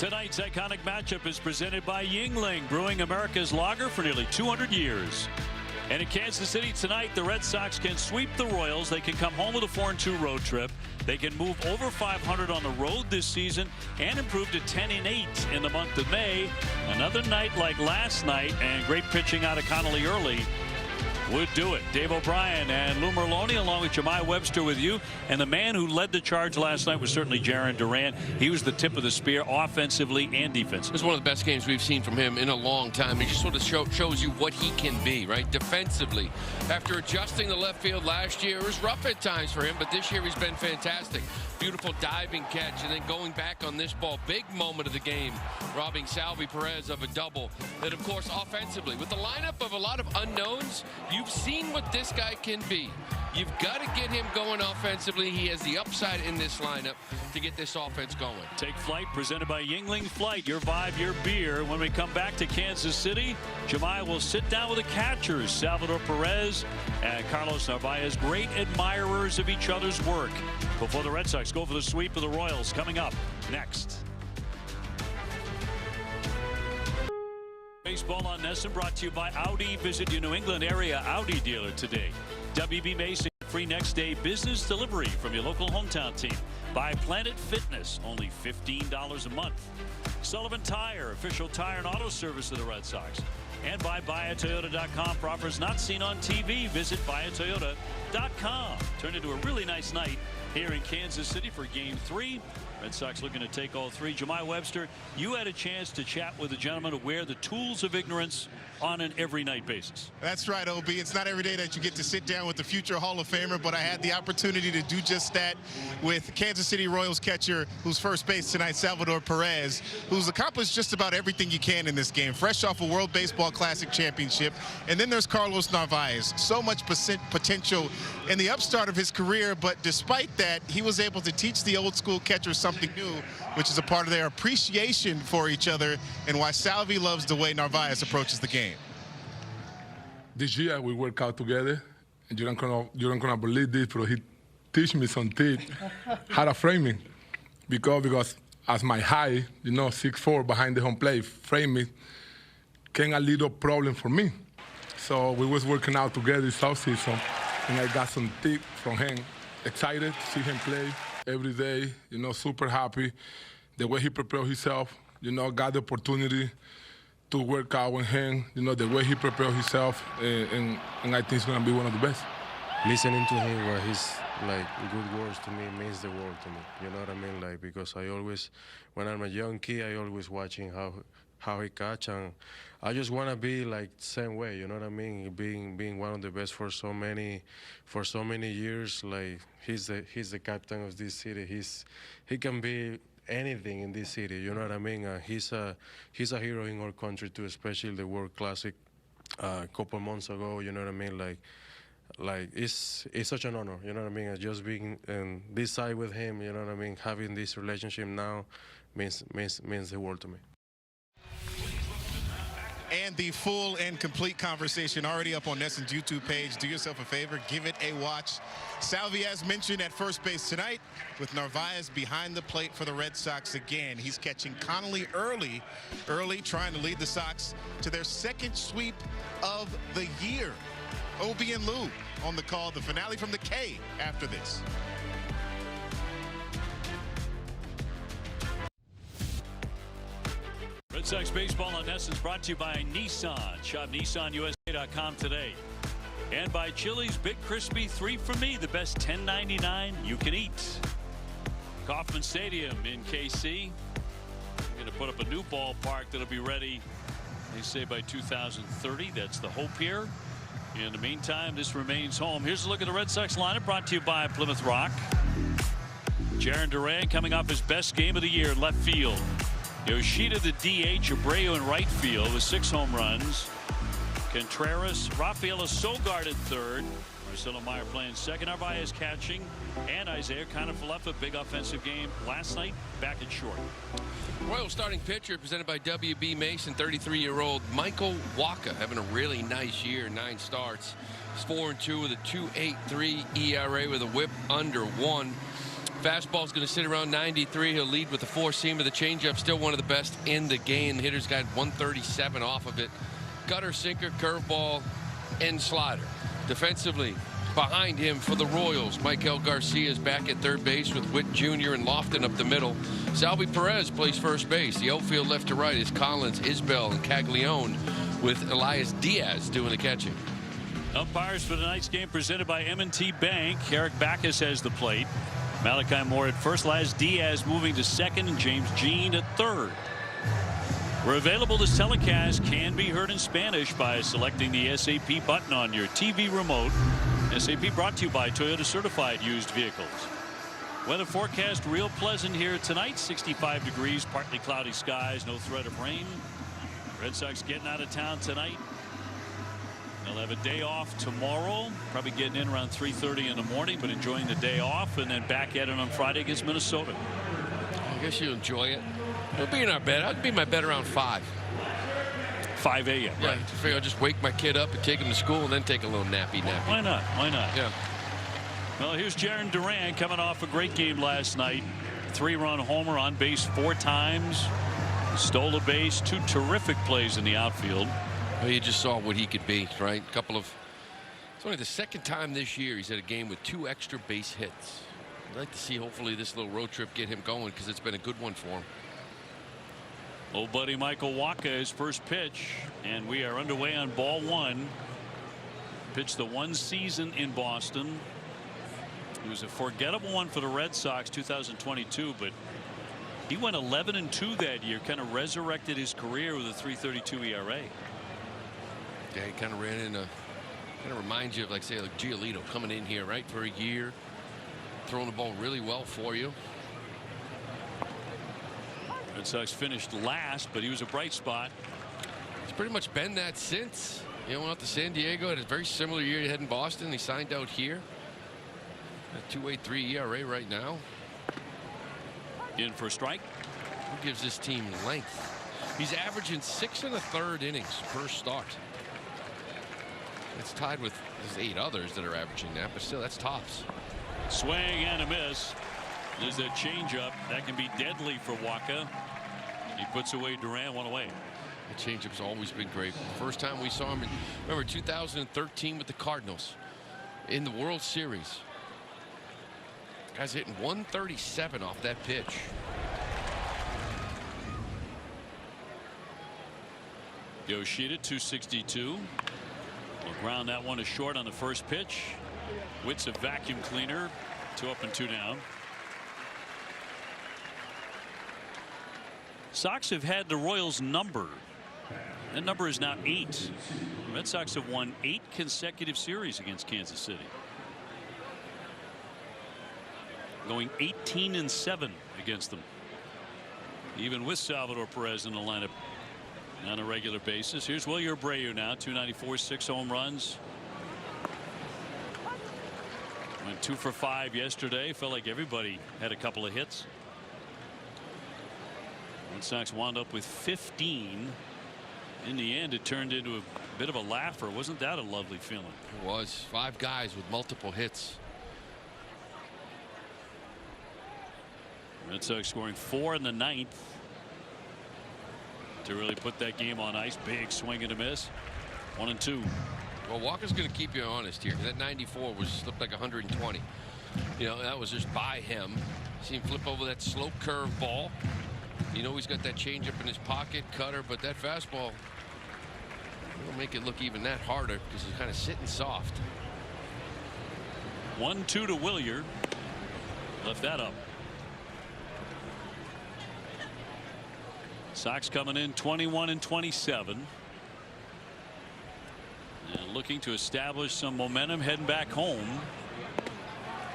Tonight's iconic matchup is presented by Yingling, brewing America's lager for nearly 200 years. And in Kansas City tonight, the Red Sox can sweep the Royals. They can come home with a 4-2 road trip. They can move over 500 on the road this season and improve to 10-8 in the month of May. Another night like last night, and great pitching out of Connolly early would do it. Dave O'Brien and Lou Merloni along with Jemai Webster with you. And the man who led the charge last night was certainly Jarren Duran. He was the tip of the spear offensively and defensively. It was one of the best games we've seen from him in a long time. He just sort of shows you what he can be, right? Defensively. After adjusting the left field last year, it was rough at times for him, but this year he's been fantastic. Beautiful diving catch, and then going back on this ball. Big moment of the game, robbing Salvi Perez of a double. And, of course, offensively, with the lineup of a lot of unknowns, you've seen what this guy can be. You've got to get him going offensively. He has the upside in this lineup to get this offense going. Take Flight, presented by Yingling Flight. Your vibe, your beer. When we come back to Kansas City, Jemai will sit down with the catchers, Salvador Perez and Carlos Narvaez, great admirers of each other's work. Before the Red Sox go for the sweep of the Royals, coming up next. Baseball on NESN brought to you by Audi. Visit your New England area Audi dealer today. WB Mason, free next day business delivery from your local hometown team. By Planet Fitness, only $15 a month. Sullivan Tire, official tire and auto service of the Red Sox. And by BuyAToyota.com for offers not seen on TV. Visit BuyAToyota.com. Turned into a really nice night here in Kansas City for Game 3. Red Sox looking to take all three. Jemai Webster, you had a chance to chat with a gentleman who wear the tools of ignorance on an every night basis. That's right, OB. It's not every day that you get to sit down with the future Hall of Famer, but I had the opportunity to do just that with Kansas City Royals catcher, who's first base tonight, Salvador Perez, who's accomplished just about everything you can in this game, fresh off a World Baseball Classic championship. And then there's Carlos Narvaez. So much potential in the upstart of his career, but despite that, he was able to teach the old school catchers something new, which is a part of their appreciation for each other and why Salvi loves the way Narvaez approaches the game. This year we work out together, and you're not gonna believe this, but he teach me something how to framing, because as my height, 6'4" behind the home plate, framing came a little problem for me. So we was working out together this offseason, and I got some tips from him. Excited to see him play every day, super happy. The way he prepared himself, got the opportunity to work out with him, the way he prepared himself, and I think he's going to be one of the best. Listening to him where he's like good words to me means the world to me. You know what I mean? Like, because I always, when I'm a young kid, I always watching how he catch, and I just want to be like same way. You know what I mean? Being one of the best for so many years. Like he's the captain of this city. He can be anything in this city. You know what I mean? He's a hero in our country too, especially the World Classic a couple months ago. You know what I mean? Like it's such an honor. You know what I mean? Just being on this side with him. You know what I mean? Having this relationship now means the world to me. And the full and complete conversation already up on NESN's YouTube page. Do yourself a favor, give it a watch. Salvi, as mentioned, at first base tonight, with Narvaez behind the plate for the Red Sox again. He's catching Connolly early, trying to lead the Sox to their second sweep of the year. OB and Lou on the call, the finale from the K after this. Red Sox baseball on NESN is brought to you by Nissan. Shop NissanUSA.com today. And by Chili's Big Crispy 3 for Me, the best $10.99 you can eat. Kauffman Stadium in KC. We're going to put up a new ballpark that'll be ready, they say, by 2030. That's the hope here. In the meantime, this remains home. Here's a look at the Red Sox lineup brought to you by Plymouth Rock. Jarren Duran coming off his best game of the year in left field. Yoshida the DH, Abreu in right field with 6 home runs. Contreras, Rafael Sogard at third. Marcelo Meyer playing second. Narvaez catching. And Isaiah Kiner-Falefa, big offensive game last night, back at short. Royal starting pitcher presented by WB Mason, 33-year-old Michael Wacha, having a really nice year, 9 starts. He's 4-2 with a 2.83 ERA with a whip under 1. Fastball's going to sit around 93. He'll lead with the four-seamer. The changeup still one of the best in the game. The hitter's got 137 off of it. Gutter, sinker, curveball, and slider. Defensively, behind him for the Royals, Michael Garcia is back at third base with Witt Jr. and Lofton up the middle. Salvi Perez plays first base. The outfield left to right is Collins, Isbell, and Caglione, with Elias Diaz doing the catching. Umpires for tonight's game presented by M&T Bank. Eric Backus has the plate. Malachi Moore at first. Elias Diaz moving to second, and James Jean at third. We're available. This telecast can be heard in Spanish by selecting the SAP button on your TV remote. SAP brought to you by Toyota Certified Used Vehicles. Weather forecast real pleasant here tonight. 65 degrees, partly cloudy skies, no threat of rain. Red Sox getting out of town tonight. They'll have a day off tomorrow. Probably getting in around 3:30 in the morning, but enjoying the day off, and then back at it on Friday against Minnesota. I guess you enjoy it. We'll be in our bed. I'd be in my bed around 5. 5 a.m. Yeah, right? I figure I'll just wake my kid up and take him to school and then take a little nappy. Why not? Why not? Yeah. Well, here's Jarren Duran coming off a great game last night. 3-run homer, on base 4 times. Stole a base. 2 terrific plays in the outfield. Well, you just saw what he could be, right? It's only the second time this year he's had a game with 2 extra base hits. I'd like to see, hopefully, this little road trip get him going, because it's been a good one for him. Old buddy Michael Wacha, his first pitch, and we are underway on ball 1. Pitched the 1 season in Boston. It was a forgettable one for the Red Sox, 2022, but he went 11-2 that year, kind of resurrected his career with a 3.32 ERA. Yeah, he kind of ran into, kind of reminds you of, like, say, like Giolito coming in here, right, for a year, throwing the ball really well for you. Red Sox finished last, but he was a bright spot. It's pretty much been that since. You know, went out to San Diego, had a very similar year he had in Boston. He signed out here. A 2.83 ERA right now. In for a strike. Who gives this team length? He's averaging 6 1/3 innings per start. It's tied with 8 others that are averaging that, but still, that's tops. Swing and a miss. There's a changeup that can be deadly for Wacha. He puts away Duran, 1 away. The changeup's always been great. First time we saw him, remember 2013 with the Cardinals in the World Series. Guy's hitting 137 off that pitch. Yoshida 262. Will ground that one to short on the first pitch. Witt's a vacuum cleaner. 2 up and 2 down. Sox have had the Royals number. That number is now 8. The Red Sox have won 8 consecutive series against Kansas City. Going 18-7 against them. Even with Salvador Perez in the lineup on a regular basis. Here's Wilyer Abreu now, 294, 6 home runs. Went 2 for 5 yesterday. Felt like everybody had a couple of hits. Red Sox wound up with 15. In the end, it turned into a bit of a laugher. Wasn't that a lovely feeling? It was. 5 guys with multiple hits. Red Sox scoring 4 in the 9th to really put that game on ice. Big swing and a miss. 1 and 2. Well, Walker's going to keep you honest here, because that 94 looked like 120. You know, that was just by him. See him flip over that slow curve ball. You know he's got that changeup in his pocket, cutter, but that fastball will make it look even that harder because he's kind of sitting soft. 1-2 to Wilyer. Left that up. Sox coming in 21-27. And looking to establish some momentum heading back home.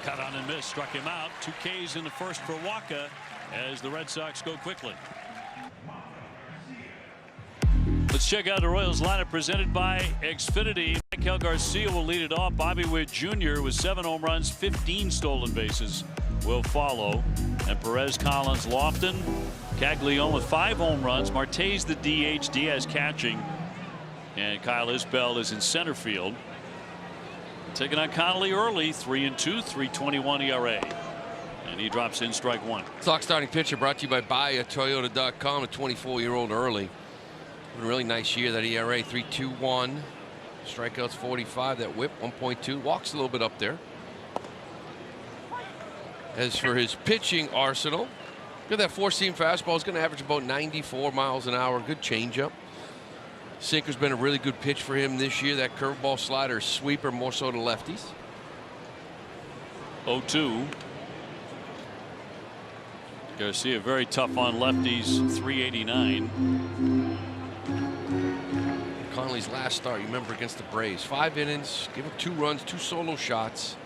Cut on and miss, struck him out. 2 Ks in the first for Wacha as the Red Sox go quickly. Let's check out the Royals lineup presented by Xfinity. Michael Garcia will lead it off. Bobby Witt Jr. with 7 home runs, 15 stolen bases will follow. And Perez, Collins, Lofton, Caglione with 5 home runs. Marte's the DH, Diaz catching. And Kyle Isbell is in center field. Taking on Connolly early, 3-2, 3.21 ERA. And he drops in strike one. Clock starting pitcher brought to you by BuyAToyota.com. A 24-year-old early. A really nice year. That ERA 3.21. Strikeouts 45. That whip 1.2. Walks a little bit up there. As for his pitching arsenal, look at that four-seam fastball. He's going to average about 94 miles an hour. Good changeup. Sinker's been a really good pitch for him this year. That curveball, slider, sweeper, more so to lefties. 0-2. Garcia very tough on lefties. 389. Conley's last start, you remember, against the Braves. 5 innings, gave up 2 runs, 2 solo shots.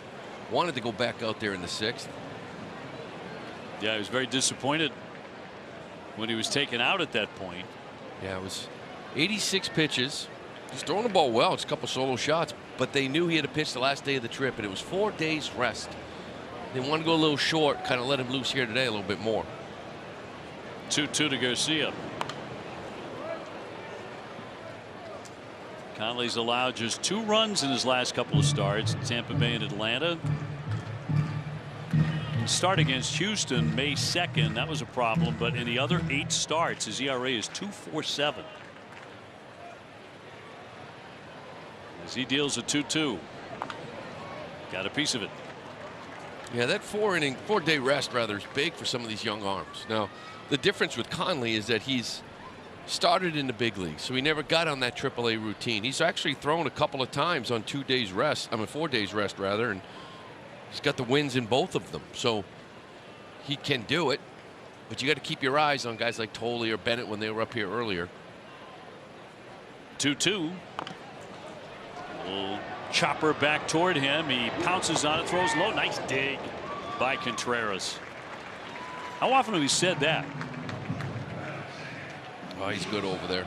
Wanted to go back out there in the 6th. Yeah, he was very disappointed when he was taken out at that point. Yeah, it was 86 pitches. He's throwing the ball well. It's a couple solo shots, but they knew he had to pitch the last day of the trip, and it was 4 days rest. They wanted to go a little short, kind of let him loose here today a little bit more. 2-2 to Garcia. Conley's allowed just 2 runs in his last couple of starts. Tampa Bay and Atlanta. Start against Houston May 2nd. That was a problem, but in the other 8 starts, his ERA is 2.47. As he deals a 2-2. Got a piece of it. Yeah, that 4-day rest rather is big for some of these young arms. Now, the difference with Conley is that he's started in the big league, so he never got on that AAA routine. He's actually thrown a couple of times on 4 days rest rather, and he's got the wins in both of them, so he can do it. But you got to keep your eyes on guys like Tolley or Bennett when they were up here earlier. 2-2. Little chopper back toward him. He pounces on it, throws low. Nice dig by Contreras. How often have we said that? Oh, he's good over there.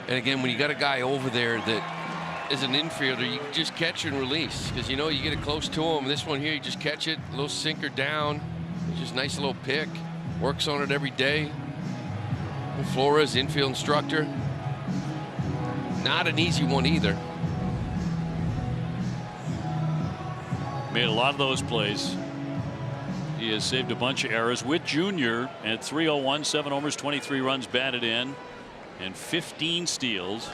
And again, when you got a guy over there that is an infielder, you can just catch and release, because you know you get it close to him. This one here, you just catch it, a little sinker down, just nice little pick. Works on it every day. Flores, infield instructor. Not an easy one either. Made a lot of those plays. He has saved a bunch of errors with Junior at 301, 7 homers, 23 runs batted in, and 15 steals.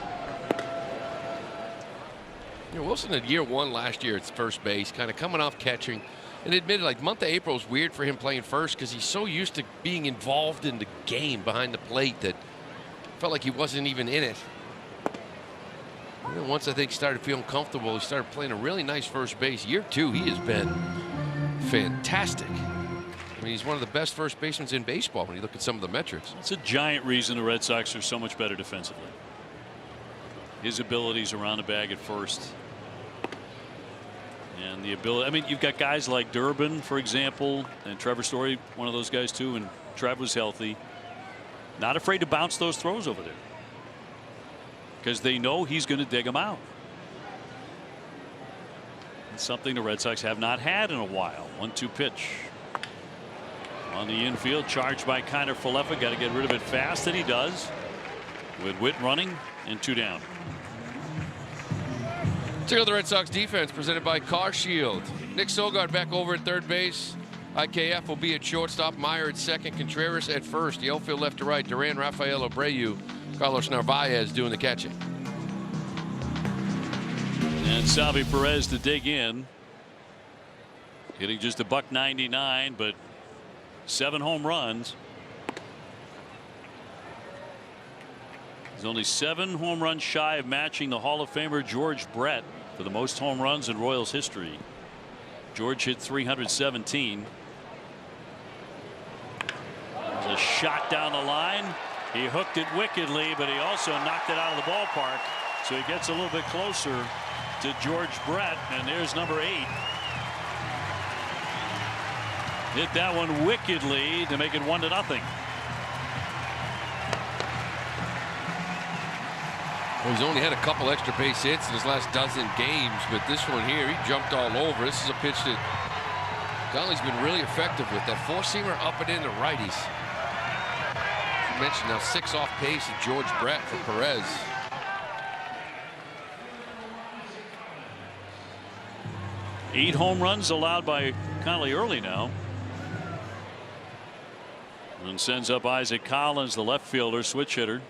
You know, Wilson had year 1 last year at first base, kind of coming off catching, and admitted like month of April is weird for him playing first because he's so used to being involved in the game behind the plate that felt like he wasn't even in it. And then once I think he started feeling comfortable, he started playing a really nice first base. Year 2, he has been fantastic. I mean, he's one of the best first basemen in baseball when you look at some of the metrics. It's a giant reason the Red Sox are so much better defensively. His abilities around the bag at first. And the ability, I mean, you've got guys like Durbin, for example, and Trevor Story, one of those guys too, and Trev was healthy. Not afraid to bounce those throws over there, because they know he's going to dig them out. It's something the Red Sox have not had in a while. 1-2 pitch. On the infield, charged by Kiner Falefa. Got to get rid of it fast, and he does. With Witt running and 2 down. Check out the Red Sox defense presented by Car Shield. Nick Sogard back over at third base. IKF will be at shortstop. Meyer at second. Contreras at first. The outfield left to right. Duran, Rafael Abreu. Carlos Narvaez doing the catching. And Salvi Perez to dig in. Hitting just a $199, but 7 home runs. He's only 7 home runs shy of matching the Hall of Famer George Brett for the most home runs in Royals history. George hit 317. There's a shot down the line. He hooked it wickedly, but he also knocked it out of the ballpark. So he gets a little bit closer to George Brett, and there's number 8. Hit that one wickedly to make it 1-0. Well, he's only had a couple extra base hits in his last dozen games, but this one here, he jumped all over. This is a pitch that Conley's been really effective with. That 4-seamer up and in the righties. As you mentioned, now 6 off pace of George Brett for Perez. Eight home runs allowed by Connolly early now. And sends up Isaac Collins, the left fielder, switch hitter.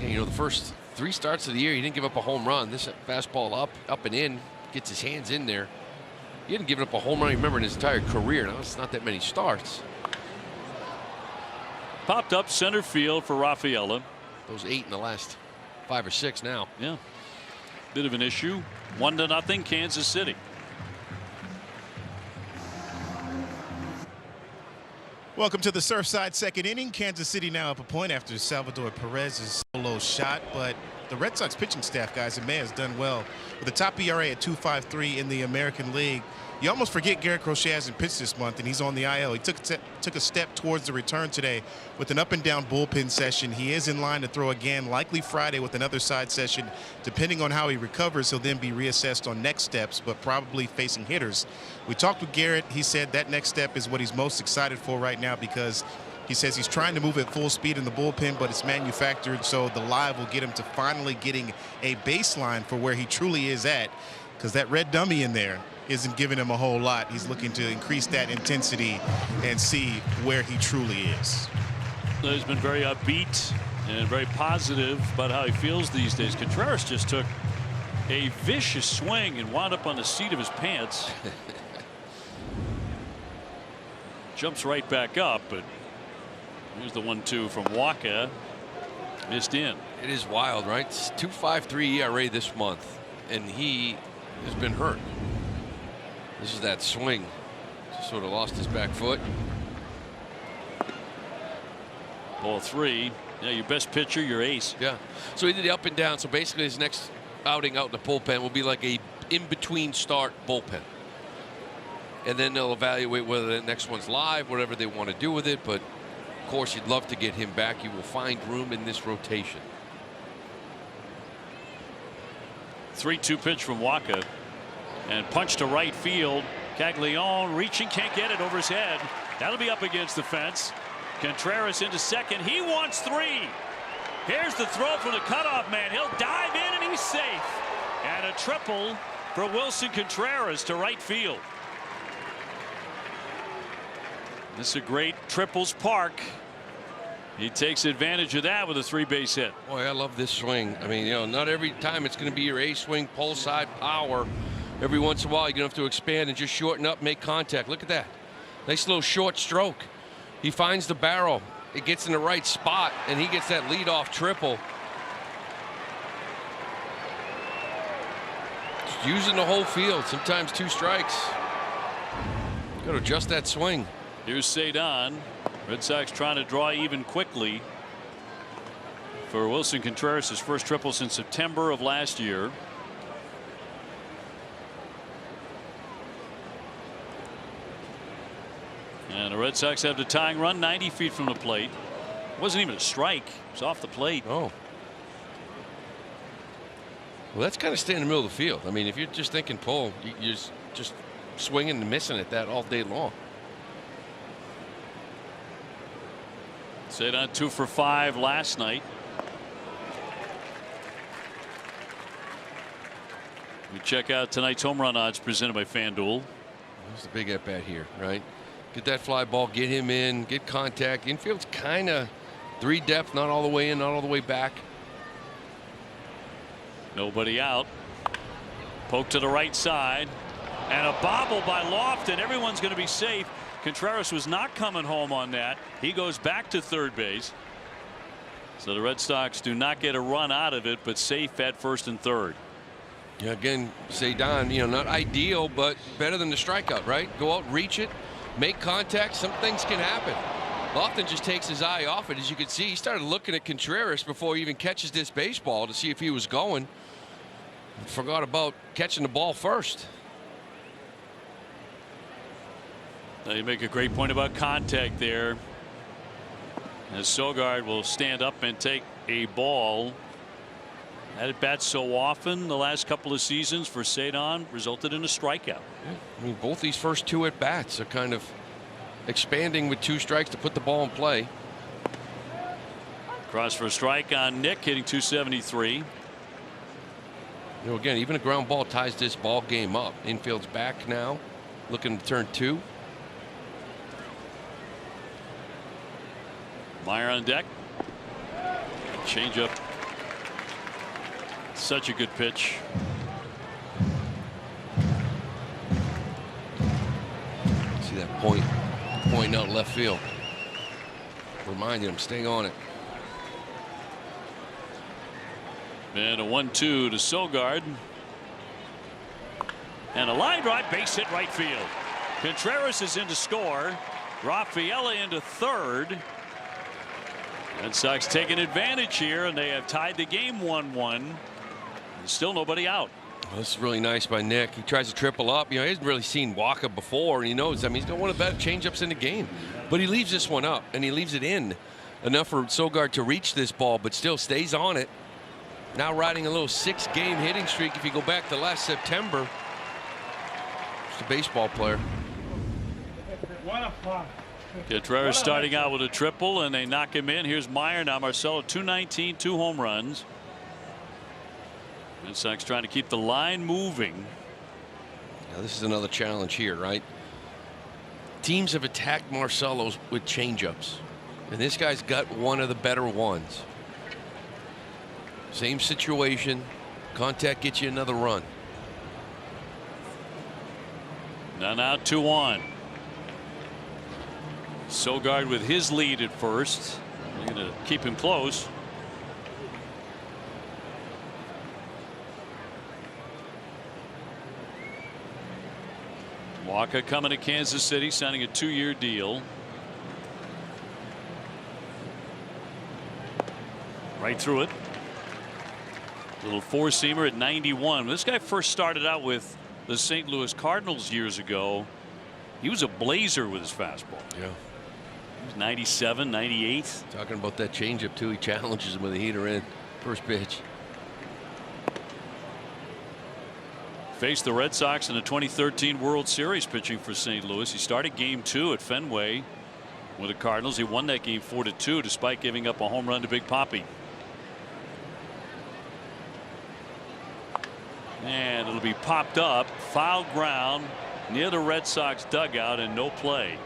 Yeah, you know, the first 3 starts of the year, he didn't give up a home run. This fastball up and in, gets his hands in there. He hadn't given up a home run, remember, in his entire career. Now it's not that many starts. Popped up center field for Rafaela. Those 8 in the last 5 or 6 now. Yeah, bit of an issue. 1-0 Kansas City. Welcome to the Surfside second inning. Kansas City now up a point after Salvador Perez's solo shot, but the Red Sox pitching staff, guys, in May has done well with a top ERA at 2.53 in the American League. You almost forget Garrett Crochet hasn't pitched this month, and he's on the IL. He took a step towards the return today with an up and down bullpen session. He is in line to throw again, likely Friday with another side session. Depending on how he recovers, he'll then be reassessed on next steps, but probably facing hitters. We talked with Garrett. He said that next step is what he's most excited for right now, because he says he's trying to move at full speed in the bullpen, but it's manufactured, so the live will get him to finally getting a baseline for where he truly is at, because that red dummy in there isn't giving him a whole lot. He's looking to increase that intensity and see where he truly is. He's been very upbeat and very positive about how he feels these days. Contreras just took a vicious swing and wound up on the seat of his pants. Jumps right back up, but here's the 1-2 from Walker. Missed in. It is wild, right? It's 2.53 ERA this month, and he has been hurt. This is that swing. Just sort of lost his back foot. Ball 3. Yeah, your best pitcher, your ace. Yeah. So he did the up and down. So basically his next outing out in the bullpen will be like a in-between start bullpen. And then they'll evaluate whether the next one's live, whatever they want to do with it. But of course, you'd love to get him back. You will find room in this rotation. 3-2 pitch from Walker. And punch to right field. Caglione reaching, can't get it over his head. That'll be up against the fence. Contreras into second. He wants 3. Here's the throw from the cutoff man. He'll dive in and he's safe. And a triple for Wilson Contreras to right field. This is a great triples park. He takes advantage of that with a 3-base hit. Boy, I love this swing. I mean, you know, not every time it's going to be your ace swing, pull side power. Every once in a while, you're going to have to expand and just shorten up, make contact. Look at that. Nice little short stroke. He finds the barrel. It gets in the right spot, and he gets that leadoff triple. Just using the whole field. Sometimes 2 strikes. Got to adjust that swing. Here's Cedon. Red Sox trying to draw even quickly for Wilson Contreras, his first triple since September of last year. And the Red Sox have the tying run 90 feet from the plate. It wasn't even a strike. It was off the plate. Oh. Well, that's kind of staying in the middle of the field. I mean, if you're just thinking pull, you're just swinging and missing at that all day long. Cedon 2 for 5 last night. We check out tonight's home run odds presented by FanDuel. There's the big at bat here, right? Get that fly ball, get him in, get contact. Infield's kind of 3 depth, not all the way in, not all the way back. Nobody out. Poke to the right side. And a bobble by Lofton. Everyone's going to be safe. Contreras was not coming home on that. He goes back to third base. So the Red Sox do not get a run out of it, but safe at first and third. Yeah, again, Cedon, you know, not ideal, but better than the strikeout, right? Go out, reach it, make contact. Some things can happen. Lofton just takes his eye off it. As you can see, he started looking at Contreras before he even catches this baseball to see if he was going. Forgot about catching the ball first. Now you make a great point about contact there. As Sogard will stand up and take a ball. Had at bat so often the last couple of seasons for Cedon resulted in a strikeout. Yeah, I mean, both these first 2 at bats are kind of expanding with 2 strikes to put the ball in play. Cross for a strike on Nick, hitting 273. You know, again, even a ground ball ties this ball game up. Infield's back now, looking to turn 2. Meyer on deck. Change up. Such a good pitch. See that point out left field. Reminding him, stay on it. And a 1-2 to Sogard. And a line drive, base hit right field. Contreras is in to score. Rafaela into third. Red Sox taking advantage here, and they have tied the game 1-1. There's still nobody out. Well, this is really nice by Nick. He tries to triple up. You know, he hasn't really seen Walker before, and he knows. I mean, he's got one of the better changeups in the game. But he leaves this one up, and he leaves it in enough for Sogard to reach this ball, but still stays on it. Now riding a little 6-game hitting streak. If you go back to last September, just a baseball player. Contreras starting out with a triple, and they knock him in. Here's Meyer now. Marcelo 219, 2 home runs. Red Sox trying to keep the line moving. Now this is another challenge here, right? Teams have attacked Marcelo's with changeups, and this guy's got one of the better ones. Same situation. Contact gets you another run. Now 2-1. Sogard with his lead at first. They're going to keep him close. Walker coming to Kansas City, signing a 2-year deal. Right through it. Little 4-seamer at 91. This guy first started out with the St. Louis Cardinals years ago. He was a blazer with his fastball. Yeah. He was 97, 98. Talking about that changeup too. He challenges him with a heater in. First pitch. Faced the Red Sox in the 2013 World Series pitching for St. Louis. He started game 2 at Fenway with the Cardinals. He won that game 4-2 despite giving up a home run to Big Papi. And it'll be popped up, foul ground near the Red Sox dugout, and no play.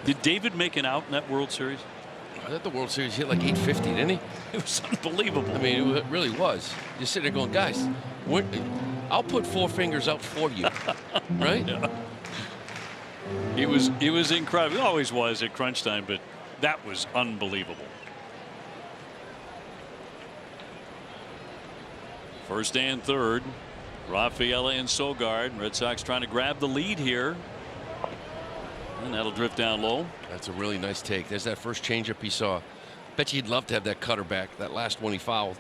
Did David make an out in that World Series? I thought the World Series hit like 850, didn't he? It was unbelievable. I mean, it really was. You're sitting there going, guys, I'll put 4 fingers out for you, right? Yeah. He was incredible. He always was at crunch time, but that was unbelievable. First and third. Rafaela and Sogard. Red Sox trying to grab the lead here. And that'll drift down low. That's a really nice take. There's that first changeup he saw. Bet you he'd love to have that cutter back. That last one he fouled.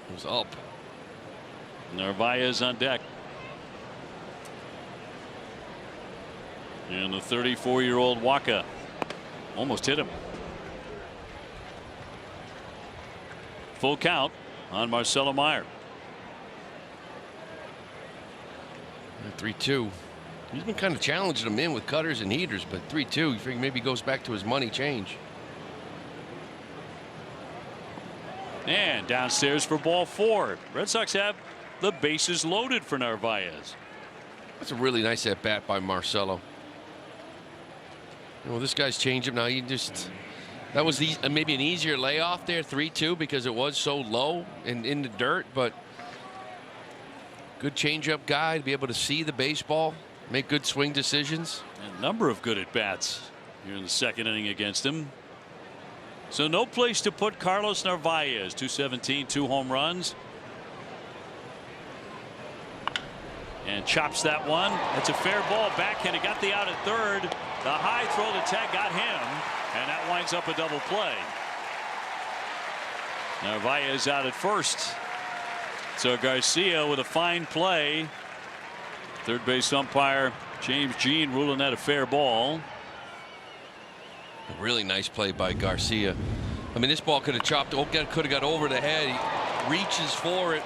It was up. Narvaez on deck. And the 34-year-old Waka almost hit him. Full count on Marcelo Meyer. 3-2. He's been kind of challenging him in with cutters and heaters, but 3-2, you figure maybe he goes back to his money change. And downstairs for ball 4. Red Sox have the bases loaded for Narvaez. That's a really nice at bat by Marcelo. You know, this guy's changeup now. He just, that was maybe an easier layoff there, 3-2, because it was so low and in the dirt. But good changeup guy to be able to see the baseball, make good swing decisions. A number of good at bats here in the second inning against him. So no place to put Carlos Narvaez. 217, 2 home runs. And chops that one. That's a fair ball. Backhand. It got the out at third. The high throw to tag got him. And that winds up a double play. Narvaez out at first. So Garcia with a fine play. Third base umpire James Jean ruling that a fair ball. A really nice play by Garcia. I mean, this ball could have chopped, could have got over the head. He reaches for it.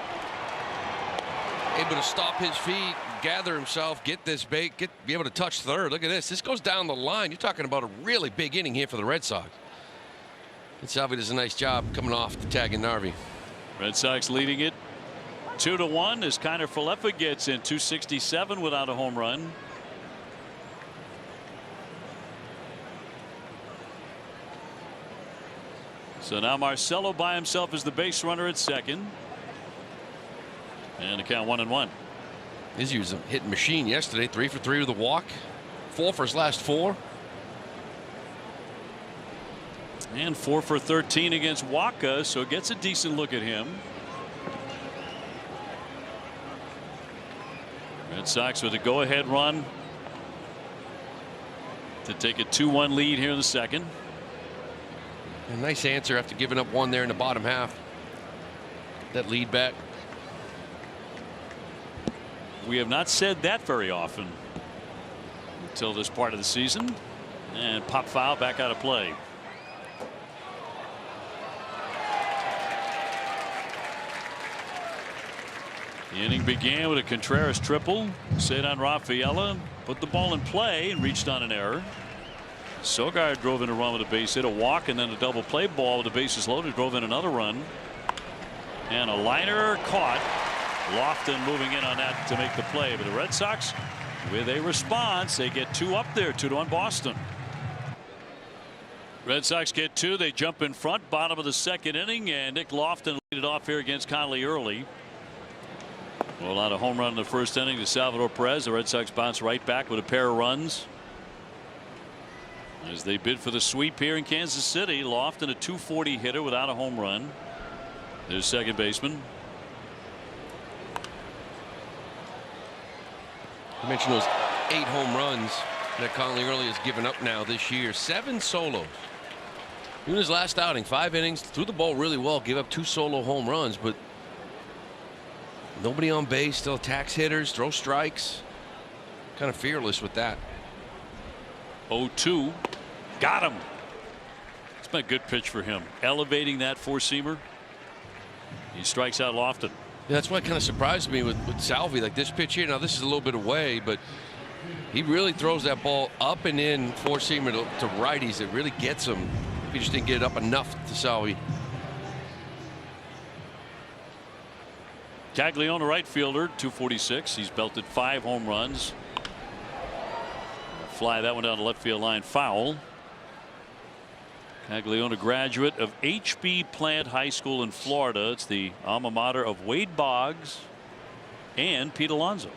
Able to stop his feet, gather himself, get this bait, be able to touch third. Look at this. This goes down the line. You're talking about a really big inning here for the Red Sox. And Salvi does a nice job coming off the tag in Narvi. Red Sox leading it 2-1 as Kiner Falefa gets in 267 without a home run. So now Marcelo by himself is the base runner at second. And the count 1-1. Izzy was a hitting machine yesterday. 3 for 3 with a walk. 4 for his last 4. And 4 for 13 against Waka, so gets a decent look at him. Red Sox with a go-ahead run to take a 2-1 lead here in the second. A nice answer after giving up 1 there in the bottom half. That lead back. We have not said that very often until this part of the season. And pop foul back out of play. The inning began with a Contreras triple. Cedar Rafaela put the ball in play and reached on an error. Sogard drove in a run with a base hit, a walk, and then a double play ball with the bases loaded, drove in another run. And a liner caught. Lofton moving in on that to make the play. But the Red Sox with a response. They get 2 up there, 2-1 Boston. Red Sox get 2. They jump in front, bottom of the second inning, and Nick Lofton lead it off here against Conley early. Well, out a home run in the first inning to Salvador Perez. The Red Sox bounce right back with a pair of runs as they bid for the sweep here in Kansas City. Lofton, a .240 hitter without a home run. There's second baseman. I mentioned those 8 home runs that Conley early has given up now this year. 7 solos. In his last outing, 5 innings, threw the ball really well, gave up 2 solo home runs, but nobody on base, still attacks hitters, throws strikes. Kind of fearless with that. 0-2. Got him. It's been a good pitch for him. Elevating that four-seamer. He strikes out Lofton. Yeah, that's what kind of surprised me with Salvi. Like this pitch here, now this is a little bit away, but he really throws that ball up and in four-seamer to righties. It really gets him. He just didn't get it up enough to Salvi. Caglione, right fielder, 246. He's belted 5 home runs. Fly that one down the left field line, foul. Caglione, graduate of H.B. Plant High School in Florida. It's the alma mater of Wade Boggs and Pete Alonso.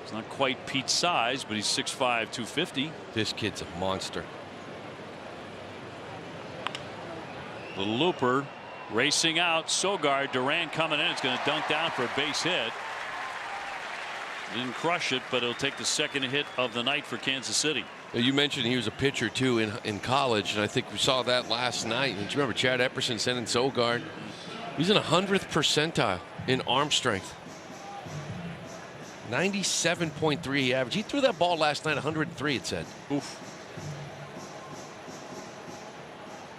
He's not quite Pete's size, but he's 6'5", 250. This kid's a monster. The looper racing out. Sogard, Duran coming in. It's going to dunk down for a base hit. Didn't crush it, but it'll take the second hit of the night for Kansas City. You mentioned he was a pitcher too in college, and I think we saw that last night. And do you remember Chad Epperson sending Sogard? He's in 100th percentile in arm strength. 97.3 average. He threw that ball last night 103. It said. Oof.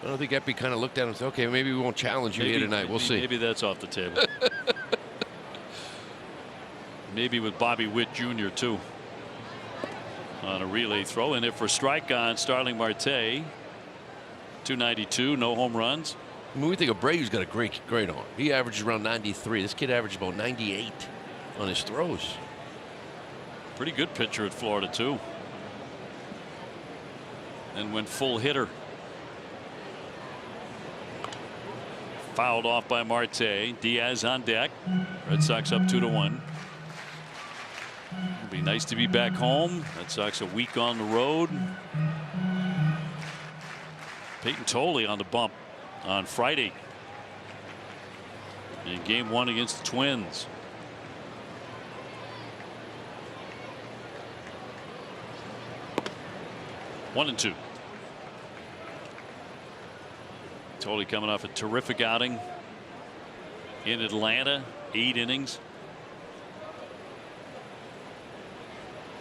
I don't think Eppy kind of looked at him and said, "Okay, maybe we won't challenge you here tonight. We'll see." Maybe that's off the table. Maybe with Bobby Witt Jr. too. On a relay throw, in it for strike on Starling Marte. 292, no home runs. When we think of Brady, who's got a great arm. He averages around 93. This kid averages about 98 on his throws. Pretty good pitcher at Florida too. And went full hitter. Fouled off by Marte. Diaz on deck. Red Sox up 2-1. It'll be nice to be back home. Red Sox a week on the road. Peyton Tolley on the bump on Friday in game 1 against the Twins. One and 2. Tolley coming off a terrific outing in Atlanta. 8 innings.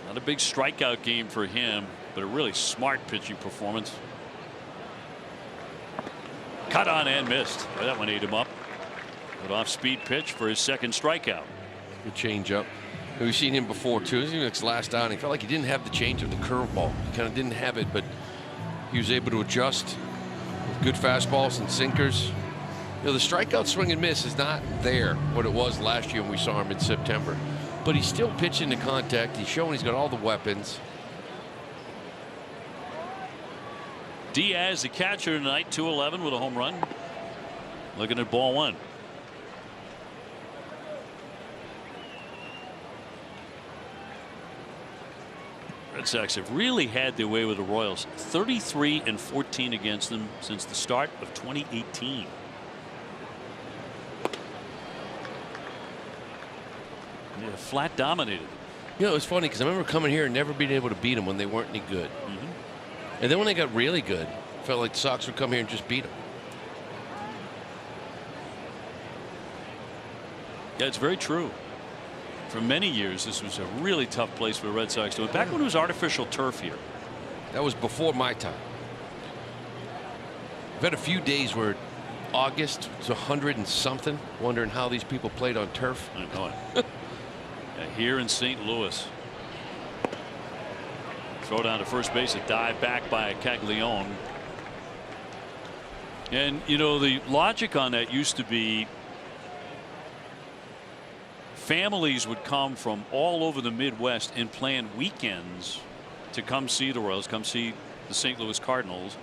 Not a big strikeout game for him, but a really smart pitching performance. Cut on and missed. Well, that one ate him up. An off-speed pitch for his second strikeout. Good changeup. We've seen him before too. His last outing, felt like he didn't have the changeup, the curveball. He kind of didn't have it, but He was able to adjust with good fastballs and sinkers. You know, the strikeout swing and miss is not there what it was last year when we saw him in September. But he's still pitching to contact. He's showing he's got all the weapons. Diaz, the catcher tonight, 2-11 with a home run. Looking at ball one. Red Sox have really had their way with the Royals. 33-14 against them since the start of 2018. They're flat dominated. You know, it's funny because I remember coming here and never being able to beat them when they weren't any good. And then when they got really good, it felt like the Sox would come here and just beat them. Yeah, it's very true. For many years, this was a really tough place for the Red Sox to win. Back when it was artificial turf here. That was before my time. I've had a few days where August it's 100 and something, wondering how these people played on turf. I know it. Here in St. Louis. Throw down to first base, a dive back by Caglione. And you know, the logic on that used to be families would come from all over the Midwest and plan weekends to come see the Royals, come see the St. Louis Cardinals.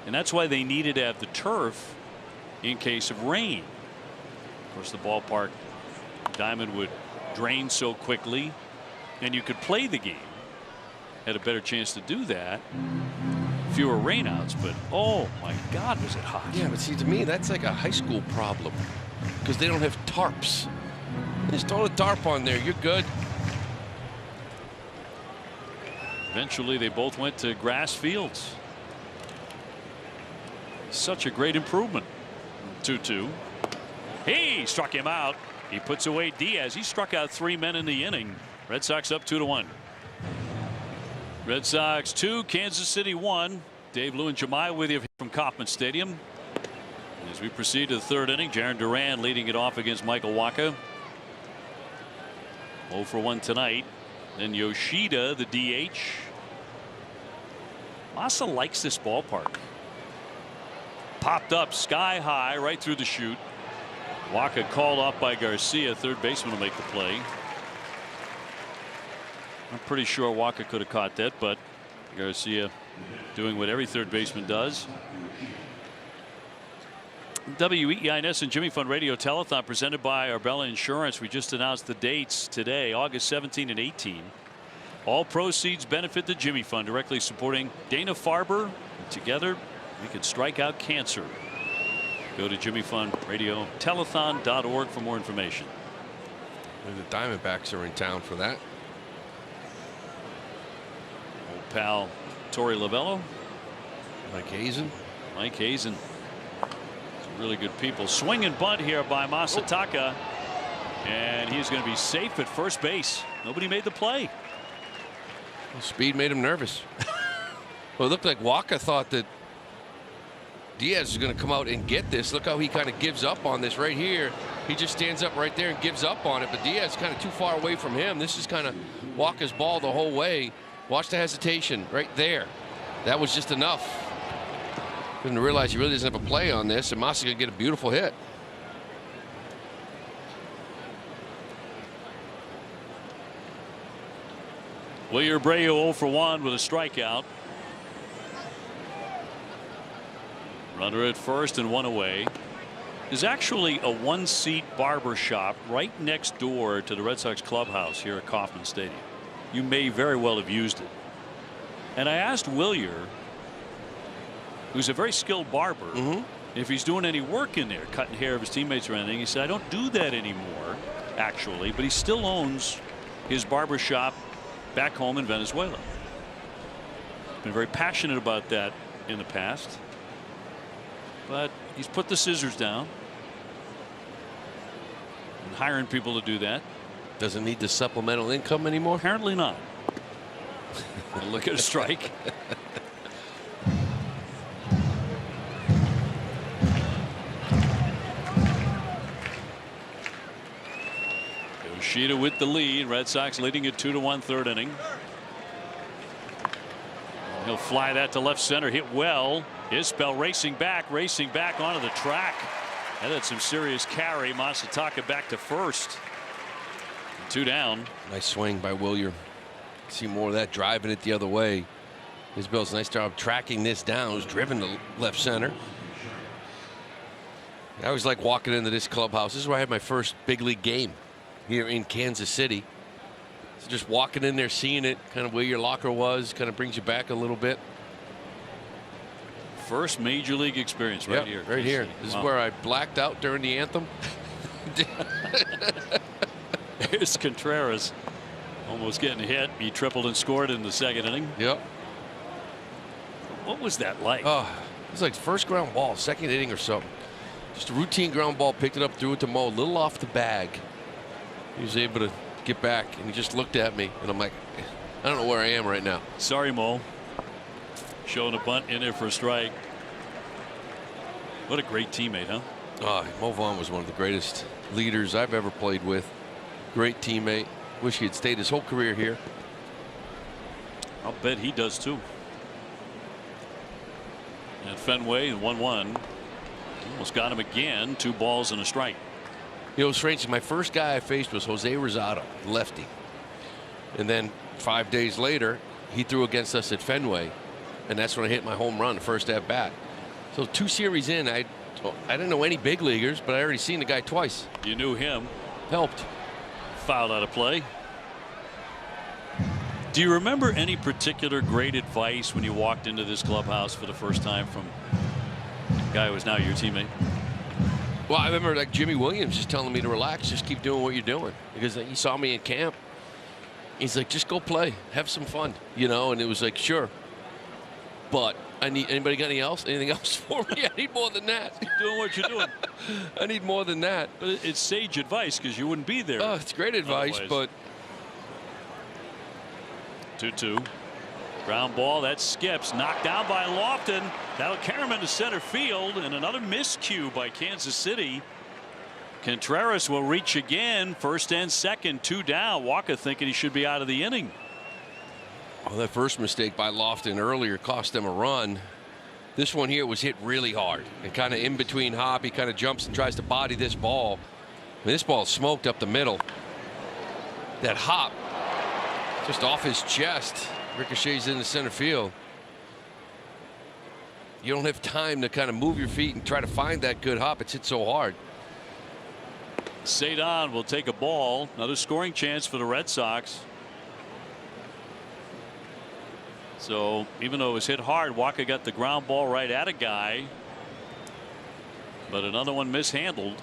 And that's why they needed to have the turf in case of rain. Of course, the ballpark diamond would drain so quickly and you could play the game. Had a better chance to do that. Fewer rainouts, but oh my God, was it hot. Yeah, but see, to me, that's like a high school problem because they don't have tarps. Just throw a tarp on there. You're good. Eventually, they both went to grass fields. Such a great improvement. 2-2. He struck him out. He puts away Diaz. He struck out 3 men in the inning. Red Sox up 2-1. Red Sox 2, Kansas City 1. Dave, Lou, and Jemai with you from Kauffman Stadium. As we proceed to the third inning, Jaron Duran leading it off against Michael Wacha. 0 for 1 tonight. Then Yoshida, the DH. Masa likes this ballpark. Popped up sky high right through the chute. Wacha called off by Garcia. Third baseman will make the play. I'm pretty sure Wacha could have caught that, but Garcia doing what every third baseman does. WEINS and Jimmy Fund Radio Telethon presented by Arbella Insurance. We just announced the dates today, August 17 and 18. All proceeds benefit the Jimmy Fund, directly supporting Dana-Farber. Together, we can strike out cancer. Go to Jimmy Fund Radio Telethon.org for more information. The Diamondbacks are in town for that. Old pal Torey Lovello. Mike Hazen. Mike Hazen. Some really good people. Swing and bunt here by Masataka. And he's going to be safe at first base. Nobody made the play. Well, speed made him nervous. Well, it looked like Wacha thought that Diaz is going to come out and get this. Look how he kind of gives up on this right here. He just stands up right there and gives up on it. But Diaz is kind of too far away from him. This is kind of Wacha's ball the whole way. Watch the hesitation right there. That was just enough. Didn't realize he really doesn't have a play on this. And Masa going to get a beautiful hit. Wilyer Abreu 0 for 1 with a strikeout. Runner at first and one away. There's actually a one-seat barber shop right next door to the Red Sox clubhouse here at Kauffman Stadium. You may very well have used it. And I asked Wilyer, who's a very skilled barber, if he's doing any work in there, cutting hair of his teammates or anything. He said, I don't do that anymore, actually, but he still owns his barber shop back home in Venezuela. He's been very passionate about that in the past. But he's put the scissors down and hiring people to do that. Doesn't need the supplemental income anymore. Apparently not. Look at a strike. Yoshida with the lead. Red Sox leading at 2-1 third inning. He'll fly that to left center, hit well. Isbell racing back onto the track. That had some serious carry. Masataka back to first. 2 down. Nice swing by William. See more of that, driving it the other way. Isbell's nice job tracking this down. It was driven to left center. I always like walking into this clubhouse. This is where I had my first big league game here in Kansas City. So just walking in there, seeing it, kind of where your locker was, kind of brings you back a little bit. First major league experience right here. Right here. This is where I blacked out during the anthem. Here's Contreras almost getting hit. He tripled and scored in the second inning. Yep. What was that like? Oh, it was like first ground ball, second inning or something. Just a routine ground ball, picked it up, threw it to Mo, a little off the bag. He was able to get back, and he just looked at me, and I'm like, I don't know where I am right now. Sorry, Mo. Showing a bunt in there for a strike. What a great teammate, huh? Mo Vaughn was one of the greatest leaders I've ever played with. Great teammate. Wish he had stayed his whole career here. I'll bet he does too. And Fenway, 1-1. Almost got him again. 2 balls and a strike. You know, it's strange. My first guy I faced was Jose Rosado, lefty. And then 5 days later, he threw against us at Fenway. And that's when I hit my home run, the first at bat. So 2 series in, I didn't know any big leaguers, but I already seen the guy twice. You knew him. Helped. Fouled out of play. Do you remember any particular great advice when you walked into this clubhouse for the first time from a guy who was now your teammate? Well, I remember like Jimmy Williams just telling me to relax, just keep doing what you're doing, because he saw me in camp. He's like, just go play, have some fun, you know. And it was like, sure, but I need, anybody got anything else for me? I need more than that. Keep doing what you're doing. I need more than that. But it's sage advice, because you wouldn't be there. Oh, it's great advice, otherwise. But 2-2. Ground ball that skips, knocked down by Lofton. That'll carry him into center field, and another miscue by Kansas City. Contreras will reach again, first and second, 2 down. Walker thinking he should be out of the inning. Well, that first mistake by Lofton earlier cost them a run. This one here was hit really hard and kind of in between hop. He kind of jumps and tries to body this ball. And this ball smoked up the middle. That hop just off his chest. Ricochets into center field. You don't have time to kind of move your feet and try to find that good hop. It's hit so hard. Cedon will take a ball. Another scoring chance for the Red Sox. So even though it was hit hard, Walker got the ground ball right at a guy. But another one mishandled.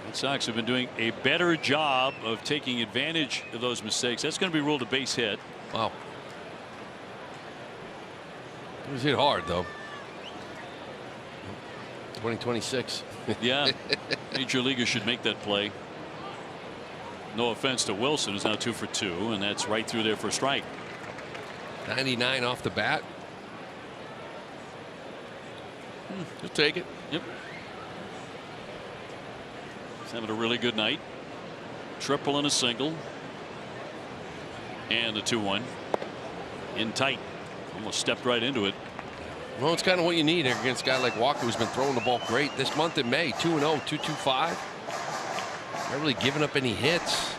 Red Sox have been doing a better job of taking advantage of those mistakes. That's going to be ruled a base hit. Wow. It was hit hard, though. 2026. Yeah. Major leaguers should make that play. No offense to Wilson, who's now 2 for 2, and that's right through there for a strike. 99 off the bat. He'll take it. Yep. He's having a really good night. Triple and a single. And a 2-1. In tight. Almost stepped right into it. Well, it's kind of what you need against a guy like Walker, who's been throwing the ball great this month in May. 2-0, 2.25. Not really giving up any hits.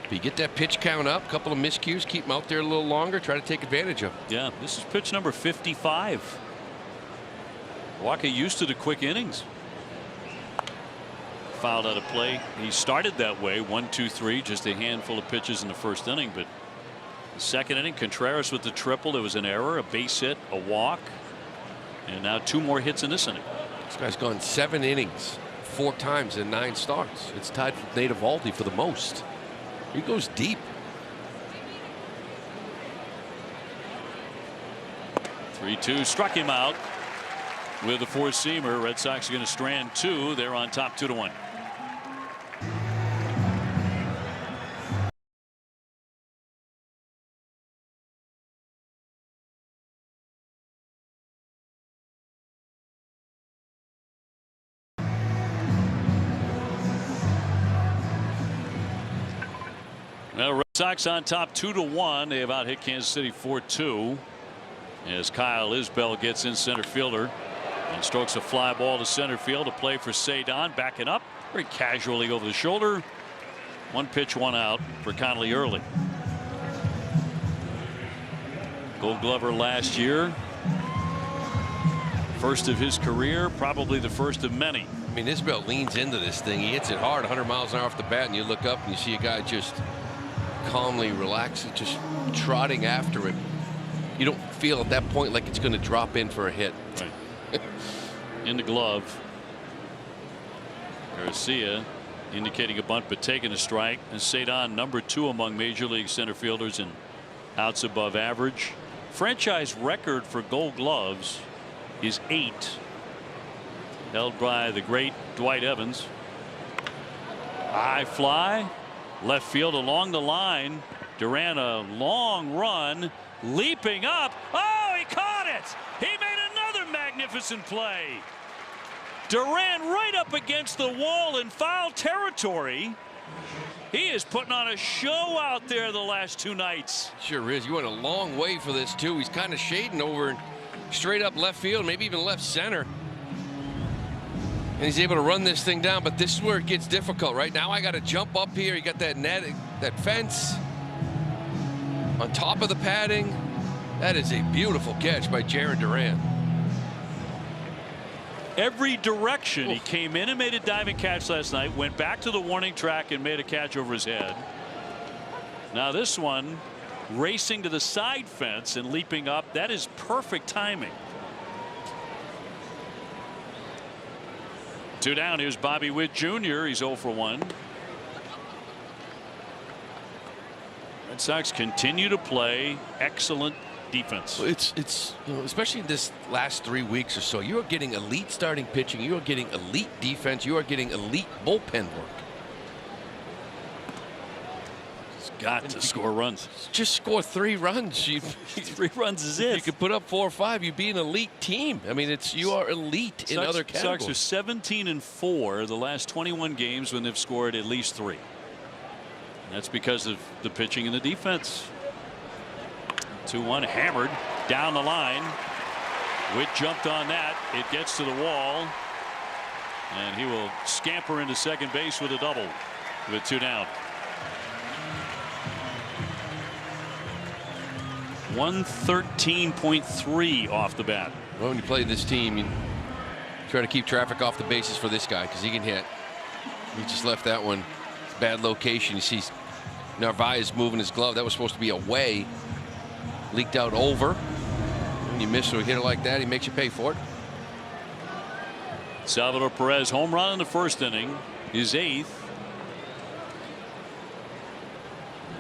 If you get that pitch count up, a couple of miscues, keep him out there a little longer, try to take advantage of it. Yeah, this is pitch number 55. Walker used to the quick innings. Fouled out of play. He started that way, 1-2-3, just a handful of pitches in the first inning. But the second inning, Contreras with the triple. There was an error, a base hit, a walk, and now 2 more hits in this inning. This guy's gone 7 innings, 4 times in 9 starts. It's tied with Nate Eovaldi for the most. He goes deep. 3-2, struck him out with the 4-seamer. Red Sox are going to strand 2. They're on top 2-1. Well, Red Sox on top 2-1. They have out hit Kansas City 4-2 as Kyle Isbell gets in center fielder and strokes a fly ball to center field. A play for Cedon, backing up very casually over the shoulder. 1 pitch, 1 out for Connolly early. Gold Glover last year. First of his career, probably the first of many. I mean, Isbell leans into this thing. He hits it hard, 100 miles an hour off the bat, and you look up and you see a guy just calmly relaxing, just trotting after him. You don't feel at that point like it's going to drop in for a hit. Right. In the glove. Garcia indicating a bunt but taking a strike. And Cedon, number 2 among major league center fielders in outs above average. Franchise record for Gold Gloves is 8, held by the great Dwight Evans. High fly left field along the line. Duran, a long run, leaping up. Oh, he caught it. He made another magnificent play. Duran right up against the wall in foul territory. He is putting on a show out there the last 2 nights. Sure is. You went a long way for this too. He's kind of shading over straight up left field, maybe even left center. And he's able to run this thing down, but this is where it gets difficult. Right now I got to jump up here. You got that net, that fence on top of the padding. That is a beautiful catch by Jarren Duran. Every direction. He came in and made a diving catch last night, went back to the warning track and made a catch over his head. Now this one, racing to the side fence and leaping up. That is perfect timing. 2 down. Here's Bobby Witt Jr. He's 0 for 1. Red Sox continue to play excellent defense. It's you know, especially in this last 3 weeks or so, you are getting elite starting pitching, you are getting elite defense, you are getting elite bullpen work. He's got to score runs. Just score 3 runs. 3 runs is it. You could put up 4 or 5. You'd be an elite team. I mean, you are elite in other categories. Sox are 17-4 the last 21 games when they've scored at least 3. And that's because of the pitching and the defense. 2-1, hammered down the line. Witt jumped on that. It gets to the wall, and he will scamper into second base with a double with 2 down. 113.3 off the bat. Well, when you play this team, you try to keep traffic off the bases for this guy because he can hit. He just left that one. Bad location. You see Narvaez moving his glove. That was supposed to be away. Leaked out over. When you miss a hitter like that, he makes you pay for it. Salvador Perez home run in the first inning, his 8th.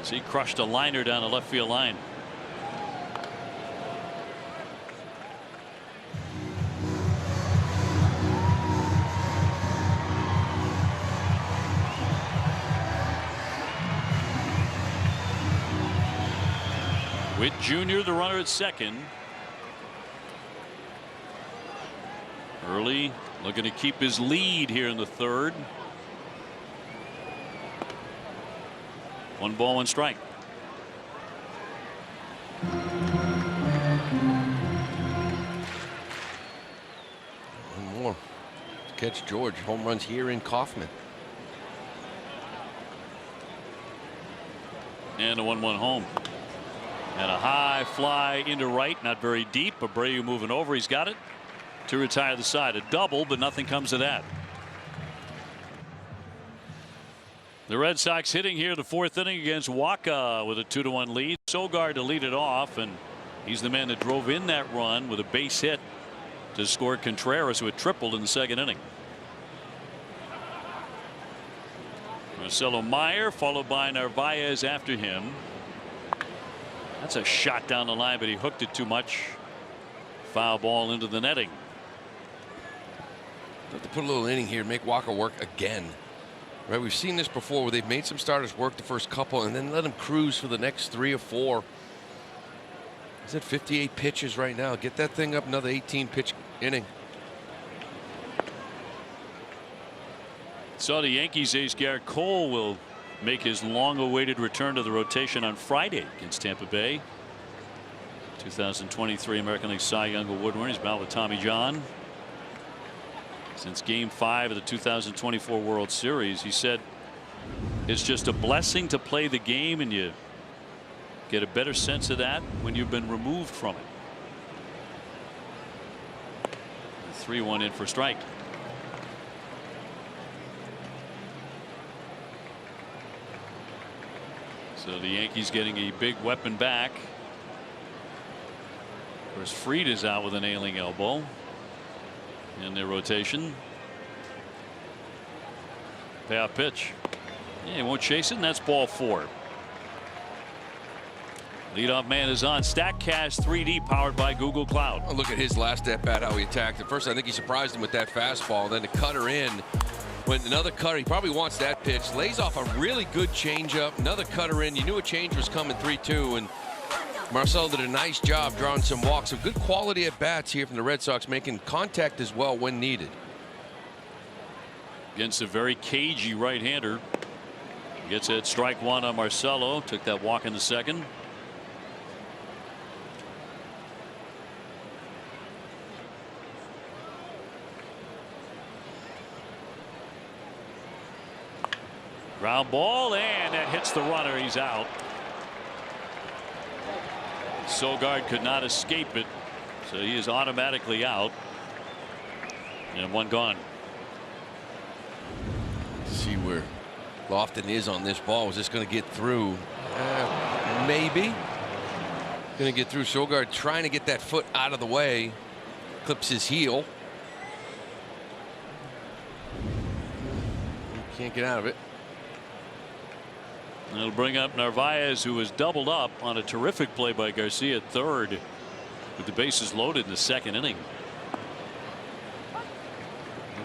So he crushed a liner down the left field line. Witt Jr. the runner at second. Early looking to keep his lead here in the 3rd. 1 ball, 1 strike. One more. Catch George. Home runs here in Kaufman. And a 1-1 home. And a high fly into right, not very deep. Abreu moving over. He's got it to retire the side. A double, but nothing comes of that. The Red Sox hitting here the 4th inning against Waka with a 2-1 lead. Sogard to lead it off, and he's the man that drove in that run with a base hit to score Contreras, who had tripled in the 2nd inning. Marcelo Meyer followed by Narvaez after him. That's a shot down the line, but he hooked it too much. Foul ball into the netting. Have to put a little inning here, make Walker work again. Right, we've seen this before where they've made some starters work the first couple and then let them cruise for the next 3 or 4. He's at 58 pitches right now. Get that thing up another 18 pitch inning. Saw the Yankees ace Garrett Cole will make his long-awaited return to the rotation on Friday against Tampa Bay. 2023 American League Cy Young Award winner. He's been out with Tommy John since Game 5 of the 2024 World Series. He said it's just a blessing to play the game, and you get a better sense of that when you've been removed from it. 3-1 in for strike. So the Yankees getting a big weapon back. Of course, Fried is out with an ailing elbow in their rotation. Payoff pitch. Yeah, he won't chase it, and that's ball 4. Leadoff man is on. StatCast 3D powered by Google Cloud. Oh, look at his last at bat, how he attacked it. First, I think he surprised him with that fastball. Then the cutter in. When another cutter, he probably wants that pitch. Lays off a really good changeup. Another cutter in. You knew a change was coming 3-2. And Marcelo did a nice job drawing some walks. Some good quality at bats here from the Red Sox, making contact as well when needed. Against a very cagey right-hander. Gets it. Strike 1 on Marcelo. Took that walk in the second. Ground ball, and that hits the runner. He's out. Sogard could not escape it, so he is automatically out. And 1 gone. See where Lofton is on this ball. Was this going to get through? Maybe. Going to get through. Sogard trying to get that foot out of the way. Clips his heel. Can't get out of it. It'll bring up Narvaez, who was doubled up on a terrific play by Garcia at third with the bases loaded in the second inning.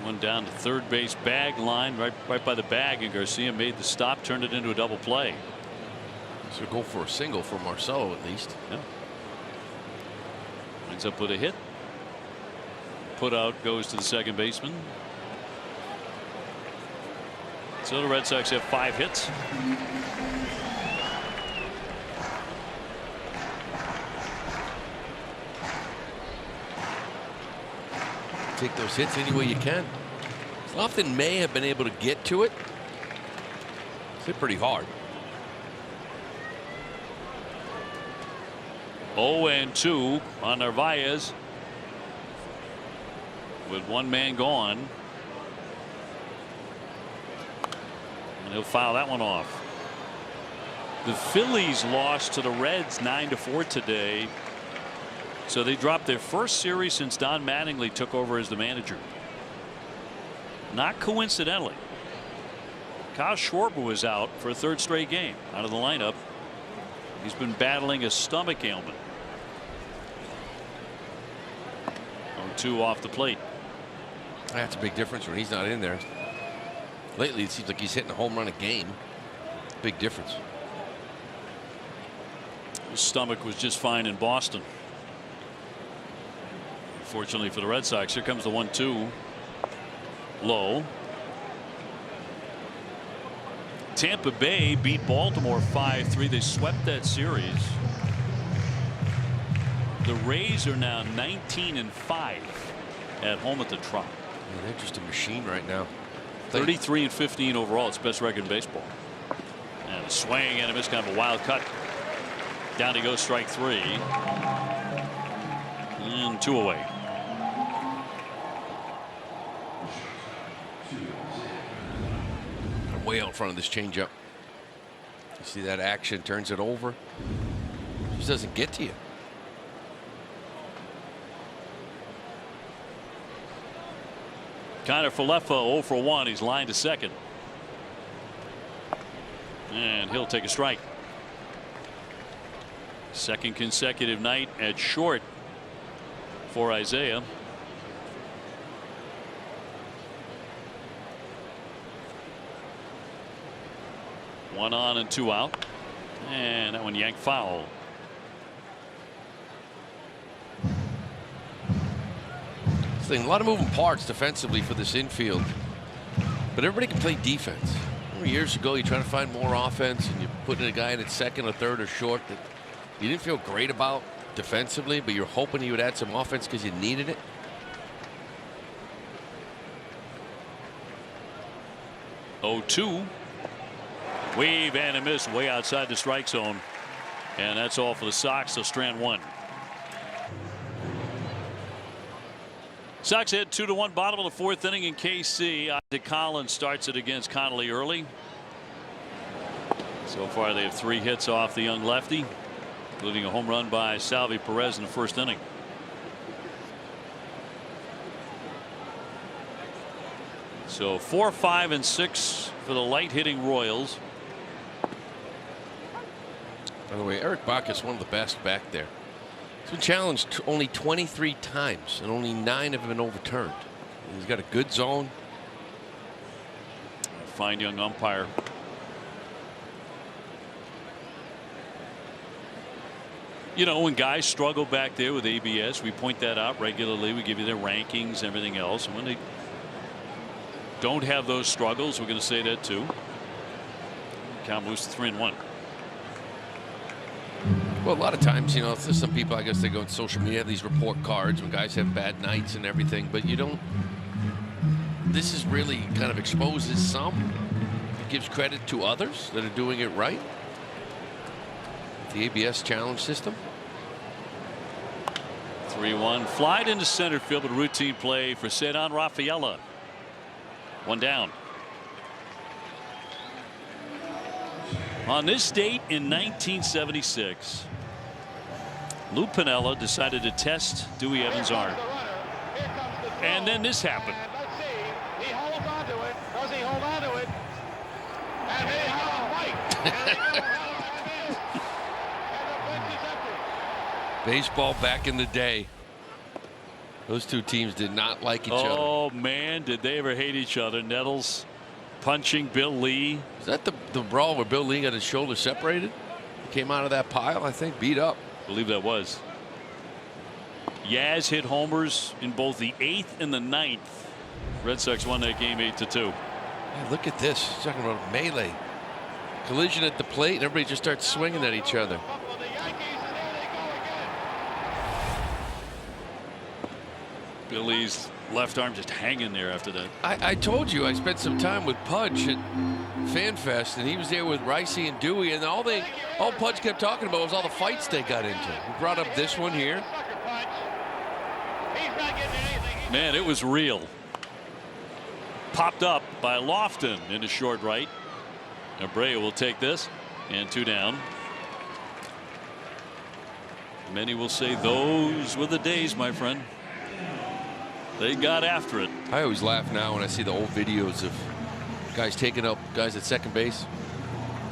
One down to third base bag line, right by the bag, and Garcia made the stop, turned it into a double play. So go for a single for Marcelo at least. Yeah. Ends up with a hit. Put out goes to the second baseman. So the Red Sox have 5 hits. Take those hits any way you can. Lofton may have been able to get to it. It's hit pretty hard. 0-2 on Narvaez with 1 man gone. And he'll foul that one off. The Phillies lost to the Reds 9-4 today. So they dropped their first series since Don Mattingly took over as the manager. Not coincidentally, Kyle Schwarber was out for a 3rd straight game, out of the lineup. He's been battling a stomach ailment. 0-2 off the plate. That's a big difference when he's not in there. Lately, it seems like he's hitting a home run a game. Big difference. His stomach was just fine in Boston. Fortunately for the Red Sox, here comes the 1-2. Low. Tampa Bay beat Baltimore 5-3. They swept that series. The Rays are now 19-5 at home at the Trop. They're just a machine right now. 33-15 overall. It's best record in baseball. And a swing and a miss, kind of a wild cut. Down he goes, strike 3. And 2 away. Way out in front of this changeup. You see that action, turns it over. Just doesn't get to you. Connor Falefa 0 for 1. He's lined to second. And he'll take a strike. Second consecutive night at short for Isaiah. One on and 2 out. And that one yanked foul. A lot of moving parts defensively for this infield, but everybody can play defense. Years ago, you try to find more offense, and you put in a guy in at second or third or short that you didn't feel great about defensively, but you're hoping he would add some offense because you needed it. 0-2. Wave and a miss way outside the strike zone. And that's all for the Sox. They'll strand one. Sox head 2-1 bottom of the fourth inning in KC. Isaac Collins starts it against Connolly early. So far they have 3 hits off the young lefty, including a home run by Salvi Perez in the first inning. So 4, 5, and 6 for the light hitting Royals. By the way, Eric Bacchus, one of the best back there. He's been challenged only 23 times, and only 9 have been overturned. He's got a good zone. A fine young umpire. You know, when guys struggle back there with ABS, we point that out regularly. We give you their rankings, everything else. And when they don't have those struggles, we're going to say that too. Count moves to 3-1. Well, a lot of times, you know, some people, I guess, they go on social media, have these report cards when guys have bad nights and everything, but you don't. This is really kind of exposes some. It gives credit to others that are doing it right. The ABS challenge system. 3-1. Flied into center field, but routine play for Cedon Rafaela. 1 down. On this date in 1976, Lou Piniella decided to test Dewey Evans' arm. And then this happened. Let's see. He holds on to it. Does he hold on to it? And they have a fight. And the bench is empty. Baseball back in the day. Those two teams did not like each other. Oh, man, did they ever hate each other. Nettles punching Bill Lee. Is that the brawl where Bill Lee got his shoulder separated? He came out of that pile, I think, beat up. I believe that was. Yaz hit homers in both the 8th and the 9th. Red Sox won that game 8-2. Yeah, look at this. He's talking about melee. Collision at the plate, and everybody just starts swinging at each other. Billy's left arm just hanging there after that. I told you I spent some time with Pudge at FanFest, and he was there with Ricey and Dewey, and all Pudge kept talking about was all the fights they got into. He brought up this one here. Man, it was real. Popped up by Lofton into short right. Abreu will take this, and 2 down. Many will say those were the days, my friend. They got after it. I always laugh now when I see the old videos of guys taking up guys at second base.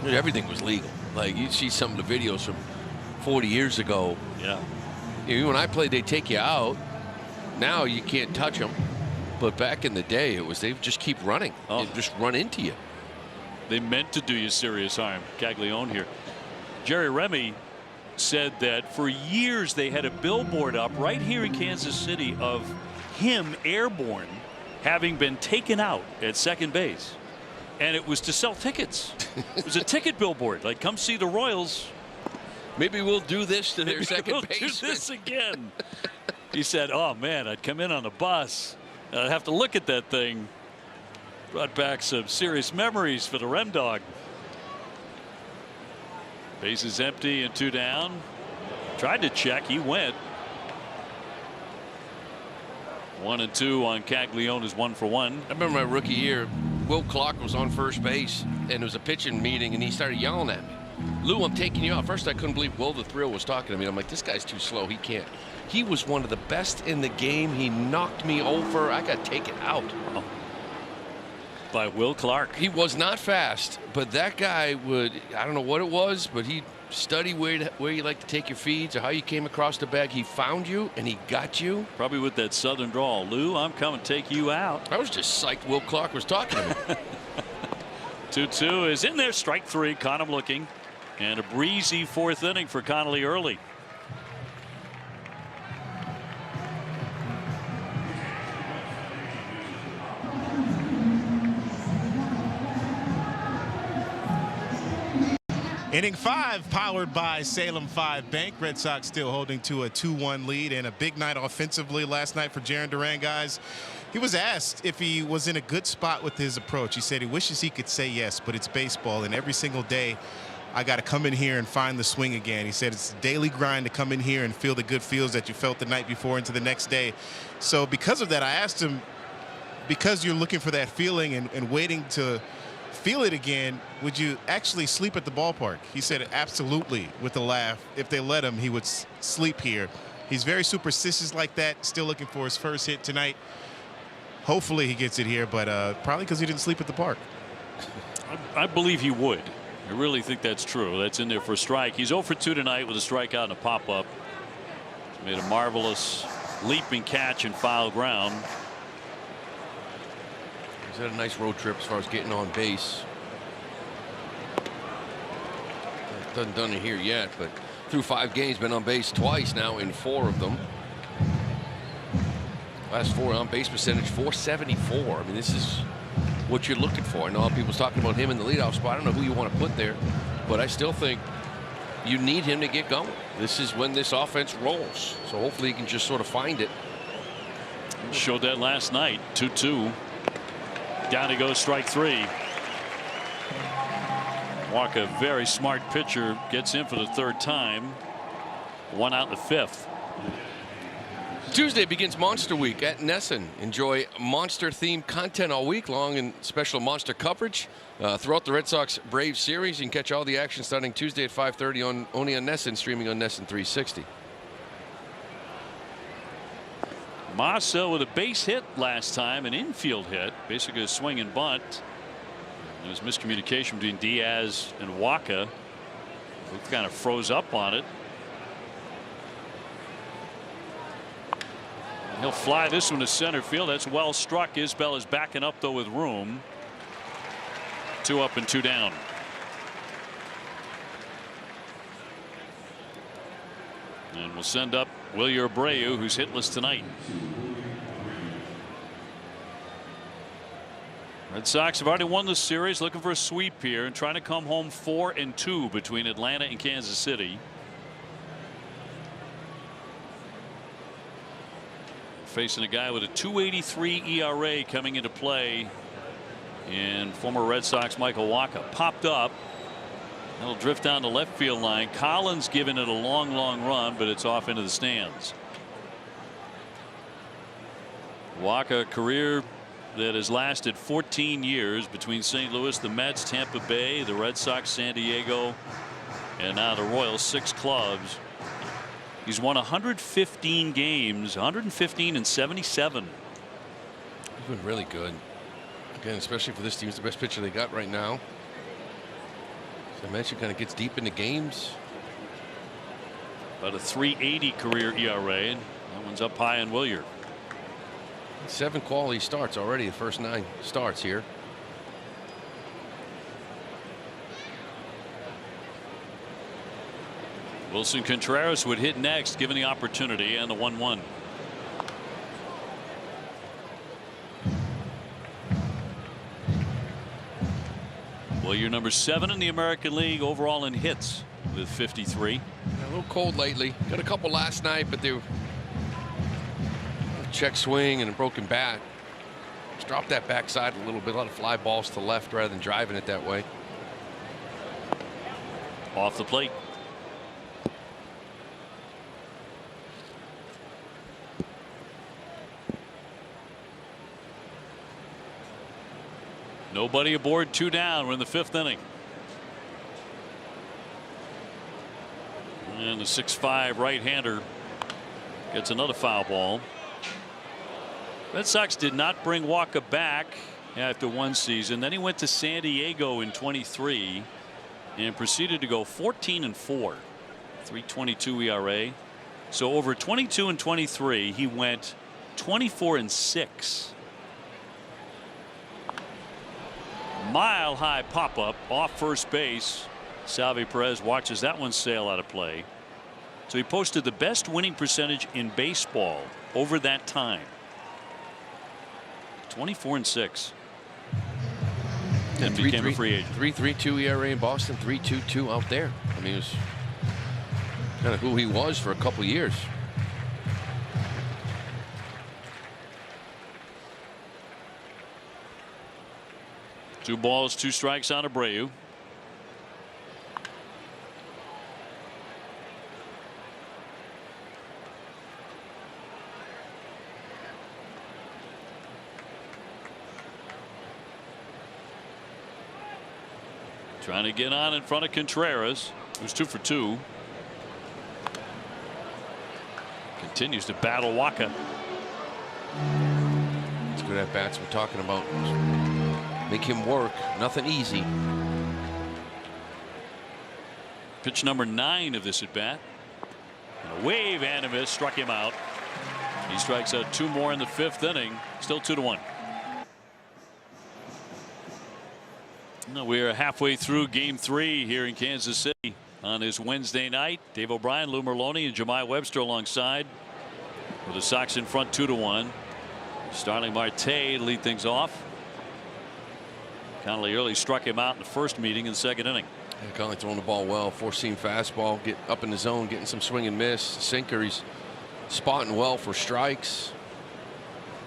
Everything was legal. Like, you see some of the videos from 40 years ago. Yeah. Even when I played, they take you out. Now you can't touch them. But back in the day, it was they would just keep running. Oh. They'd just run into you. They meant to do you serious harm. Caglione here. Jerry Remy said that for years they had a billboard up right here in Kansas City of him airborne having been taken out at second base, and it was to sell tickets. It was a ticket billboard, like, come see the Royals. Maybe we'll do this to their Maybe second we'll base. do this again. He said, oh man, I'd come in on the bus and I'd have to look at that thing. Brought back some serious memories for the Rem Dog. Base is empty and 2 down. Tried to check, he went. 1-2 on Caglione is 1 for 1. I remember my rookie year, Will Clark was on first base, and it was a pitching meeting, and he started yelling at me. Lou, I'm taking you out. First, I couldn't believe Will the Thrill was talking to me. I'm like, this guy's too slow. He can't. He was one of the best in the game. He knocked me over. I got taken out. Oh. By Will Clark. He was not fast, but that guy would, I don't know what it was, but he'd study where you like to take your feeds or how you came across the bag. He found you, and he got you. Probably with that southern drawl. Lou, I'm coming to take you out. I was just psyched Will Clark was talking to me. 2-2 is in there. Strike 3. Connor looking. And a breezy 4th inning for Connolly early. Inning 5 powered by Salem 5 Bank. Red Sox still holding to a 2-1 lead, and a big night offensively last night for Jarren Duran, guys. He was asked if he was in a good spot with his approach. He said he wishes he could say yes, but it's baseball, and every single day I got to come in here and find the swing again. He said it's a daily grind to come in here and feel the good feels that you felt the night before into the next day. So because of that, I asked him, because you're looking for that feeling and waiting to feel it again, would you actually sleep at the ballpark? He said absolutely, with a laugh. If they let him, he would sleep here. He's very superstitious like that. Still looking for his first hit tonight. Hopefully he gets it here, but probably because he didn't sleep at the park. I believe he would. I really think that's true. That's in there for a strike. He's 0 for 2 tonight with a strikeout and a pop-up. Made a marvelous leaping catch and foul ground. He's had a nice road trip as far as getting on base. Doesn't done it here yet, but through 5 games, been on base twice now in 4 of them. Last 4 on base percentage, .474. I mean, this is what you're looking for. I know a lot of people's talking about him in the leadoff spot. I don't know who you want to put there, but I still think you need him to get going. This is when this offense rolls. So hopefully he can just sort of find it. Showed that last night. 2-2. Down he goes, strike 3. Walker, very smart pitcher, gets in for the 3rd time. 1 out in the 5th. Tuesday begins Monster Week at Nesson. Enjoy monster-themed content all week long and special monster coverage throughout the Red Sox Braves series. You can catch all the action starting Tuesday at 5:30 only on Nesson, streaming on Nesson 360. Massa with a base hit last time, an infield hit, basically a swing and bunt. There was miscommunication between Diaz and Walker, who kind of froze up on it. He'll fly this one to center field. That's well struck. Isbell is backing up though with room. 2 up and 2 down. And we'll send up Wilyer Abreu, who's hitless tonight. Red Sox have already won the series, looking for a sweep here and trying to come home 4-2 between Atlanta and Kansas City. Facing a guy with a .283 ERA coming into play in former Red Sox Michael Wacha. Popped up. That'll drift down the left field line. Collins giving it a long run, but it's off into the stands. Wacha, a career that has lasted 14 years between St. Louis, the Mets, Tampa Bay, the Red Sox, San Diego, and now the Royals. 6 clubs. He's won 115 games, 115 and 77. He's been really good. Again, especially for this team, he's the best pitcher they got right now. As I mentioned, kind of gets deep into games. About a .380 career ERA, and that one's up high on Wilyer. 7 quality starts already, the first 9 starts here. Wilson Contreras would hit next, given the opportunity, and the 1-1. Well, you're number 7 in the American League overall in hits with 53. Yeah, a little cold lately. Got a couple last night, but they were check swing and a broken bat. Just dropped that backside a little bit. A lot of fly balls to the left rather than driving it that way. Off the plate. Nobody aboard, 2 down. We're in the 5th inning. And the 6'5" right-hander gets another foul ball. Red Sox did not bring Walker back after 1 season. Then he went to San Diego in 23 and proceeded to go 14-4. 3.22 ERA. So over 22 and 23, he went 24-6. Mile high pop up off first base. Salvi Perez watches that one sail out of play. So he posted the best winning percentage in baseball over that time. 24-6. and became a free agent. 3.32 ERA in Boston, 3.22 out there. I mean, it was kind of who he was for a couple years. Two balls, 2 strikes on Abreu. Trying to get on in front of Contreras, who's 2 for 2. Continues to battle Waka. It's good at bats we're talking about. Make him work. Nothing easy. Pitch number 9 of this at bat. And a wave and a miss struck him out. He strikes out 2 more in the 5th inning. Still 2-1. We're halfway through game 3 here in Kansas City on this Wednesday night. Dave O'Brien, Lou Merloni, and Jemai Webster alongside, with the Sox in front 2-1. Starling Marte lead things off. Connolly early struck him out in the first meeting in the 2nd inning. Yeah, Connolly throwing the ball well. 4-seam fastball, get up in the zone, getting some swing and miss. Sinker, he's spotting well for strikes.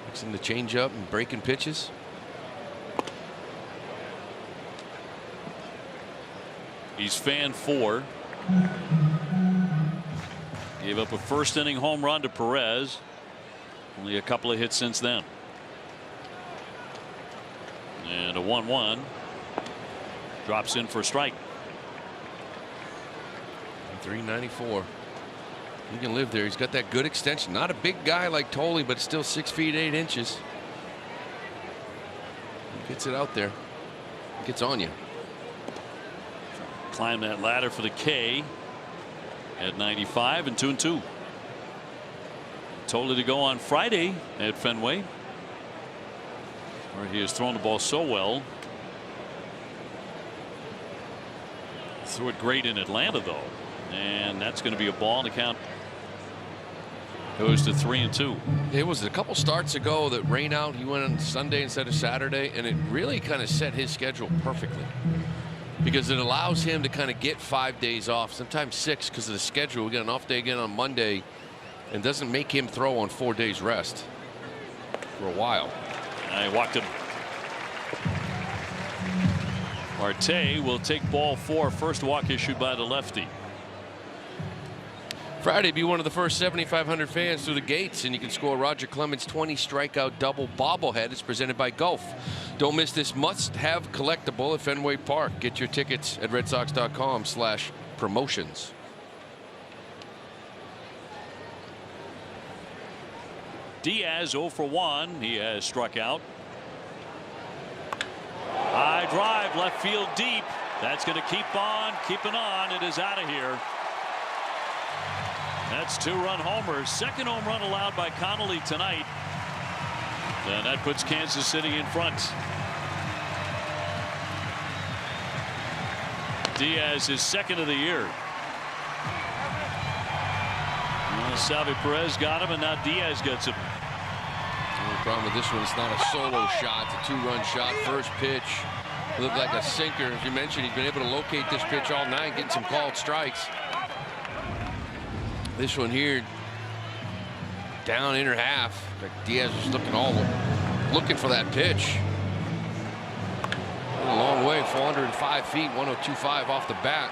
Mixing the changeup and breaking pitches. He's fan 4. Gave up a 1st inning home run to Perez. Only a couple of hits since then. And a 1-1. Drops in for a strike. 394. He can live there. He's got that good extension. Not a big guy like Tolley, but still 6 feet 8 inches. He gets it out there. Gets on you. Climb that ladder for the K at 95 and 2-2. Told it to go on Friday at Fenway, where he has thrown the ball so well. Threw it great in Atlanta, though, and that's going to be a ball, and the count goes to 3-2. It was a couple starts ago that rain out. He went on Sunday instead of Saturday, and it really kind of set his schedule perfectly, because it allows him to kind of get 5 days off, sometimes 6 because of the schedule. We get an off day again on Monday, and doesn't make him throw on 4 days rest for a while. I walked him. Marte will take ball 4. First walk issued by the lefty. Friday, be one of the first 7,500 fans through the gates, and you can score Roger Clemens' 20 strikeout double bobblehead. It's presented by Gulf. Don't miss this must-have collectible at Fenway Park. Get your tickets at redsox.com/promotions. Diaz 0 for 1. He has struck out. High drive, left field deep. That's going to keep on keeping on. It is out of here. That's 2-run homers. 2nd home run allowed by Connolly tonight. And that puts Kansas City in front. Diaz is 2nd of the year. Well, Salvi Perez got him, and now Diaz gets him. The only problem with this one, it's not a solo shot. It's a 2-run shot. First pitch looked like a sinker. As you mentioned, he's been able to locate this pitch all night, getting some called strikes. This one here, down inner half. Like Diaz was looking for that pitch. A long way, 405 feet, 102.5 off the bat.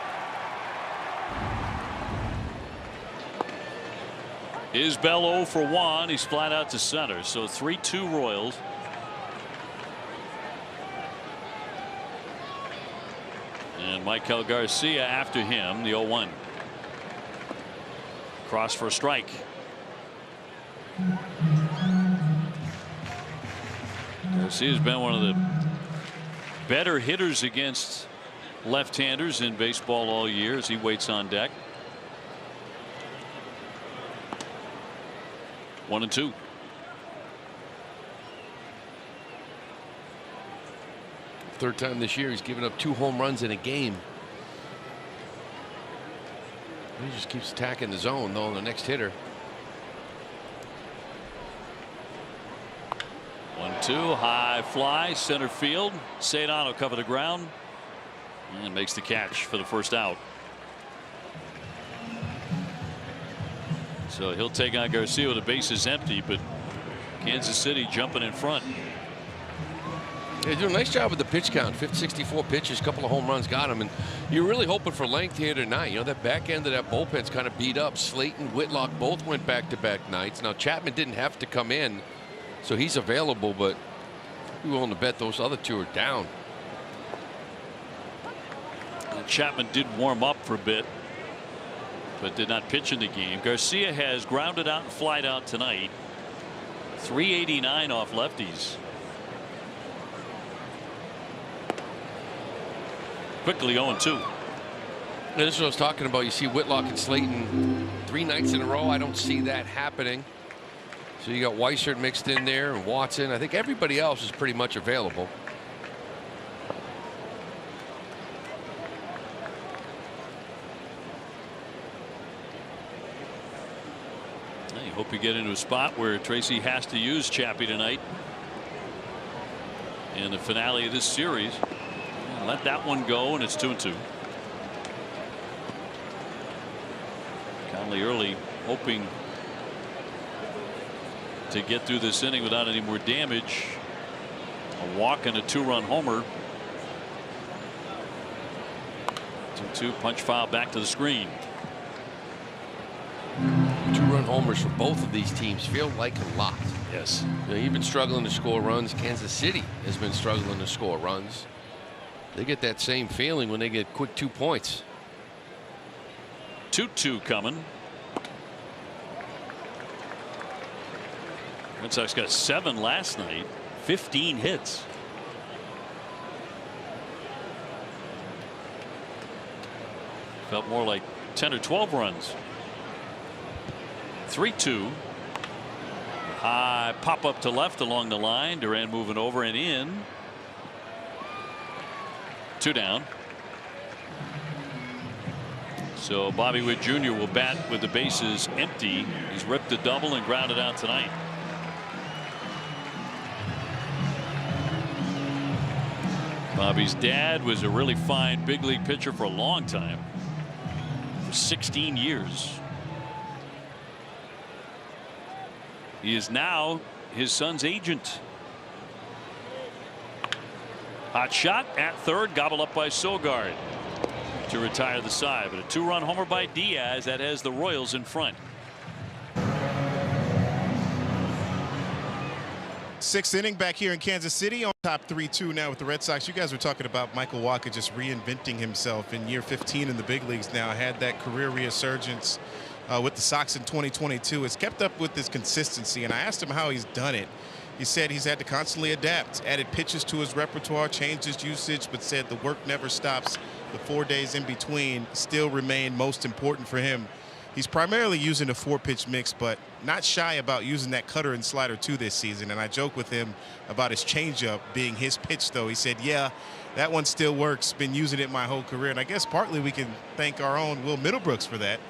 Isbell 0 for 1. He's flat out to center. So 3-2 Royals. And Michael Garcia after him, the 0-1. Cross for a strike. Garcia's been one of the better hitters against left-handers in baseball all year as he waits on deck. 1-2. Third time this year he's given up 2 home runs in a game. He just keeps attacking the zone, though, the next hitter. 1-2, high fly, center field. Cedon will cover the ground and makes the catch for the first out. So he'll take on Garcia with the bases empty, but Kansas City jumping in front. They do a nice job with the pitch count. 64 pitches, a couple of home runs got him, and you're really hoping for length here tonight. You know, that back end of that bullpen's kind of beat up. Slayton, Whitlock both went back-to-back nights. Now Chapman didn't have to come in, so he's available, but we're willing to bet those other two are down. And Chapman did warm up for a bit, but did not pitch in the game. Garcia has grounded out and flied out tonight. 389 off lefties. Quickly 0-2. This is what I was talking about. You see Whitlock and Slayton 3 nights in a row. I don't see that happening. So you got Weissert mixed in there and Watson. I think everybody else is pretty much available. I hope you get into a spot where Tracy has to use Chappie tonight in the finale of this series. Let that one go, and it's 2-2. Conley early hoping to get through this inning without any more damage. A walk and a 2-run homer. 2-2, punch foul back to the screen. 2-run homers for both of these teams feel like a lot. Yes. You know, you've been struggling to score runs. Kansas City has been struggling to score runs. They get that same feeling when they get quick 2 points. 2-2 coming. Red Sox got 7 last night, 15 hits. Felt more like 10 or 12 runs. 3-2. High pop up to left along the line. Duran moving over and in. 2 down. So Bobby Witt Jr. will bat with the bases empty. He's ripped a double and grounded out tonight. Bobby's dad was a really fine big league pitcher for a long time, for 16 years. He is now his son's agent. Hot shot at third, gobbled up by Sogard to retire the side, but a 2-run homer by Diaz that has the Royals in front. 6th inning back here in Kansas City on top 3-2 now with the Red Sox. You guys were talking about Michael Wacha just reinventing himself in year 15 in the big leagues now. Had that career resurgence with the Sox in 2022. Has kept up with this consistency, and I asked him how he's done it. He said he's had to constantly adapt, added pitches to his repertoire, changed his usage, but said the work never stops. The 4 days in between still remain most important for him. He's primarily using a 4-pitch mix, but not shy about using that cutter and slider too this season. And I joke with him about his changeup being his pitch, though. He said, yeah, that one still works. Been using it my whole career. And I guess partly we can thank our own Will Middlebrooks for that.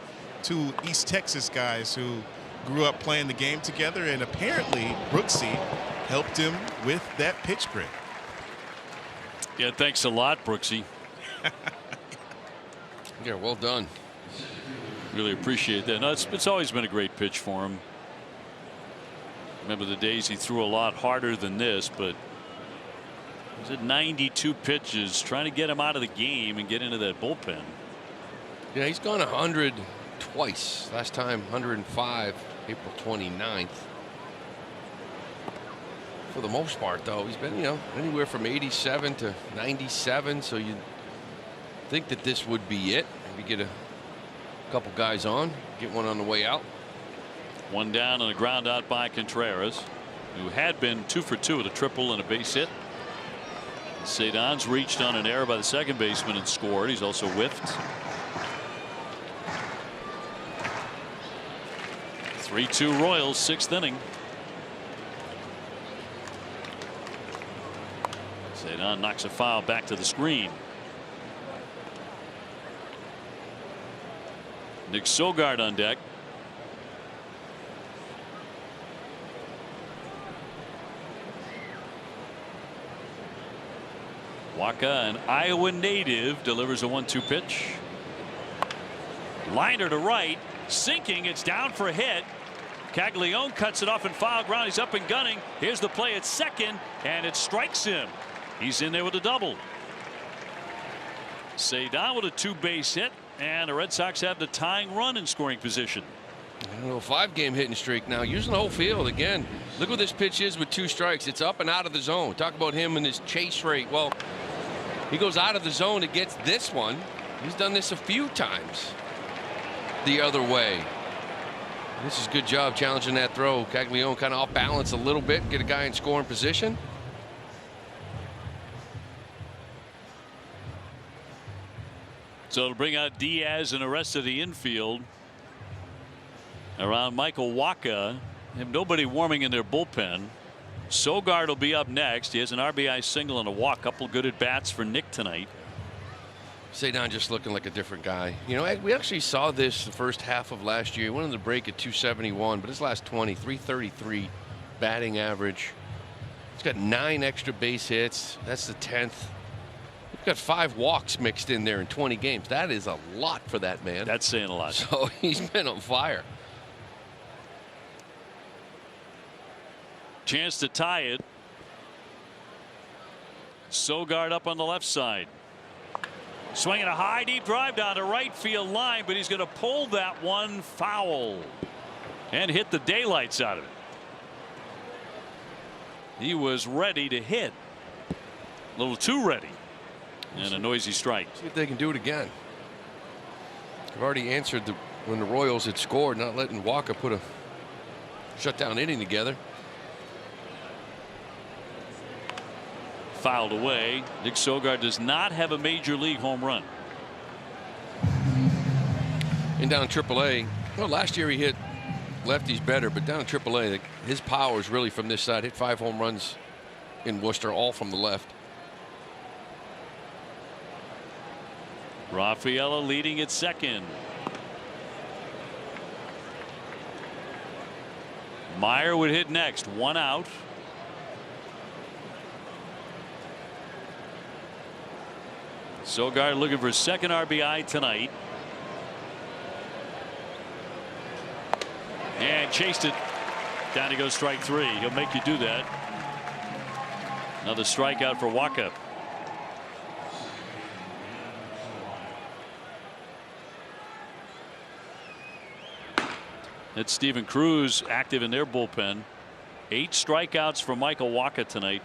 2 East Texas guys who grew up playing the game together, and apparently Brooksy helped him with that pitch grit. Yeah, thanks a lot, Brooksy. Yeah, well done. Really appreciate that. No, it's always been a great pitch for him. Remember the days he threw a lot harder than this, but was it 92 pitches trying to get him out of the game and get into that bullpen. Yeah, he's gone 100 twice. Last time 105, April 29th. For the most part, though, he's been, you know, anywhere from 87 to 97. So you think that this would be it. Maybe get a couple guys on, get one on the way out. 1 down and a ground out by Contreras, who had been 2 for 2 with a triple and a base hit. Cedon's reached on an error by the second baseman and scored. He's also whiffed. 3-2 Royals, 6th inning. Cedon knocks a foul back to the screen. Nick Sogard on deck. Waka, an Iowa native, delivers a 1-2 pitch. Liner to right, sinking. It's down for a hit. Caglione cuts it off in foul ground. He's up and gunning. Here's the play at second, and it strikes him. He's in there with a double. Cedar with a 2-base hit, and the Red Sox have the tying run in scoring position. A little 5-game hitting streak now, using the whole field again. Look what this pitch is with 2 strikes. It's up and out of the zone. Talk about him and his chase rate. Well, he goes out of the zone and gets this one. He's done this a few times the other way. This is a good job challenging that throw. Caglione kind of off balance a little bit, get a guy in scoring position. So it'll bring out Diaz and the rest of the infield around Michael Waka. Have nobody warming in their bullpen. Sogard will be up next. He has an RBI single and a walk. Couple good at bats for Nick tonight. Cedar just looking like a different guy. You know, we actually saw this the first half of last year. He went on the break at 271, but his last 20, 333 batting average. He's got 9 extra base hits. That's the 10th. He's got 5 walks mixed in there in 20 games. That is a lot for that man. That's saying a lot. So he's been on fire. Chance to tie it. Sogard up on the left side. Swinging a high deep drive down the right field line, but he's going to pull that one foul and hit the daylights out of it. He was ready to hit. A little too ready. And a noisy strike. See if they can do it again. They've already answered when the Royals had scored, not letting Waka put a shutdown inning together. Fouled away. Nick Sogard does not have a major league home run. And down in AAA, well, last year he hit lefties better, but down in AAA, his power is really from this side. Hit 5 home runs in Worcester, all from the left. Rafaela leading at second. Meyer would hit next. 1 out. Sogard looking for his second RBI tonight. And chased it. Down to go strike 3. He'll make you do that. Another strikeout for Waka. It's Steven Cruz active in their bullpen. 8 strikeouts for Michael Waka tonight.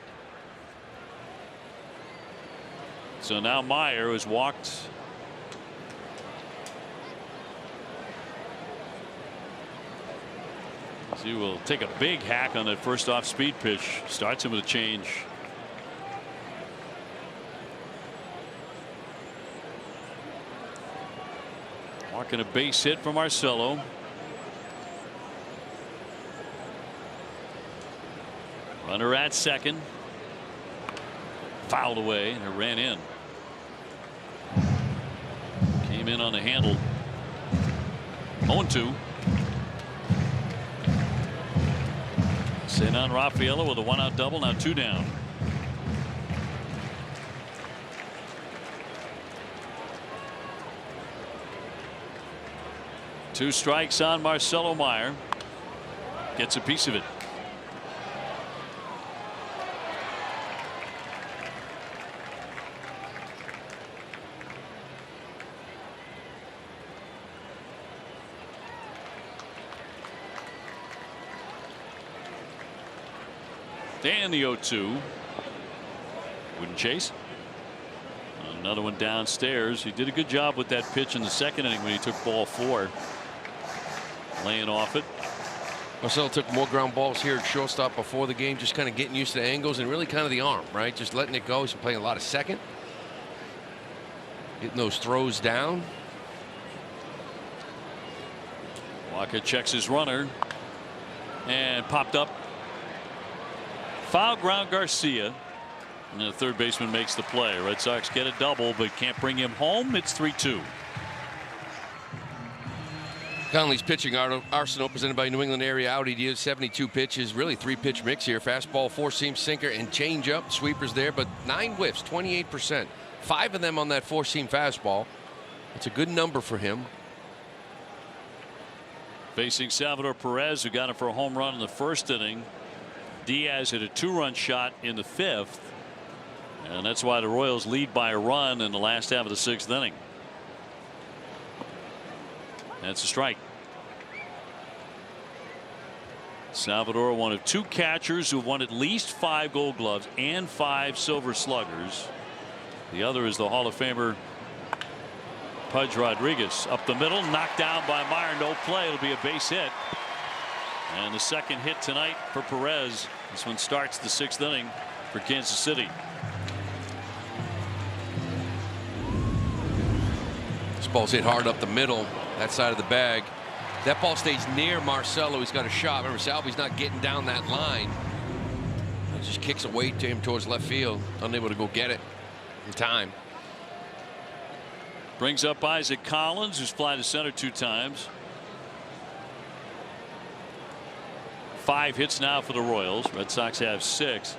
So now Meyer has walked. He will take a big hack on that first off speed pitch. Starts him with a change. Walking a base hit for Marcelo. Runner at second. Fouled away and it ran in. Came in on the handle. 0-2. Senan Rafaela with a 1-out double. Now 2 down. Two strikes on Marcelo Meyer. Gets a piece of it. And the 0-2. Wouldn't chase. Another one downstairs. He did a good job with that pitch in the second inning when he took ball 4. Laying off it. Marcelo took more ground balls here at shortstop before the game, just kind of getting used to the angles and really kind of the arm, right? Just letting it go. He's been playing a lot of second. Getting those throws down. Walker checks his runner. And popped up. Foul ground Garcia. And the third baseman makes the play. Red Sox get a double but can't bring him home. It's 3-2. Conley's pitching arsenal presented by New England Area Audi Dealers. 72 pitches, really 3-pitch mix here. Fastball, 4-seam sinker, and changeup. Sweepers there, but 9 whiffs, 28%. 5 of them on that four-seam fastball. It's a good number for him. Facing Salvador Perez, who got him for a home run in the first inning. Diaz hit a 2-run shot in the 5th. And that's why the Royals lead by a run in the last half of the 6th inning. That's a strike. Salvador, one of 2 catchers who won at least 5 Gold Gloves and 5 Silver Sluggers. The other is the Hall of Famer Pudge Rodriguez. Up the middle, knocked down by Meyer. No play. It'll be a base hit. And the second hit tonight for Perez. This one starts the 6th inning for Kansas City. This ball's hit hard up the middle, that side of the bag. That ball stays near Marcelo. He's got a shot. Remember, Salvi's not getting down that line. It just kicks away to him towards left field. Unable to go get it in time. Brings up Isaac Collins, who's fly to center 2 times. 5 hits now for the Royals. Red Sox have 6.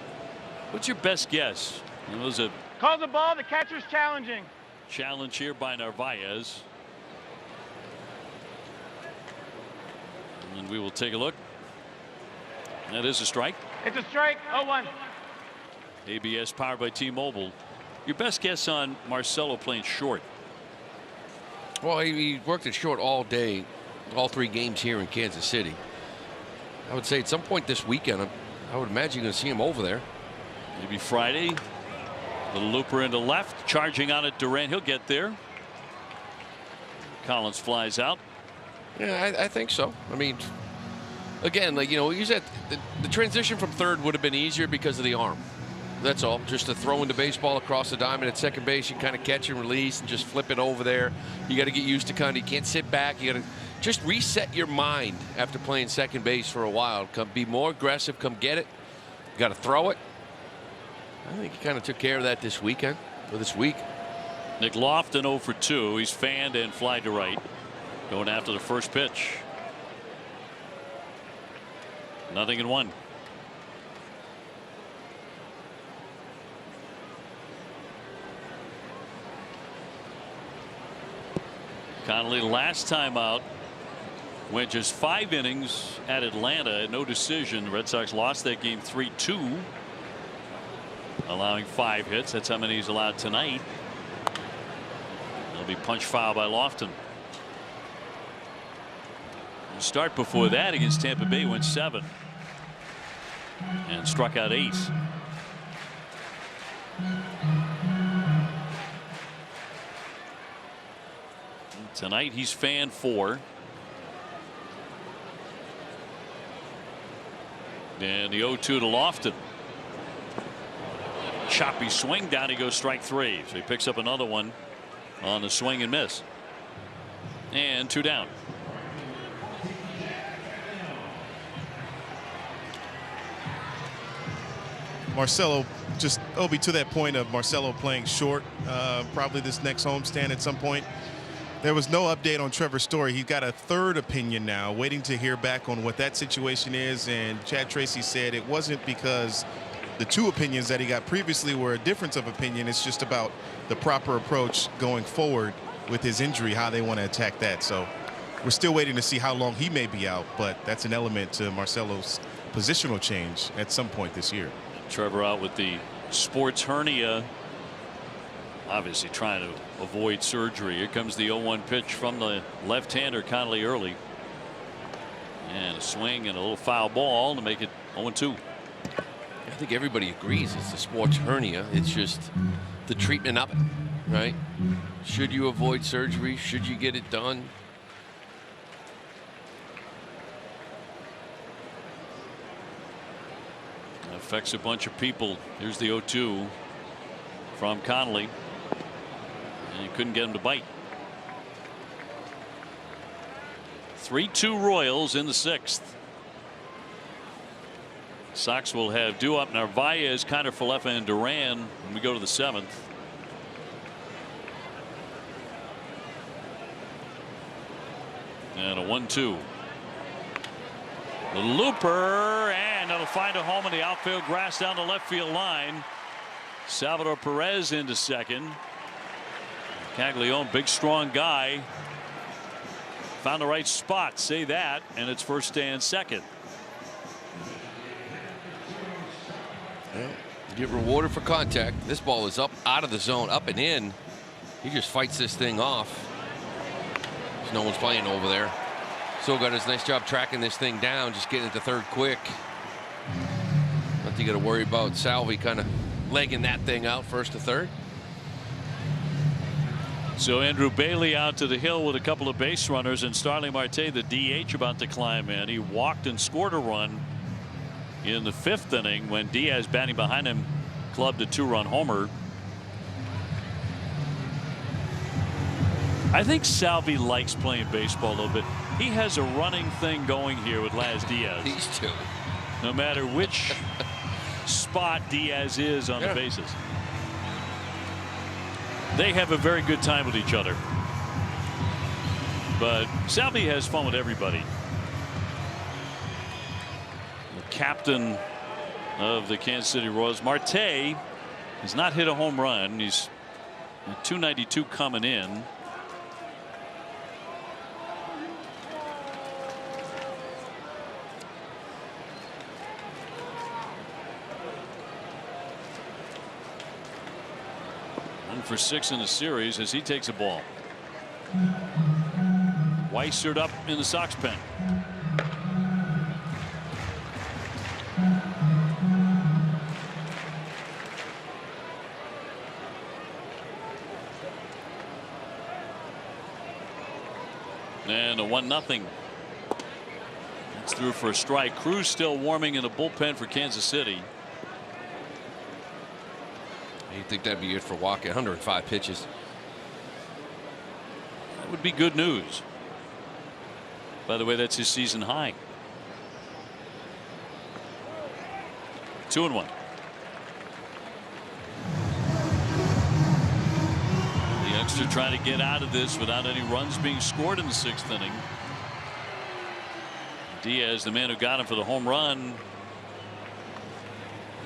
What's your best guess? It was a Calls the ball. The catcher's challenging. challenge here by Narvaez. And we will take a look. That is a strike. It's a strike. 0-1. ABS powered by T-Mobile. Your best guess on Marcelo playing short? Well, he worked at short all day, all 3 games here in Kansas City. I would say at some point this weekend, I would imagine you're going to see him over there. Maybe Friday. Little looper into left, charging on it. Durant, he'll get there. Collins flies out. Yeah, I think so. I mean, again, like, you know, you said the transition from third would have been easier because of the arm. That's all. Just to throw into baseball across the diamond at second base, you can kind of catch and release and just flip it over there. You got to get used to kind of, you can't sit back. You got to just reset your mind after playing second base for a while. Come be more aggressive. Come get it. You got to throw it. I think he kind of took care of that this weekend or this week. Nick Lofton 0 for 2. He's fanned and fly to right. Going after the first pitch. 0-1. Connolly last time out went just 5 innings at Atlanta. No decision. The Red Sox lost that game 3-2. Allowing 5 hits. That's how many he's allowed tonight. It'll be punch foul by Lofton. The start before that against Tampa Bay went 7 and struck out 8. Tonight he's fanned 4. And the 0-2 to Lofton. Choppy swing, down he goes, strike 3. So he picks up another one on the swing and miss. And 2 down. Marcelo, just Obi, to that point of Marcelo playing short, probably this next homestand at some point. There was no update on Trevor Story. He's got a 3rd opinion now, waiting to hear back on what that situation is. And Chad Tracy said it wasn't because the 2 opinions that he got previously were a difference of opinion. It's just about the proper approach going forward with his injury, how they want to attack that. So we're still waiting to see how long he may be out, but that's an element to Marcelo's positional change at some point this year. Trevor out with the sports hernia, obviously trying to avoid surgery. Here comes the 0-1 pitch from the left-hander Connolly early, and a swing and a little foul ball to make it 0-2. I think everybody agrees it's the sports hernia. It's just the treatment of it, right? Should you avoid surgery? Should you get it done? Affects a bunch of people. Here's the 0-2 from Connolly, and he couldn't get him to bite. 3-2 Royals in the 6th. Sox will have due up Narvaez, Kiner-Falefa, and Duran when we go to the 7th. And a 1-2. The looper, and it'll find a home in the outfield grass down the left field line. Salvador Perez into second. Caglione, big strong guy, found the right spot, say that, and it's first and second. Well, you get rewarded for contact. This ball is up out of the zone, up and in. He just fights this thing off. There's no one's playing over there. Sogard does a nice job tracking this thing down, just getting it to third quick. Nothing you got to worry about. Salvi kind of legging that thing out first to third. So Andrew Bailey out to the hill with a couple of base runners, and Starling Marte, the DH, about to climb in. He walked and scored a run in the 5th inning when Diaz, batting behind him, clubbed a 2-run homer. I think Salvi likes playing baseball a little bit. He has a running thing going here with Laz Diaz. These two. No matter which spot Diaz is on the bases. They have a very good time with each other. But Salvi has fun with everybody. The captain of the Kansas City Royals, Marte, has not hit a home run. He's at 292 coming in. For 6 in the series as he takes a ball. Weissert up in the Sox pen. And a 1-0. It's through for a strike. Cruz still warming in the bullpen for Kansas City. You think that'd be good for Walker? 105 pitches. That would be good news. By the way, that's his season high. 2-1. The youngster trying to get out of this without any runs being scored in the 6th inning. Diaz, the man who got him for the home run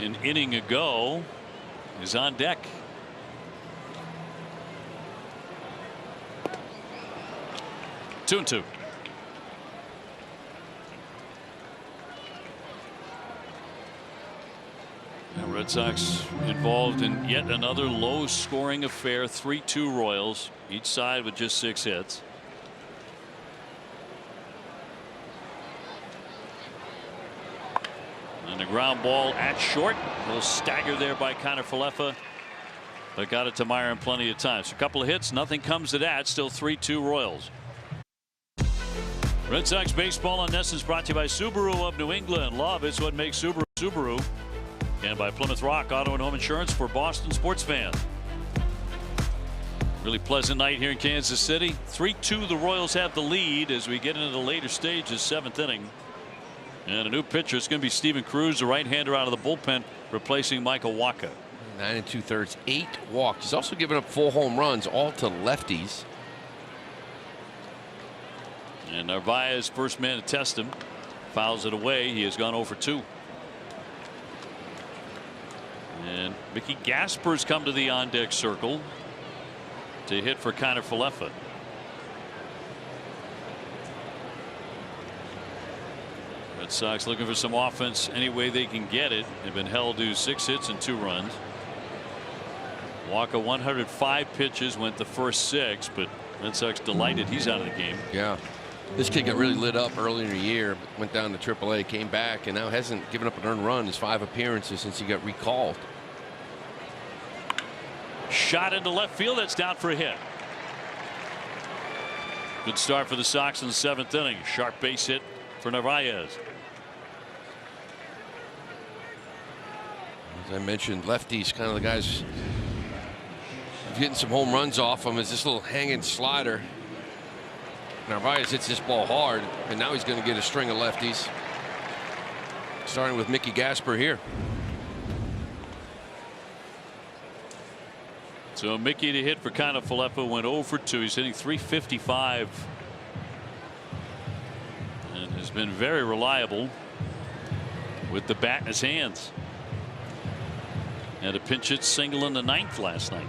an inning ago, is on deck. Two and two. And Red Sox involved in yet another low scoring affair. 3-2 Royals, each side with just 6 hits. And a ground ball at short. A little stagger there by Connor Falefa, but got it to Meyer in plenty of time. So a couple of hits, nothing comes to that. Still 3-2 Royals. Red Sox baseball on NESN is brought to you by Subaru of New England. Love is what makes Subaru Subaru. And by Plymouth Rock Auto and Home Insurance for Boston sports fans. Really pleasant night here in Kansas City. 3-2 the Royals have the lead as we get into the later stages, 7th inning. And a new pitcher is going to be Steven Cruz, the right-hander out of the bullpen, replacing Michael Wacha. 9 2/3, 8 walks. He's also given up 4 home runs, all to lefties. And Narvaez, first man to test him, fouls it away. He has gone 0 for 2. And Mickey Gasper's come to the on-deck circle to hit for Connor Falefa. Red Sox looking for some offense any way they can get it. They've been held to 6 hits and 2 runs. Walker 105 pitches, went the first 6, but Red Sox delighted he's out of the game. Yeah. This kid got really lit up earlier in the year, went down to AAA, came back, and now hasn't given up an earned run in his 5 appearances since he got recalled. Shot into left field. That's down for a hit. Good start for the Sox in the 7th inning. Sharp base hit for Narvaez. As I mentioned, lefties kind of the guys getting some home runs off him. Is this little hanging slider. Narvaez hits this ball hard, and now he's going to get a string of lefties, starting with Mickey Gasper here. So Mickey to hit for Connor Falefa, went 0 for 2. He's hitting .355 and has been very reliable with the bat in his hands. Had a pinch hit single in the 9th last night.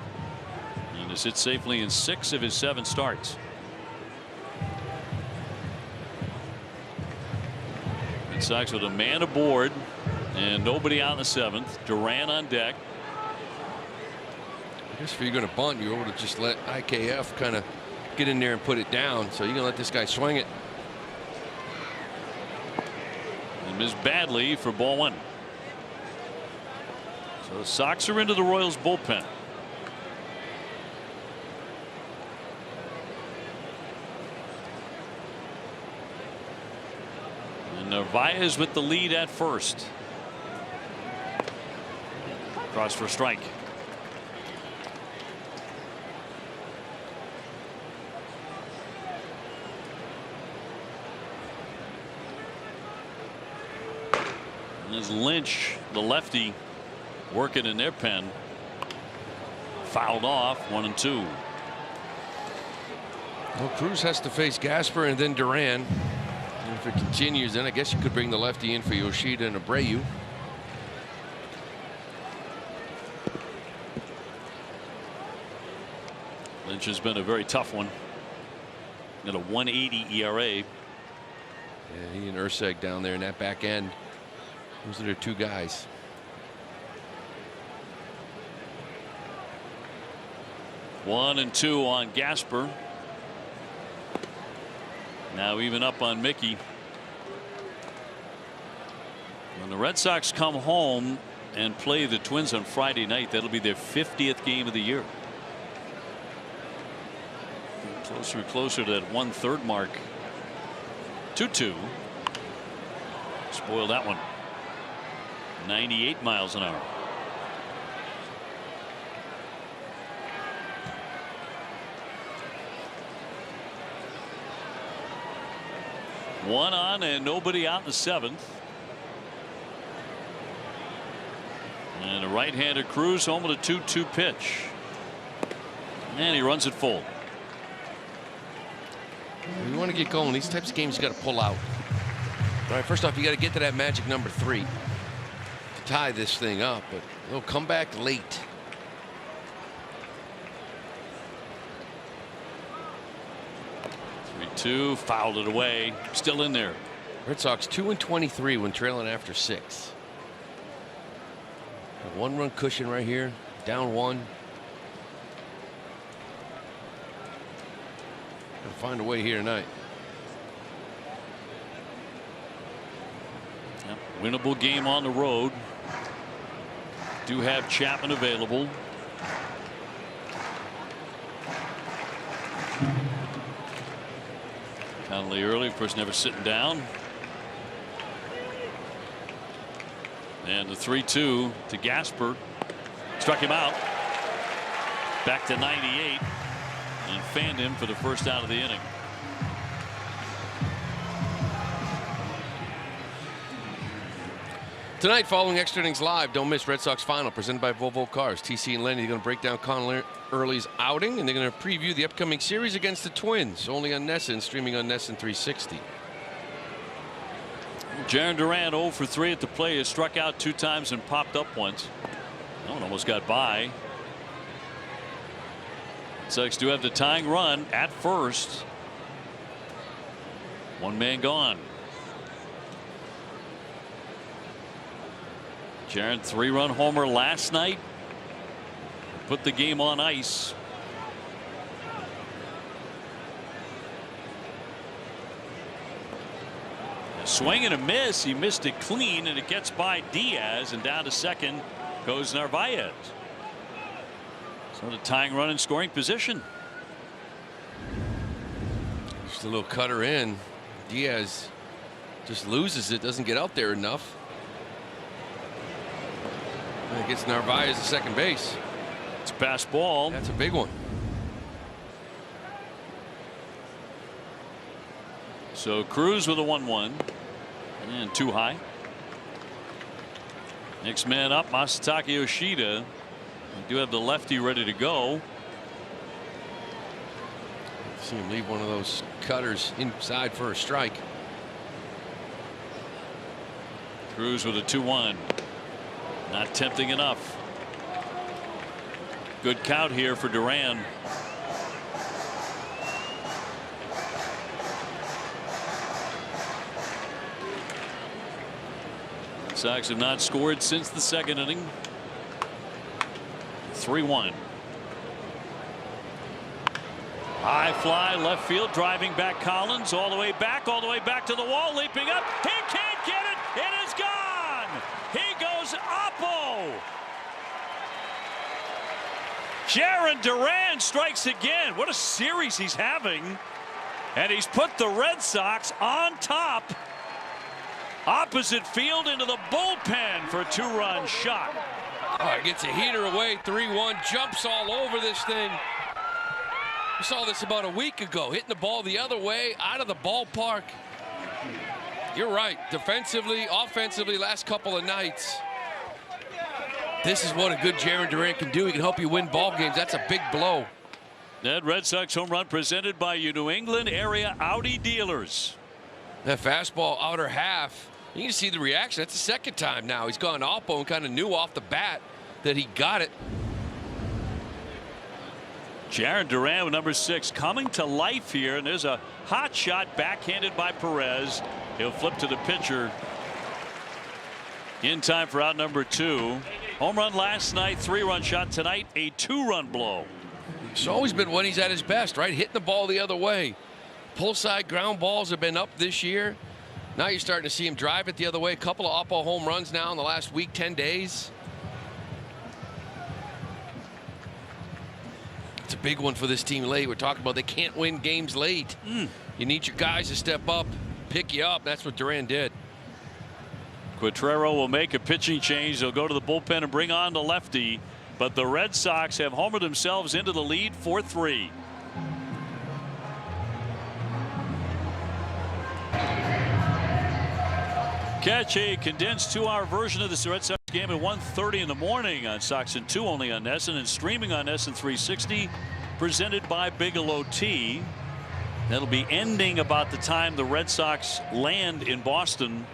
And has hit safely in 6 of his 7 starts. Red Sox with a man aboard and nobody out in the 7th. Duran on deck. I guess if you're going to bunt, you ought to just let IKF kind of get in there and put it down. So you're going to let this guy swing it. And missed badly for ball 1. So the Sox are into the Royals bullpen. And Narvaez with the lead at first. Cross for strike. And as Lynch, the lefty, working in their pen, fouled off 1-2. Well, Cruz has to face Gasper and then Duran. And if it continues, then I guess you could bring the lefty in for Yoshida and Abreu. Lynch has been a very tough one. Got a 1.80 ERA. Yeah, he and Urseg down there in that back end. Those are their 2 guys. One and 2 on Gasper. Now even up on Mickey. When the Red Sox come home and play the Twins on Friday night, that'll be their 50th game of the year. Closer and closer to that 1/3 mark. 2-2. Spoiled that one. 98 miles an hour. One on and nobody out in the 7th. And a right-hander Cruz home with a 2-2 pitch. And he runs it full. When you want to get going, these types of games you got to pull out. All right, first off, you got to get to that magic number 3 to tie this thing up, but they'll come back late. Two, fouled it away. Still in there. Red Sox 2-23 when trailing after 6. A 1-run cushion right here, down 1. Gotta find a way here tonight. Yep. Winnable game on the road. Do have Chapman available. Penalty early, of course, never sitting down. And the 3-2 to Gasper. Struck him out. Back to 98 and fanned him for the first out of the inning. Tonight, following Extra Innings Live, don't miss Red Sox Final, presented by Volvo Cars. TC and Lenny are going to break down Conor Early's outing, and they're going to preview the upcoming series against the Twins, only on NESN, streaming on NESN 360. Jarren Duran 0 for 3 at the plate, has struck out 2 times and popped up once. Oh, and almost got by. Sox do have the tying run at first. 1 man gone. Jarren 3-run homer last night. Put the game on ice. A swing and a miss. He missed it clean, and it gets by Diaz, and down to second goes Narvaez. So the tying run in scoring position. Just a little cutter in. Diaz just loses it, doesn't get out there enough. And it gets Narvaez to second base. It's a pass ball. That's a big one. So Cruz with a 1-1 and 2 high. Next man up, Masataka Yoshida. We do have the lefty ready to go. See him leave one of those cutters inside for a strike. Cruz with a 2-1. Not tempting enough. Good count here for Duran. Red Sox have not scored since the second inning. 3-1. High fly left field, driving back Collins all the way back to the wall, leaping up. He can't get it. It is gone. He goes Oppo. Jarren Duran strikes again. What a series he's having. And he's put the Red Sox on top. Opposite field into the bullpen for a 2-run shot. Oh, gets a heater away, 3-1, jumps all over this thing. We saw this about a week ago, hitting the ball the other way, out of the ballpark. You're right, defensively, offensively, last couple of nights. This is what a good Jarren Duran can do. He can help you win ball games. That's a big blow. That Red Sox home run presented by your New England area Audi dealers. That fastball outer half. You can see the reaction. That's the second time now. He's gone Oppo and kind of knew off the bat that he got it. Jarren Duran with number 6 coming to life here, and there's a hot shot backhanded by Perez. He'll flip to the pitcher in time for out number 2. Home run last night, 3-run shot tonight, a 2-run blow. It's always been when he's at his best, right? Hitting the ball the other way. Pull side ground balls have been up this year. Now you're starting to see him drive it the other way. A couple of Oppo home runs now in the last week, 10 days. It's a big one for this team late. We're talking about they can't win games late. You need your guys to step up, pick you up. That's what Duran did. Quatrero will make a pitching change. They'll go to the bullpen and bring on the lefty. But the Red Sox have homered themselves into the lead 4-3. Catch a condensed 2-hour version of this Red Sox game at 1:30 in the morning on Sox and 2 only on NESN and streaming on NESN 360, presented by Bigelow Tea. That'll be ending about the time the Red Sox land in Boston,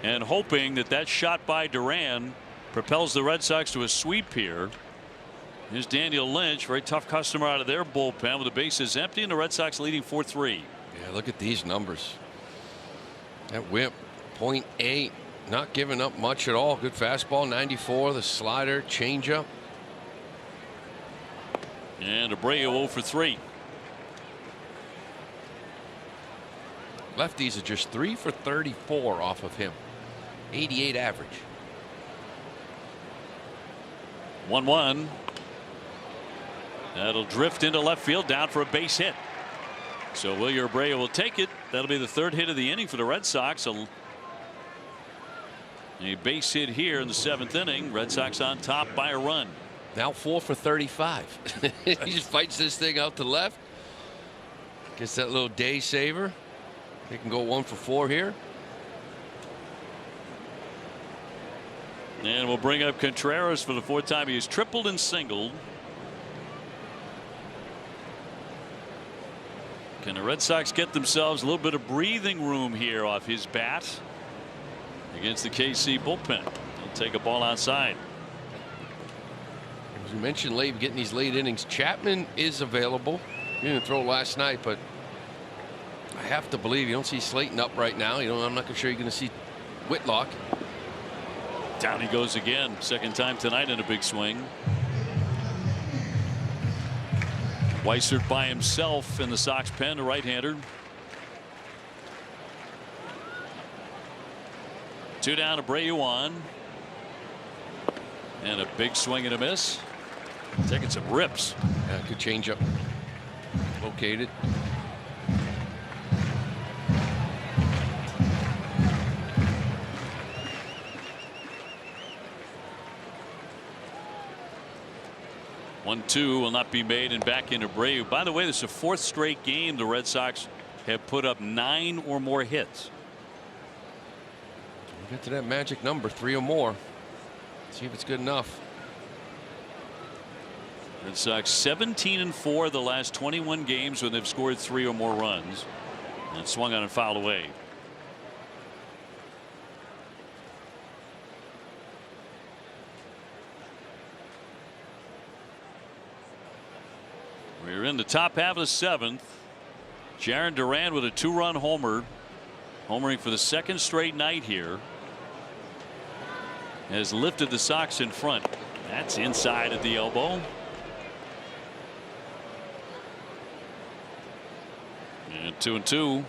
and hoping that that shot by Duran propels the Red Sox to a sweep here. Here's Daniel Lynch, very tough customer out of their bullpen with the bases empty, and the Red Sox leading 4-3. Yeah, look at these numbers. That whip, 0.8, not giving up much at all. Good fastball, 94, the slider, changeup. And Abreu 0 for 3. Lefties are just 3 for 34 off of him. 88 average. 1-1. That'll drift into left field, down for a base hit. So Wilyer Abreu will take it. That'll be the 3rd hit of the inning for the Red Sox. A base hit here in the 7th inning. Red Sox on top by a run. Now 4 for 35. He just fights this thing out to left. Gets that little day saver. He can go 1 for 4 here. And we'll bring up Contreras for the 4th time. He has tripled and singled. Can the Red Sox get themselves a little bit of breathing room here off his bat against the KC bullpen? He'll take a ball outside. As we mentioned, late getting these late innings. Chapman is available. He didn't throw last night, but I have to believe you don't see Slayton up right now. I'm not sure you're going to see Whitlock. Down he goes again. 2nd time tonight in a big swing. Weissert by himself in the Sox pen, a right-hander. 2 down, Abreu on. And a big swing and a miss. Taking some rips. Yeah, good changeup. Located. One-two will not be made, and back in Abreu. By the way, this is a 4th straight game the Red Sox have put up 9 or more hits. We'll get to that magic number, 3 or more. See if it's good enough. Red Sox 17-4 the last 21 games when they've scored 3 or more runs. And swung on and fouled away. We're in the top half of the 7th. Jarren Duran with a 2-run homer, homering for the 2nd straight night here, has lifted the Sox in front. That's inside at the elbow. And 2-2.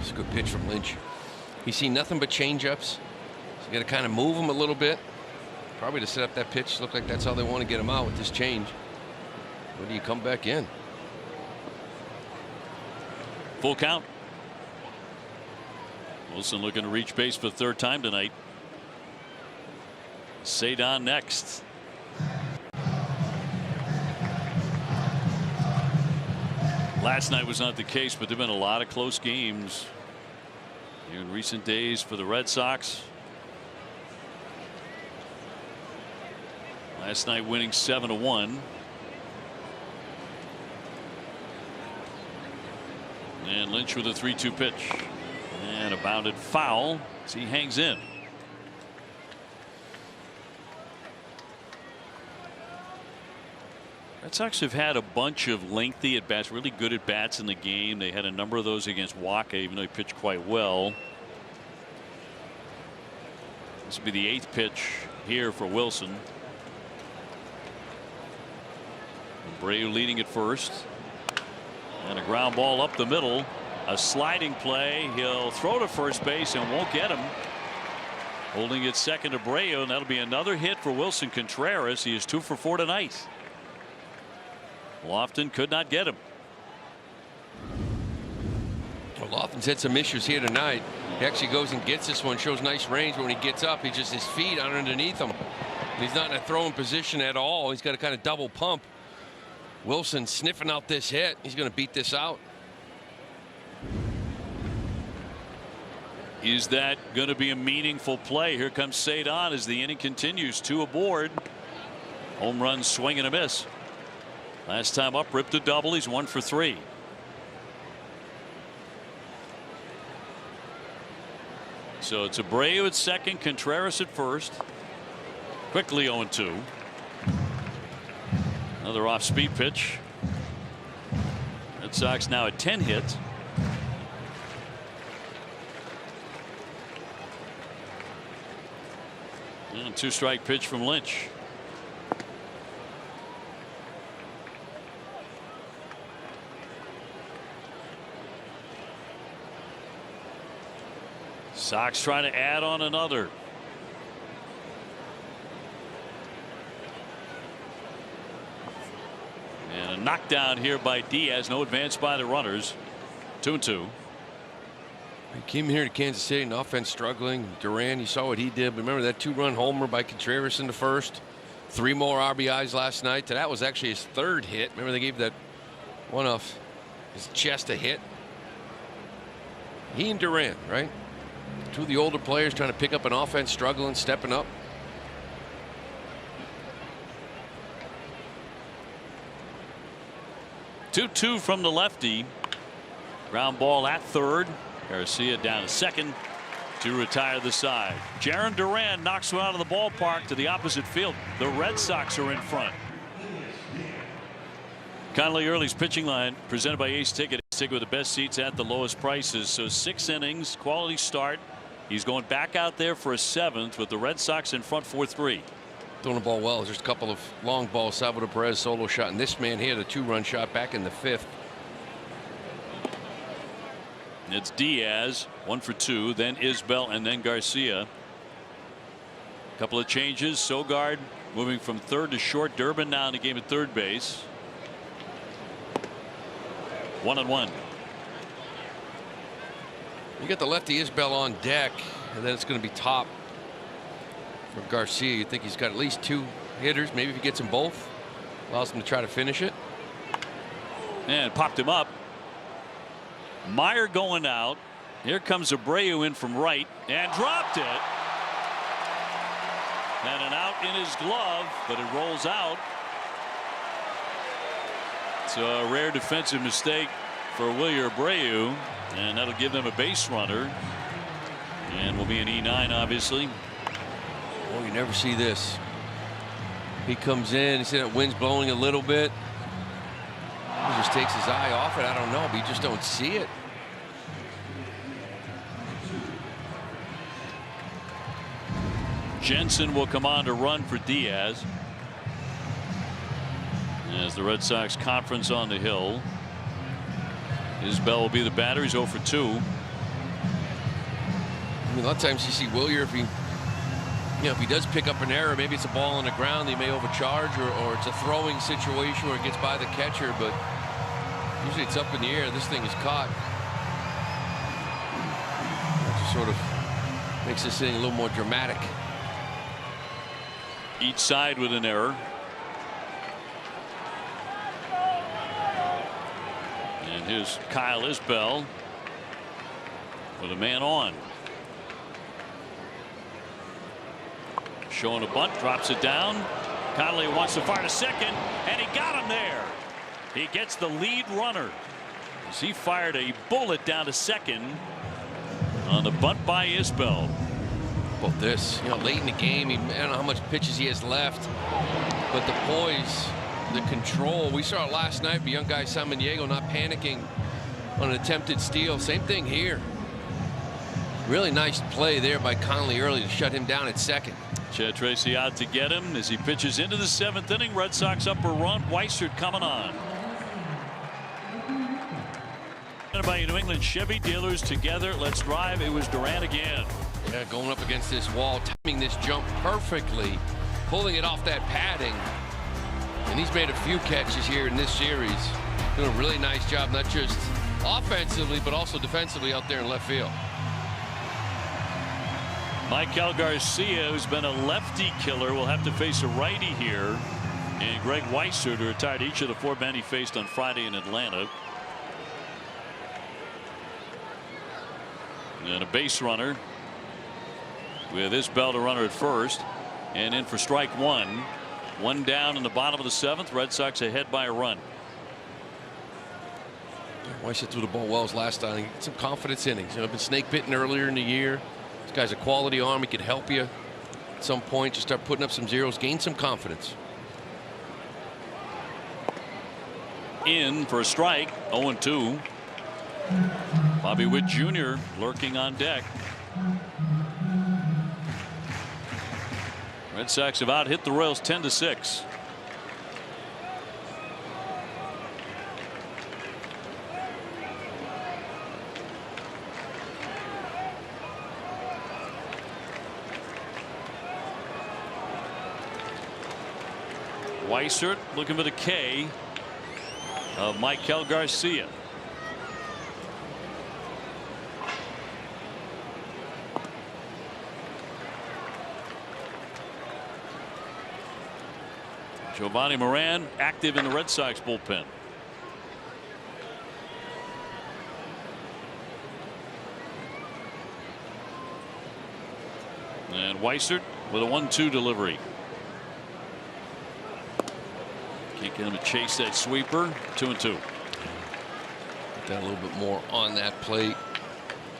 It's a good pitch from Lynch. He's seen nothing but changeups. So you got to kind of move him a little bit. Probably to set up that pitch. Look like that's how they want to get him out with this change. Where do you come back in? Full count. Wilson looking to reach base for the 3rd time tonight. Cedon next. Last night was not the case, but there have been a lot of close games here in recent days for the Red Sox. Last night winning 7-1. And Lynch with a 3-2 pitch. And a bounded foul as he hangs in. Red Sox have had a bunch of lengthy at bats, really good at bats in the game. They had a number of those against Waka, even though he pitched quite well. This will be the 8th pitch here for Wilson. Abreu leading at first. And a ground ball up the middle. A sliding play. He'll throw to first base and won't get him. Holding it second, Abreu, and that'll be another hit for Wilson Contreras. He is 2 for 4 tonight. Lofton could not get him. Well, Lofton's had some issues here tonight. He actually goes and gets this one, shows nice range. When he gets up, he just his feet are underneath him. He's not in a throwing position at all. He's got to kind of double pump. Wilson sniffing out this hit. He's going to beat this out. Is that going to be a meaningful play? Here comes Cedon as the inning continues. 2 aboard. Home run, swing and a miss. Last time up, ripped a double. He's 1 for 3. So it's Abreu at second, Contreras at first. Quickly 0-2. Another off-speed pitch. Red Sox now at 10 hits. And 2-strike pitch from Lynch. Sox trying to add on another. And a knockdown here by Diaz. No advance by the runners. 2-2. He came here to Kansas City, and offense struggling. Duran, you saw what he did. Remember that 2-run homer by Contreras in the first. 3 more RBIs last night. That was actually his 3rd hit. Remember they gave that one off his chest a hit. He and Duran, right? 2 of the older players trying to pick up an offense, struggling, stepping up. Two from the lefty. Ground ball at third. Garcia down to second to retire the side. Jarren Duran knocks one out of the ballpark to the opposite field. The Red Sox are in front. Conley Early's pitching line presented by Ace Ticket. Ace Ticket with the best seats at the lowest prices. So 6 innings, quality start. He's going back out there for a 7th with the Red Sox in front 4-3. Throwing the ball well. Just a couple of long balls. Salvador Perez solo shot, and this man here, the 2-run shot back in the 5th. It's Diaz, 1 for 2, then Isbell, and then Garcia. A couple of changes. Sogard moving from third to short. Durbin now in the game at third base. 1-1. You got the lefty Isbell on deck, and then it's going to be top for Garcia. You think he's got at least 2 hitters. Maybe if he gets them both, allows him to try to finish it. And popped him up. Meyer going out. Here comes Abreu in from right and dropped it. And an out in his glove, but it rolls out. It's a rare defensive mistake for Wilyer Abreu, and that'll give them a base runner. And will be an E9, obviously. Oh, you never see this. He comes in. You see that wind's blowing a little bit. just takes his eye off it. I don't know, but you just don't see it. Jensen will come on to run for Diaz. As the Red Sox conference on the hill. Isbell will be the batter. He's 0 for 2. I mean, a lot of times you see Willier, if he, if he does pick up an error, maybe it's a ball on the ground, he may overcharge, or it's a throwing situation where it gets by the catcher, but usually it's up in the air. This thing is caught. That just sort of makes this thing a little more dramatic. Each side with an error. And here's Kyle Isbell with a man on. Showing a bunt, drops it down. Connolly wants to fire to second, and he got him there. He gets the lead runner as he fired a bullet down to second on the bunt by Isbell. About this, late in the game, I don't know how much pitches he has left, but the poise, the control. We saw it last night. The young guy Samaniego not panicking on an attempted steal. Same thing here. Really nice play there by Connolly early to shut him down at second. Chad Tracy out to get him as he pitches into the 7th inning. Red Sox up a run. Weissert coming on. By New England Chevy dealers together. Let's drive. It was Durant again. Yeah, going up against this wall, timing this jump perfectly, pulling it off that padding. And he's made a few catches here in this series. Doing a really nice job, not just offensively, but also defensively out there in left field. Michael Garcia, who's been a lefty killer, will have to face a righty here. And Greg Weissert, who retired each of the 4 men he faced on Friday in Atlanta. And a base runner with Isbell to runner at first. And in for strike 1. 1 down in the bottom of the 7th. Red Sox ahead by a run. Weissert threw the ball well as last time. He got some confidence innings. Been snake bitten earlier in the year. This guy's a quality arm. He could help you at some point. Just start putting up some zeros, gain some confidence. In for a strike. 0-2. Bobby Witt Jr. lurking on deck. Red Sox have out hit the Royals 10-6. Weissert looking for the K of Michael Garcia. Giovanni Moran active in the Red Sox bullpen. And Weissert with a 1-2 delivery. Can't get him to chase that sweeper. 2-2. Get that a little bit more on that plate.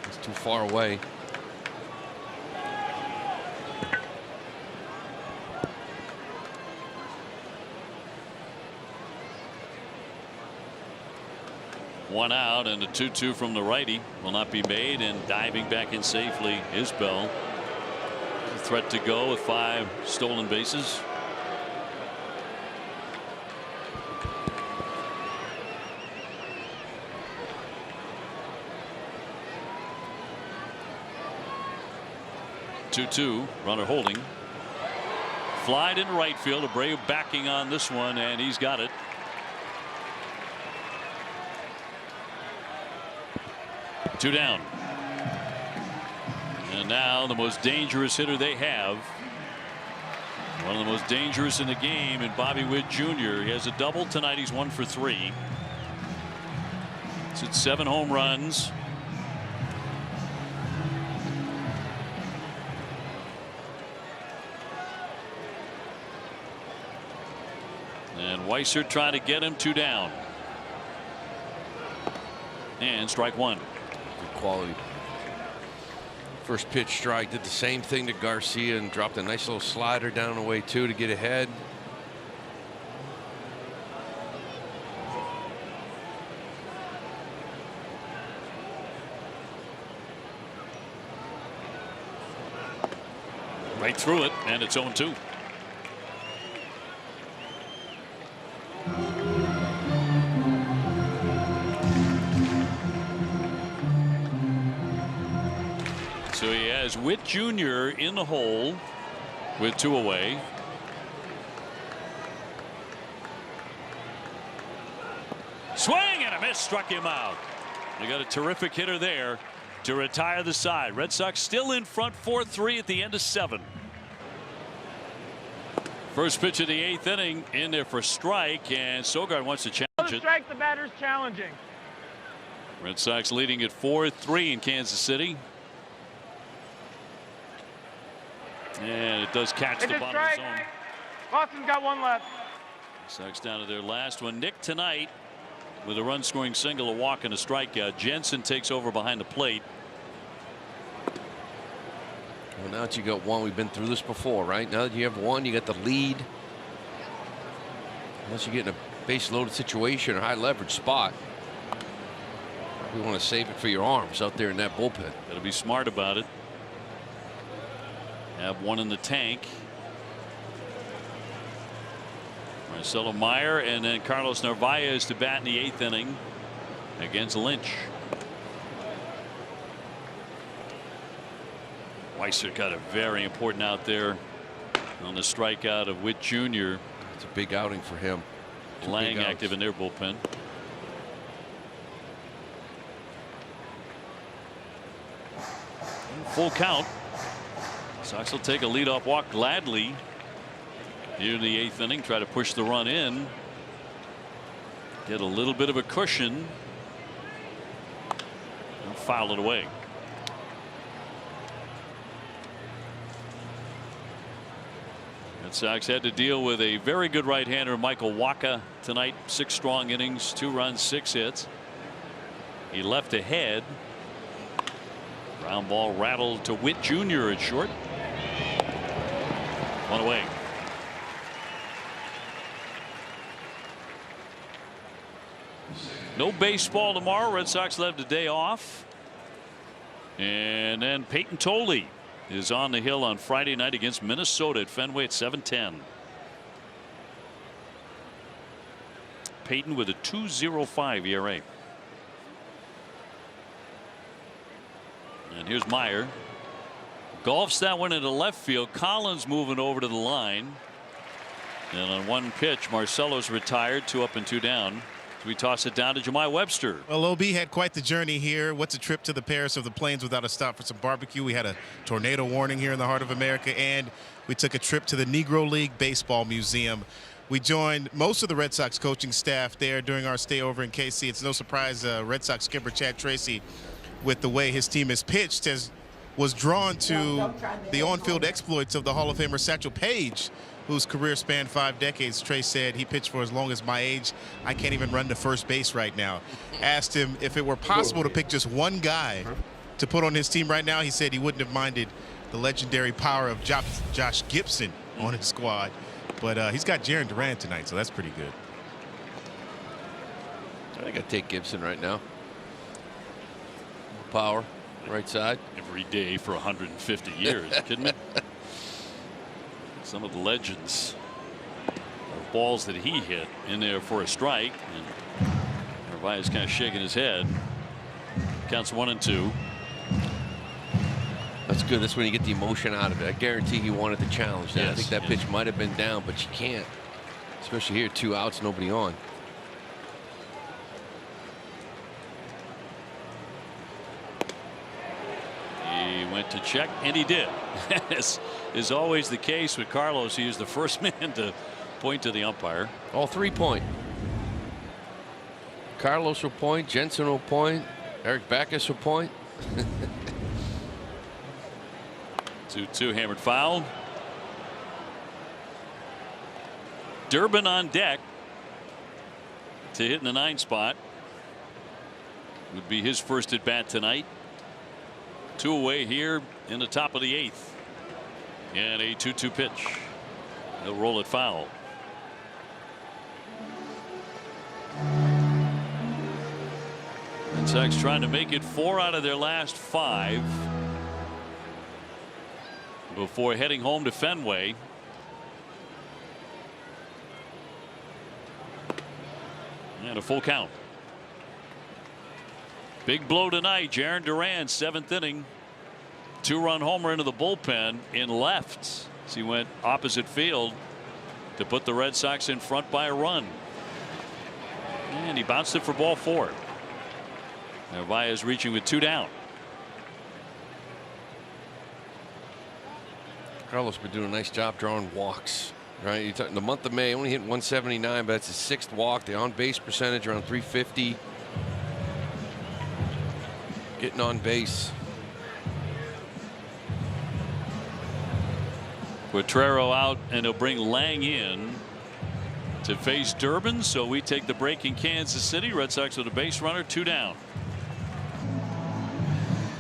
It's too far away. One out, and a 2-2 from the righty will not be made, and diving back in safely Isbell. A threat to go with 5 stolen bases. Two, runner holding. Flied in right field. Abreu backing on this one, and he's got it. Two down. And now the most dangerous hitter they have. One of the most dangerous in the game, and Bobby Witt Jr. He has a double tonight. He's 1 for 3. It's at 7 home runs. And Weissert trying to get him. 2 down. And strike 1. Good quality. First pitch strike, did the same thing to Garcia and dropped a nice little slider down the way too to get ahead. Right through it, and it's 0-2. So he has Witt Jr. in the hole with 2 away. Swing and a miss, struck him out. They got a terrific hitter there to retire the side. Red Sox still in front 4-3 at the end of 7. First pitch of the 8th inning, in there for strike, and Sogard wants to challenge it. Strike, the batter's challenging. Red Sox leading at 4-3 in Kansas City. And it does catch the bottom of the zone. Boston's got 1 left. Sox down to their last one. Nick tonight with a run scoring single, a walk, and a strikeout. Jensen takes over behind the plate. Well, now that you got one, we've been through this before, right? Now that you have one, you got the lead. Unless you get in a base loaded situation or high leverage spot, you want to save it for your arms out there in that bullpen. Got to be smart about it. Have one in the tank. Marcelo Meyer and then Carlos Narvaez to bat in the 8th inning against Lynch. Weiser got a very important out there on the strikeout of Witt Jr. It's a big outing for him. Lang active in their bullpen. Full count. Sox will take a leadoff walk gladly here in the 8th inning. Try to push the run in. Get a little bit of a cushion. And foul it away. Red Sox had to deal with a very good right-hander, Michael Wacha, tonight. 6 strong innings, 2 runs, 6 hits. He left ahead. Ground ball rattled to Witt Jr. at short. 1 away. No baseball tomorrow. Red Sox left a day off. And then Peyton Tolley is on the hill on Friday night against Minnesota at Fenway at 7:10. Peyton with a 2.05 ERA. And here's Meyer. Golfs that one into left field. Collins moving over to the line. And on one pitch, Marcelo's retired. 2 up and 2 down. So we toss it down to Jemai Webster. Well, OB had quite the journey here. What's a trip to the Paris of the Plains without a stop for some barbecue? We had a tornado warning here in the heart of America, and we took a trip to the Negro League Baseball Museum. We joined most of the Red Sox coaching staff there during our stay over in KC. It's no surprise Red Sox skipper Chad Tracy, with the way his team is pitched, was drawn to the on-field exploits of the Hall of Famer Satchel Paige, whose career spanned 5 decades. Trey said he pitched for as long as my age. I can't even run to first base right now. Asked him if it were possible to pick just one guy to put on his team right now. He said he wouldn't have minded the legendary power of Josh Gibson on his squad. But he's got Jarren Duran tonight, so that's pretty good. I think I'd take Gibson right now. Power, right side. Every day for 150 years. Kidding me? Some of the legends of balls that he hit in there for a strike. And Narvaez kind of shaking his head. Counts 1-2. That's good. That's when you get the emotion out of it. I guarantee he wanted the challenge. Yes, I think that pitch might have been down, but you can't. Especially here, 2 outs, nobody on. He went to check, and he did. As is always the case with Carlos, he was the first man to point to the umpire. All 3 point. Carlos will point. Jensen will point. Eric Backus will point. 2-2 hammered foul. Durbin on deck to hit in the 9 spot. Would be his first at bat tonight. 2 away here in the top of the 8th. And a 2-2 pitch. He'll roll it foul. Red Sox trying to make it 4 out of their last 5. before heading home to Fenway. And a full count. Big blow tonight. Jarren Duran, 7th inning. 2-run homer into the bullpen in left. As he went opposite field to put the Red Sox in front by a run. And he bounced it for ball 4. Narvaez reaching with 2 down. Carlos been doing a nice job drawing walks. Right, in the month of May, only hit 179, but that's his 6th walk. The on-base percentage around 350. Getting on base. Quatrero out, and he'll bring Lang in to face Durbin. So we take the break in Kansas City. Red Sox with a base runner, 2 down.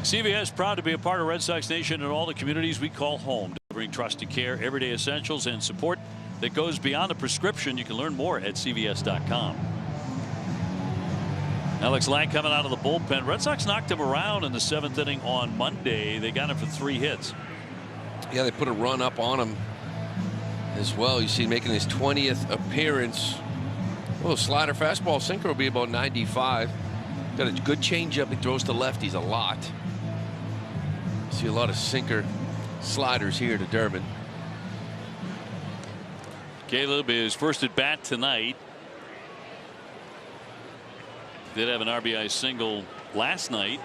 CVS proud to be a part of Red Sox Nation and all the communities we call home, delivering trusted care, everyday essentials, and support that goes beyond the prescription. You can learn more at CVS.com. Alex Lang coming out of the bullpen. Red Sox knocked him around in the 7th inning on Monday. They got him for 3 hits. Yeah, they put a run up on him as well. You see him making his 20th appearance. Well, slider, fastball, sinker will be about 95. Got a good changeup. He throws to lefties a lot. See a lot of sinker sliders here to Durbin. Caleb is first at bat tonight. Did have an RBI single last night.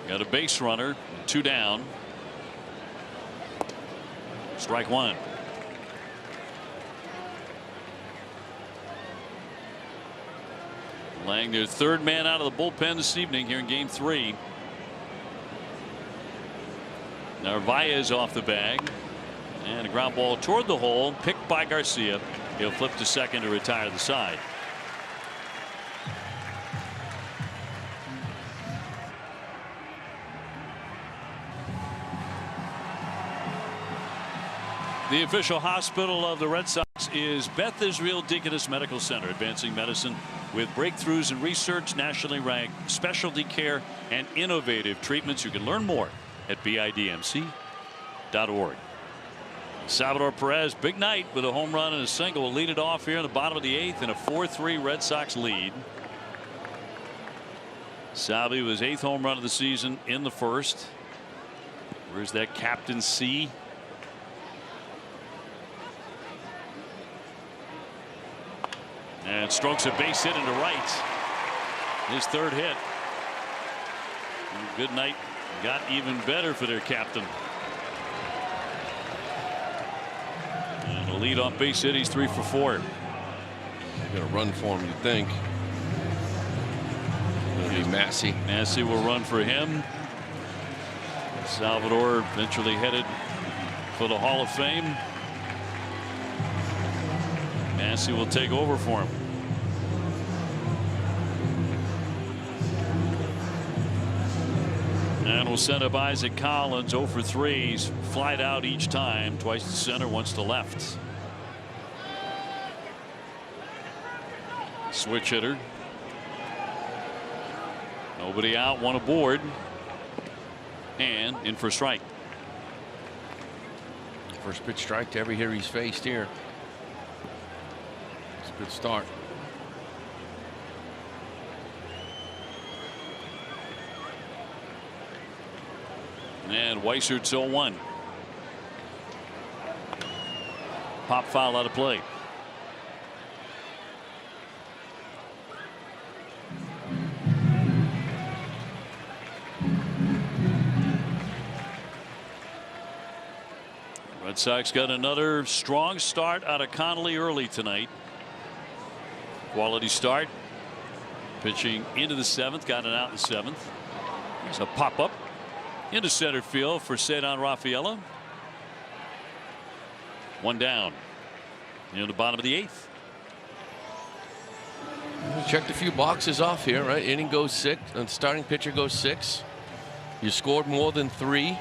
Got a base runner, 2 down. Strike 1. Lang, their 3rd man out of the bullpen this evening here in game 3. Narvaez off the bag. And a ground ball toward the hole, picked by Garcia. He'll flip to second to retire the side. The official hospital of the Red Sox is Beth Israel Deaconess Medical Center, advancing medicine with breakthroughs in research, nationally ranked specialty care, and innovative treatments. You can learn more at bidmc.org. Salvador Perez, big night with a home run and a single, will lead it off here in the bottom of the 8th in a 4-3 Red Sox lead. Salvi was 8th home run of the season in the 1st. Where's that captaincy? And strokes a base hit into right. His 3rd hit. And good night got even better for their captain. And a lead-off base hit. He's 3 for 4. They're going to run for him, you think. It'll be Massey. Massey will run for him. Salvador eventually headed for the Hall of Fame. Massey will take over for him. And we'll send up Isaac Collins, 0 for 3. He's flied out each time, twice to center, once to left. Switch hitter. Nobody out, 1 aboard. And in for strike. First pitch strike to every hitter he's faced here. It's a good start. And Weisert's 0-1. Pop foul out of play. Red Sox got another strong start out of Connolly early tonight. Quality start. Pitching into the 7th, got it out in the 7th. There's a pop up into center field for Cedon Rafaela. 1 down in the bottom of the 8th. Checked a few boxes off here, right? Inning goes 6, and starting pitcher goes 6. You scored more than 3.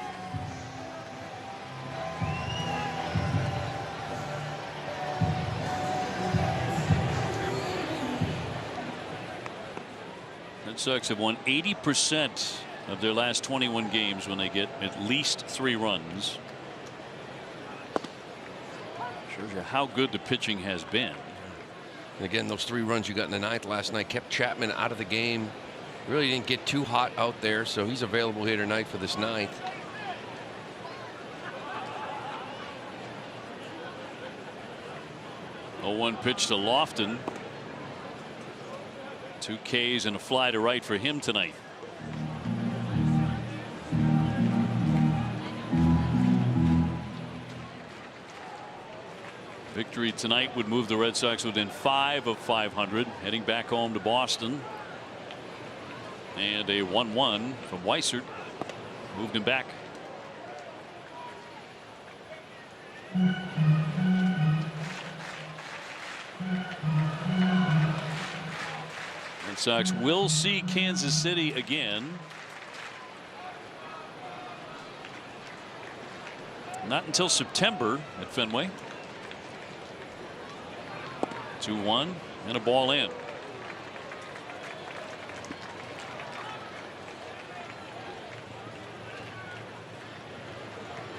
Red Sox have won 80% of their last 21 games when they get at least 3 runs. Shows you how good the pitching has been. And again, those 3 runs you got in the 9th last night kept Chapman out of the game. Really didn't get too hot out there, so he's available here tonight for this 9th. Oh, 1 pitch to Lofton. 2 Ks and a fly to right for him tonight. Victory tonight would move the Red Sox within 5 of 500, heading back home to Boston. And a 1-1 from Weissert moved him back. Red Sox will see Kansas City again. Not until September at Fenway. 2-1 and a ball in.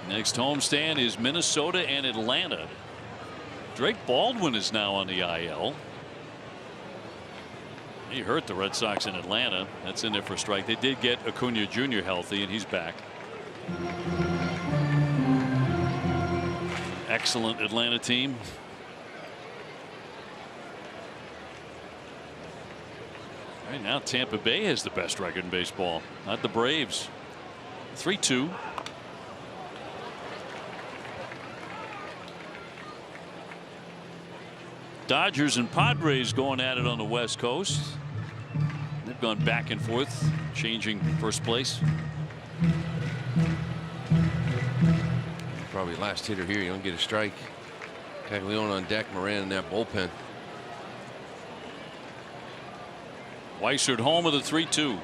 Next homestand is Minnesota and Atlanta. Drake Baldwin is now on the IL. He hurt the Red Sox in Atlanta. That's in there for a strike. They did get Acuna Jr. healthy, and he's back. Excellent Atlanta team. Right now Tampa Bay has the best record in baseball, not the Braves. 3-2. Dodgers and Padres going at it on the West Coast. They've gone back and forth, changing first place. Probably last hitter here. You don't get a strike. Caglione on deck. Moran in that bullpen. Weissert home with a 3-2.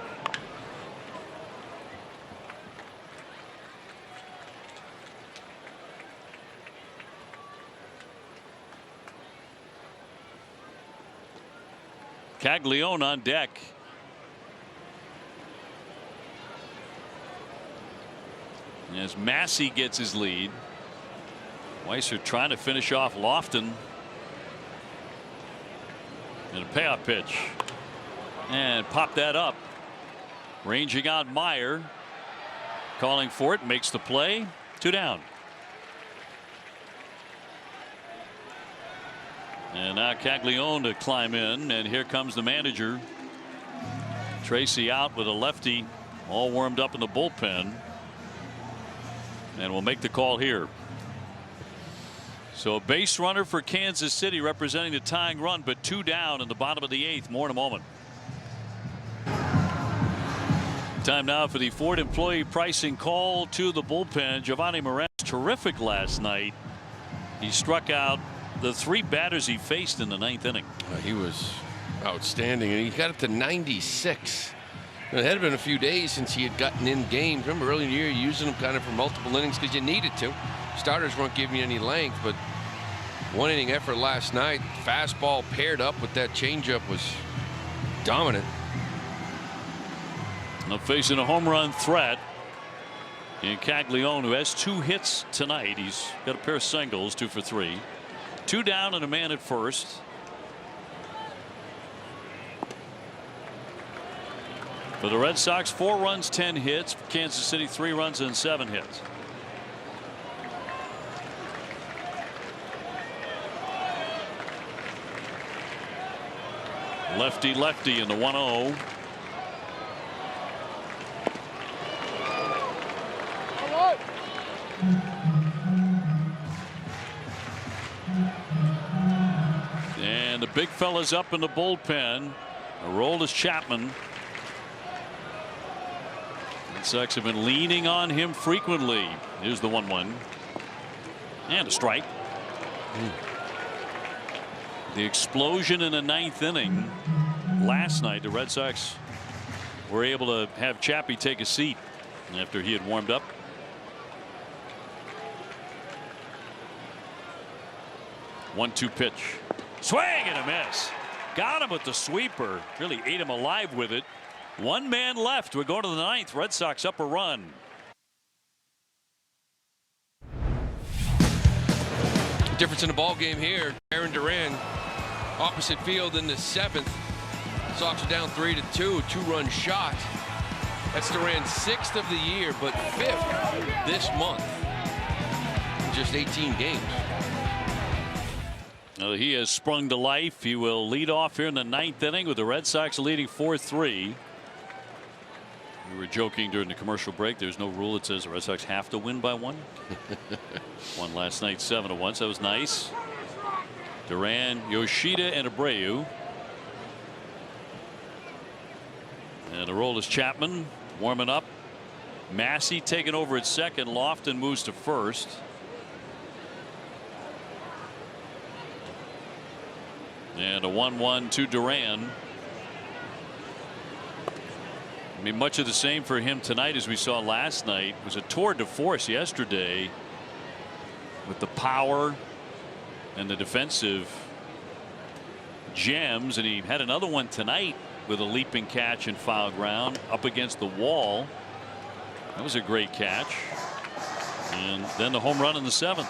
Caglione on deck. As Massey gets his lead. Weissert trying to finish off Lofton. And a payoff pitch. And pop that up. Ranging out Meyer. Calling for it. Makes the play. 2 down. And now Caglione to climb in. And here comes the manager. Tracy out with a lefty. All warmed up in the bullpen. And we'll make the call here. So a base runner for Kansas City representing the tying run, but 2 down in the bottom of the 8th. More in a moment. Time now for the Ford employee pricing call to the bullpen. Giovanni Moran terrific last night. He struck out the 3 batters he faced in the 9th inning. He was outstanding, and he got up to 96. It had been a few days since he had gotten in games. Remember early in the year using them kind of for multiple innings because you needed to. Starters weren't giving you any length, but 1 inning effort last night. Fastball paired up with that changeup was dominant. Now facing a home run threat in Caglione, who has 2 hits tonight. He's got a pair of singles, 2 for 3. 2 down and a man at first. For the Red Sox, 4 runs, 10 hits. Kansas City, 3 runs and 7 hits. Lefty lefty in the 1-0. And the big fella's up in the bullpen. A roll is Chapman. Red Sox have been leaning on him frequently. Here's the 1-1. And a strike. The explosion in the 9th inning last night. The Red Sox were able to have Chappie take a seat after he had warmed up. One-two pitch. Swing and a miss. Got him with the sweeper. Really ate him alive with it. 1 man left. We're going to the 9th. Red Sox up a run. Difference in the ball game here. Aaron Duran, opposite field in the 7th. Sox are down 3-2. 2-run shot. That's Duran's 6th of the year, but 5th this month in just 18 games. He has sprung to life. He will lead off here in the 9th inning with the Red Sox leading 4-3. We were joking during the commercial break. There's no rule that says the Red Sox have to win by 1. Won last night 7-1. So that was nice. Duran, Yoshida, and Abreu. And the roll is Chapman warming up. Massey taking over at second. Lofton moves to first. And a 1-1 to Duran. I mean, much of the same for him tonight as we saw last night. It was a tour de force yesterday with the power and the defensive gems, and he had another one tonight with a leaping catch and foul ground up against the wall. That was a great catch. And then the home run in the 7th.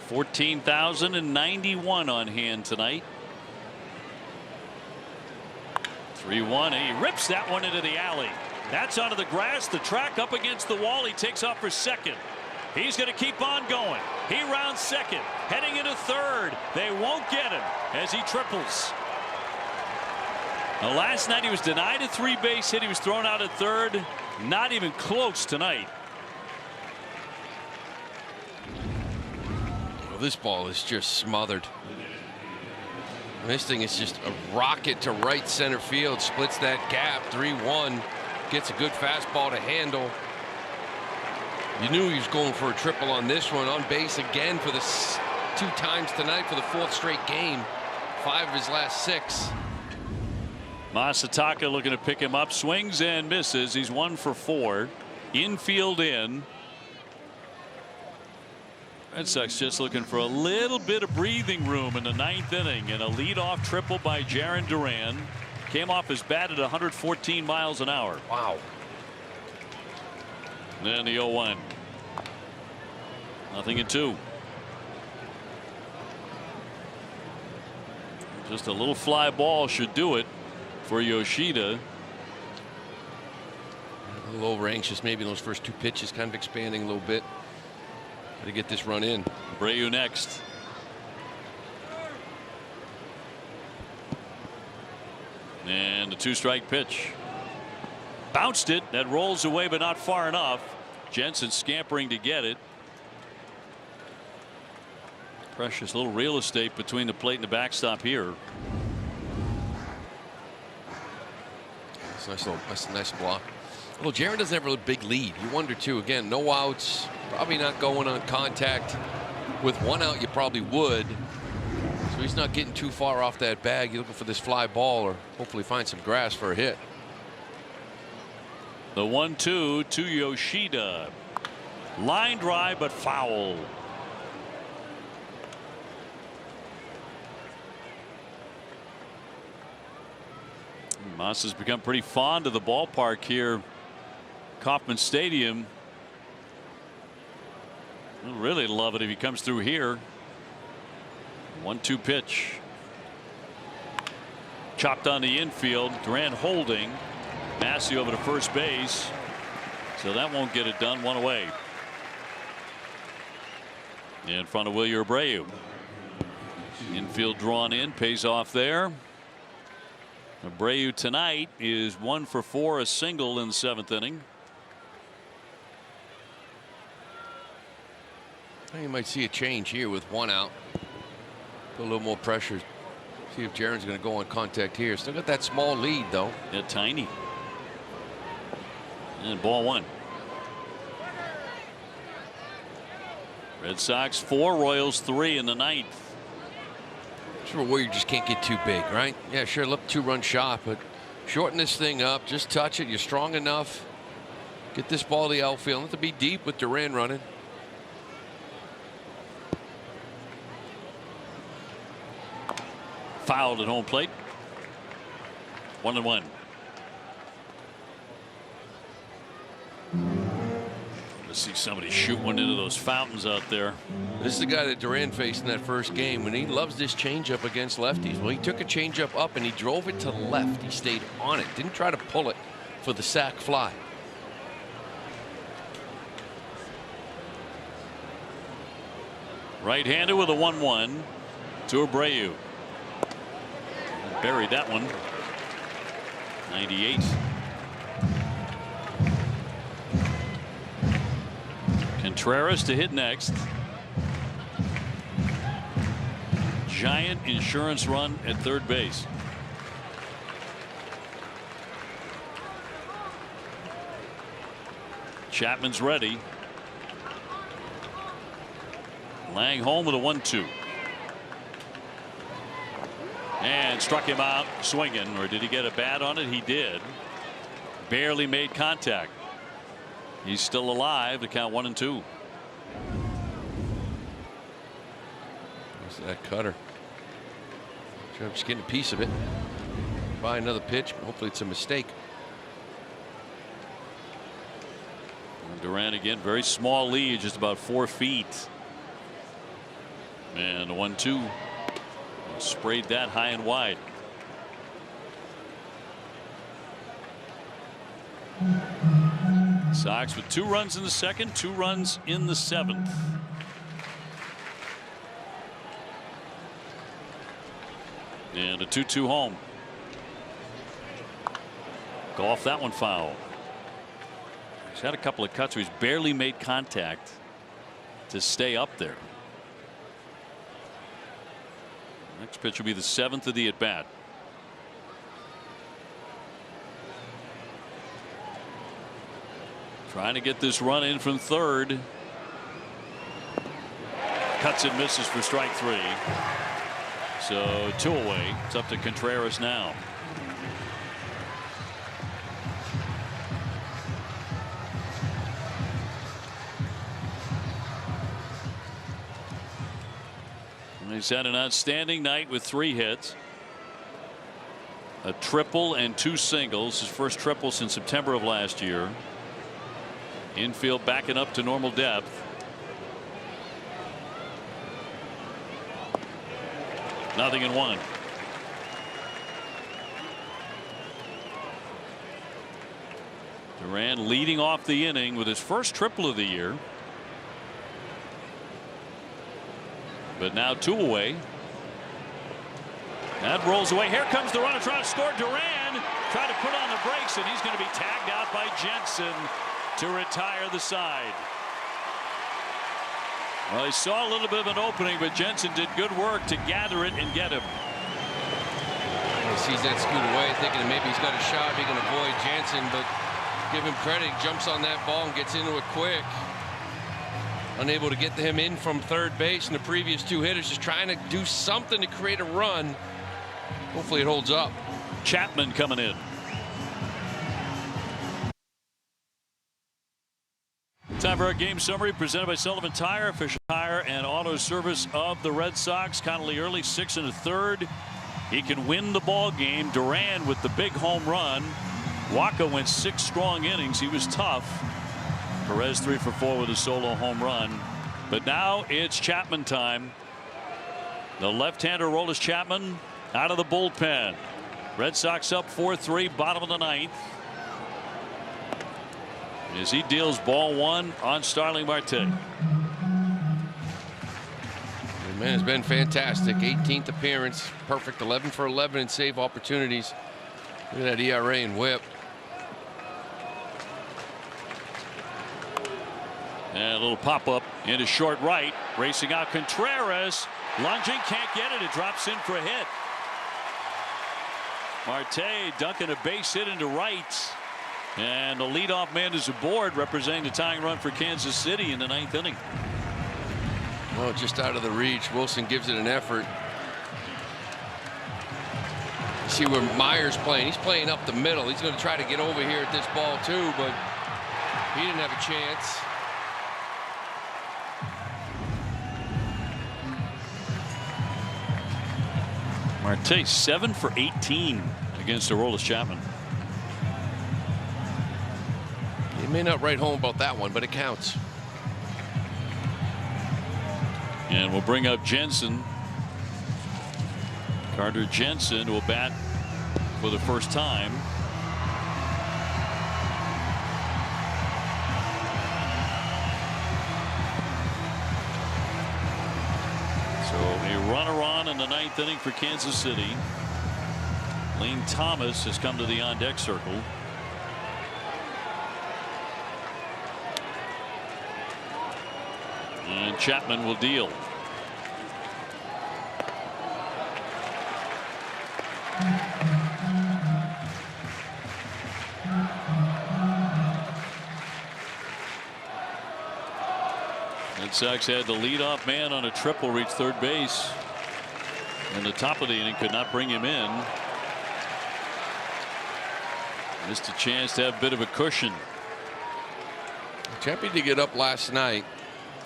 14,091 on hand tonight. 3-1. He rips that one into the alley. That's onto the grass. The track up against the wall. He takes off for second. He's going to keep on going. He rounds second, heading into third. They won't get him as he triples. Now, last night he was denied a 3-base hit. He was thrown out at third. Not even close tonight. This ball is just smothered. This thing is just a rocket to right center field. Splits that gap. 3-1. Gets a good fastball to handle. You knew he was going for a triple on this one. On base again for the 2 times tonight for the 4th straight game. 5 of his last 6. Masataka looking to pick him up. Swings and misses. He's 1 for 4. Infield in. Red Sox just looking for a little bit of breathing room in the 9th inning, and a leadoff triple by Jarren Duran. Came off his bat at 114 miles an hour. Wow. And then the 0-1. 0-2. Just a little fly ball should do it for Yoshida. A little over anxious maybe in those first 2 pitches, kind of expanding a little bit to get this run in. Abreu next. And the 2-strike pitch. Bounced it. That rolls away, but not far enough. Jensen scampering to get it. Precious little real estate between the plate and the backstop here. It's a nice block. Well, Jarren doesn't have a really big lead. You wonder too. Again, no outs. Probably not going on contact. With 1 out, you probably would. So he's not getting too far off that bag. You're looking for this fly ball, or hopefully find some grass for a hit. The 1-2 to Yoshida. Line drive, but foul. Moss has become pretty fond of the ballpark here. Kauffman Stadium. He'll really love it if he comes through here. 1-2 pitch. Chopped on the infield. Duran holding. Massey over to first base. So that won't get it done. 1 away. In front of Wilyer Abreu. Infield drawn in. Pays off there. Abreu tonight is 1 for 4, a single in the 7th inning. You might see a change here with 1 out. Put a little more pressure. See if Jarren's going to go on contact here. Still got that small lead though. Yeah, tiny. And ball 1. Red Sox 4, Royals 3 in the 9th. Sure, where you just can't get too big, right? Yeah, sure, look, 2-run shot, but shorten this thing up. Just touch it. You're strong enough. Get this ball to the outfield. Not to be deep with Duran running. Fouled at home plate. 1-1. To see somebody shoot one into those fountains out there. This is the guy that Duran faced in that first game, and he loves this changeup against lefties. Well, he took a changeup up and he drove it to left. He stayed on it, didn't try to pull it for the sac fly. Right-hander with a 1-1 to Abreu. Buried that one. 98. Contreras to hit next. Giant insurance run at third base. Chapman's ready. Lang home with a 1-2. And struck him out swinging, or did he get a bat on it? He did. Barely made contact. He's still alive to count 1-2. What's that cutter? Just getting a piece of it. Buy another pitch. Hopefully it's a mistake. Duran again, very small lead, just about 4 feet. And the 1-2. Sprayed that high and wide. Sox with 2 runs in the second, 2 runs in the 7th. And a 2-2 home. Go off that one foul. He's had a couple of cuts where he's barely made contact to stay up there. Next pitch will be the 7th of the at bat. Trying to get this run in from third. Cuts and misses for strike 3. So 2 away. It's up to Contreras now. He's had an outstanding night with 3 hits, a triple and 2 singles, his first triple since September of last year. Infield backing up to normal depth. Nothing in 1. Duran leading off the inning with his first triple of the year. But now 2 away. That rolls away. Here comes the runner trying to score. Duran trying to put on the brakes, and he's going to be tagged out by Jensen to retire the side. Well, he saw a little bit of an opening, but Jensen did good work to gather it and get him. He sees that scoot away, thinking maybe he's got a shot, he can avoid Jansen, but give him credit. He jumps on that ball and gets into it quick. Unable to get him in from third base, and the previous 2 hitters just trying to do something to create a run. Hopefully it holds up. Chapman coming in. Time for our game summary presented by Sullivan Tire, official tire and auto service of the Red Sox. Connolly early, 6 1/3. He can win the ball game. Duran with the big home run. Waka went 6 strong innings. He was tough. Perez 3 for 4 with a solo home run. But now it's Chapman time. The left-hander Aroldis Chapman out of the bullpen. Red Sox up 4-3, bottom of the 9th. As he deals ball 1 on Starling Marte. The man has been fantastic. 18th appearance, perfect 11 for 11 in save opportunities. Look at that ERA and whip. And a little pop up into short right, racing out Contreras, lunging, can't get it. It drops in for a hit. Marte dunking a base hit into right, and the leadoff man is aboard, representing the tying run for Kansas City in the 9th inning. Well, just out of the reach. Wilson gives it an effort. See where Myers playing. He's playing up the middle. He's going to try to get over here at this ball too, but he didn't have a chance. Marte 7 for 18 against Aroldis Chapman. You may not write home about that one, but it counts. And we'll bring up Jensen. Carter Jensen will bat for the first time. So a runner on in the 9th inning for Kansas City. Lane Thomas has come to the on deck circle. And Chapman will deal. Red Sox had the leadoff man on a triple reach third base. In the top of the inning, could not bring him in. Missed a chance to have a bit of a cushion. Chappie did get up last night.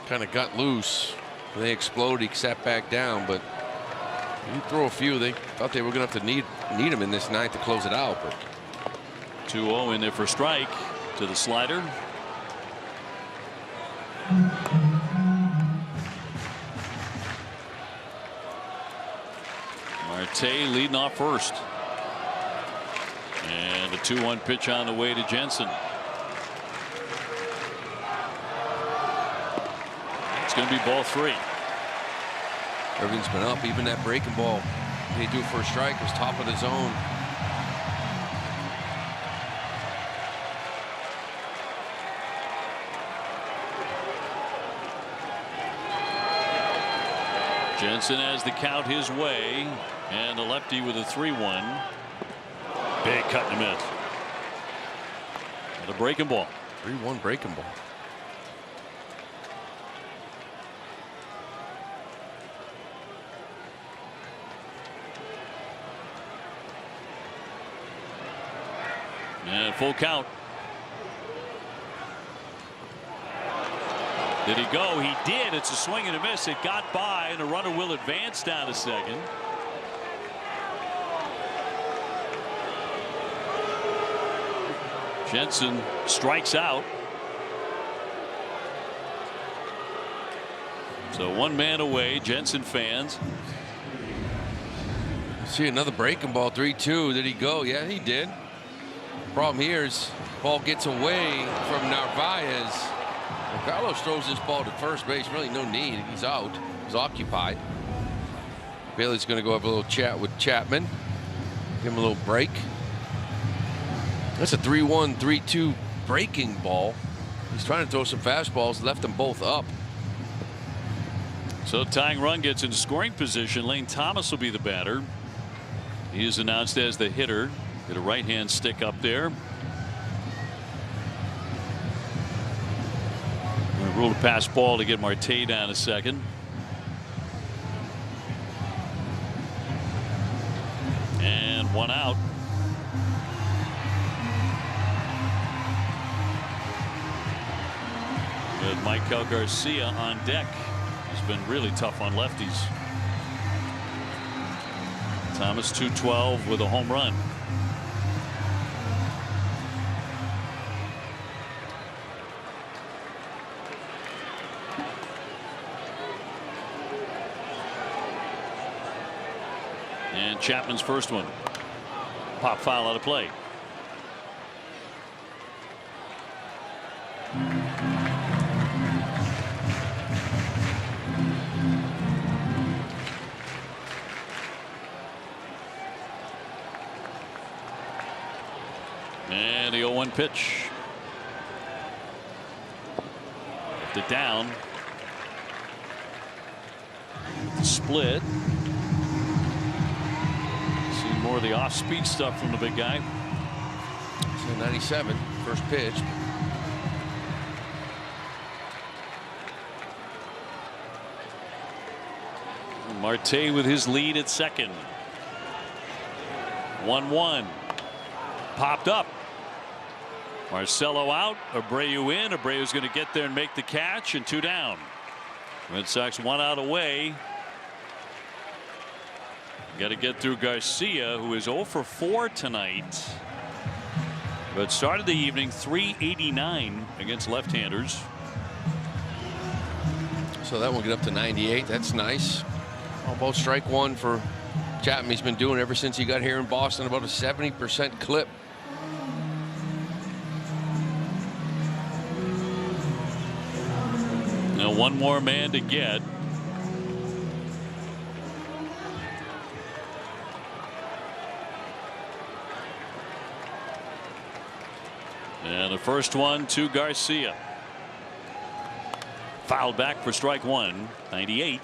Kind of got loose. They exploded. He sat back down, but you throw a few. They thought they were going to have to need him in this 9th to close it out. But 2-0 in there for strike to the slider. Marte leading off first. And a 2-1 pitch on the way to Jensen. It's going to be ball 3. everything's been up. Even that breaking ball they do for a strike was top of the zone. Jensen has the count his way, and the lefty with a 3-1. Big cut and a miss. And a breaking ball. 3-1 breaking ball. And full count. Did he go? He did. It's a swing and a miss. It got by, and the runner will advance down to second. Jensen strikes out. So one man away. Jensen fans. See another breaking ball. 3-2. Did he go? Yeah, he did. Problem here is ball gets away from Narvaez. Carlos throws this ball to first base. Really no need. He's out. He's occupied. Bailey's going to go have a little chat with Chapman. Give him a little break. That's a 3-1, 3-2 breaking ball. He's trying to throw some fastballs. Left them both up. So tying run gets into scoring position. Lane Thomas will be the batter. He is announced as the hitter. Get a right hand stick up there. Ruled a pass ball to get Marte down to second. And one out. With Michael Garcia on deck. He's been really tough on lefties. Thomas 212 with a home run. And Chapman's first one. Pop foul out of play. And the 0-1 pitch. Left it down. Split. More of the off-speed stuff from the big guy. So 97, first pitch. Marte with his lead at second. 1-1. Popped up. Marcelo out. Abreu in. Abreu's going to get there and make the catch, and 2 down. Red Sox 1 out away. Got to get through Garcia, who is 0 for 4 tonight, but started the evening .389 against left-handers. So that will get up to 98. That's nice. Almost strike one for Chapman. He's been doing ever since he got here in Boston, about a 70% clip. Now one more man to get. And the first one to Garcia. Fouled back for strike one. 98.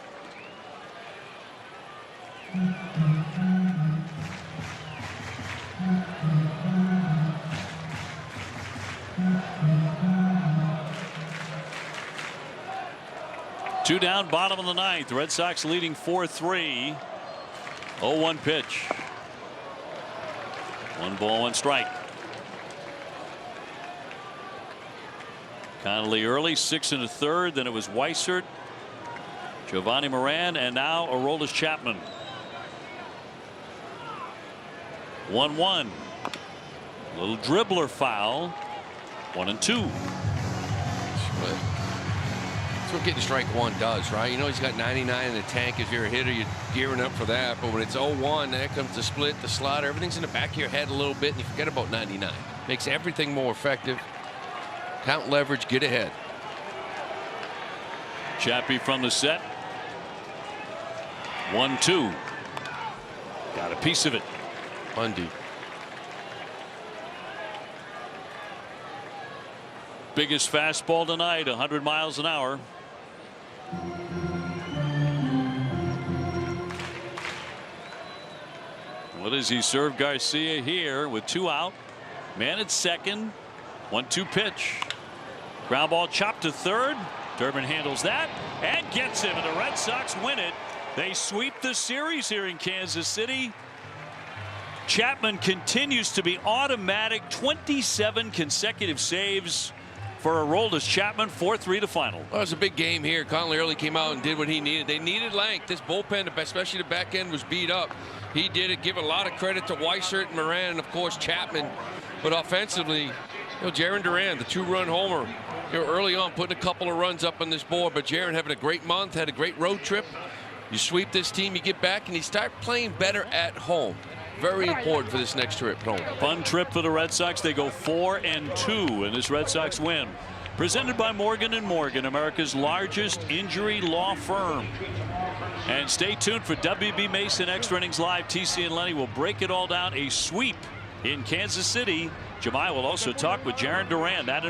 Two down, bottom of the ninth. The Red Sox leading 4-3. 0-1 pitch. 1 ball, 1 strike. Connolly early, 6 1/3. Then it was Weissert, Giovanni Moran, and now Aroldis Chapman. 1-1. Little dribbler foul. 1-2. That's what getting strike one does, right? You know he's got 99 in the tank. If you're a hitter, you're gearing up for that. But when it's 0-1, there comes the split, the slider. Everything's in the back of your head a little bit, and you forget about 99. Makes everything more effective. Count leverage, get ahead. Chappie from the set. 1-2. Got a piece of it. Bundy. Biggest fastball tonight, 100 miles an hour. What does he serve Garcia here with 2 out? Man at second. 1-2 pitch. Ground ball chopped to third. Durbin handles that and gets him, and the Red Sox win it. They sweep the series here in Kansas City. Chapman continues to be automatic. 27 consecutive saves for Aroldis Chapman. 4-3 to final. Well, it was a big game here. Conley early came out and did what he needed. They needed length. This bullpen, especially the back end, was beat up. He did it. Give a lot of credit to Weissert and Moran, and of course Chapman. But offensively, you know, Jarren Duran, the 2-run homer, you know, early on putting a couple of runs up on this board. But Jarren having a great month, had a great road trip. You sweep this team, you get back, and you start playing better at home. Very important for this next trip home. Fun trip for the Red Sox. They go 4-2 in this Red Sox win. Presented by Morgan & Morgan, America's largest injury law firm. And stay tuned for WB Mason Extra Innings Live. TC and Lenny will break it all down. A sweep in Kansas City. Jemai will also talk with Jarren Duran. That and more.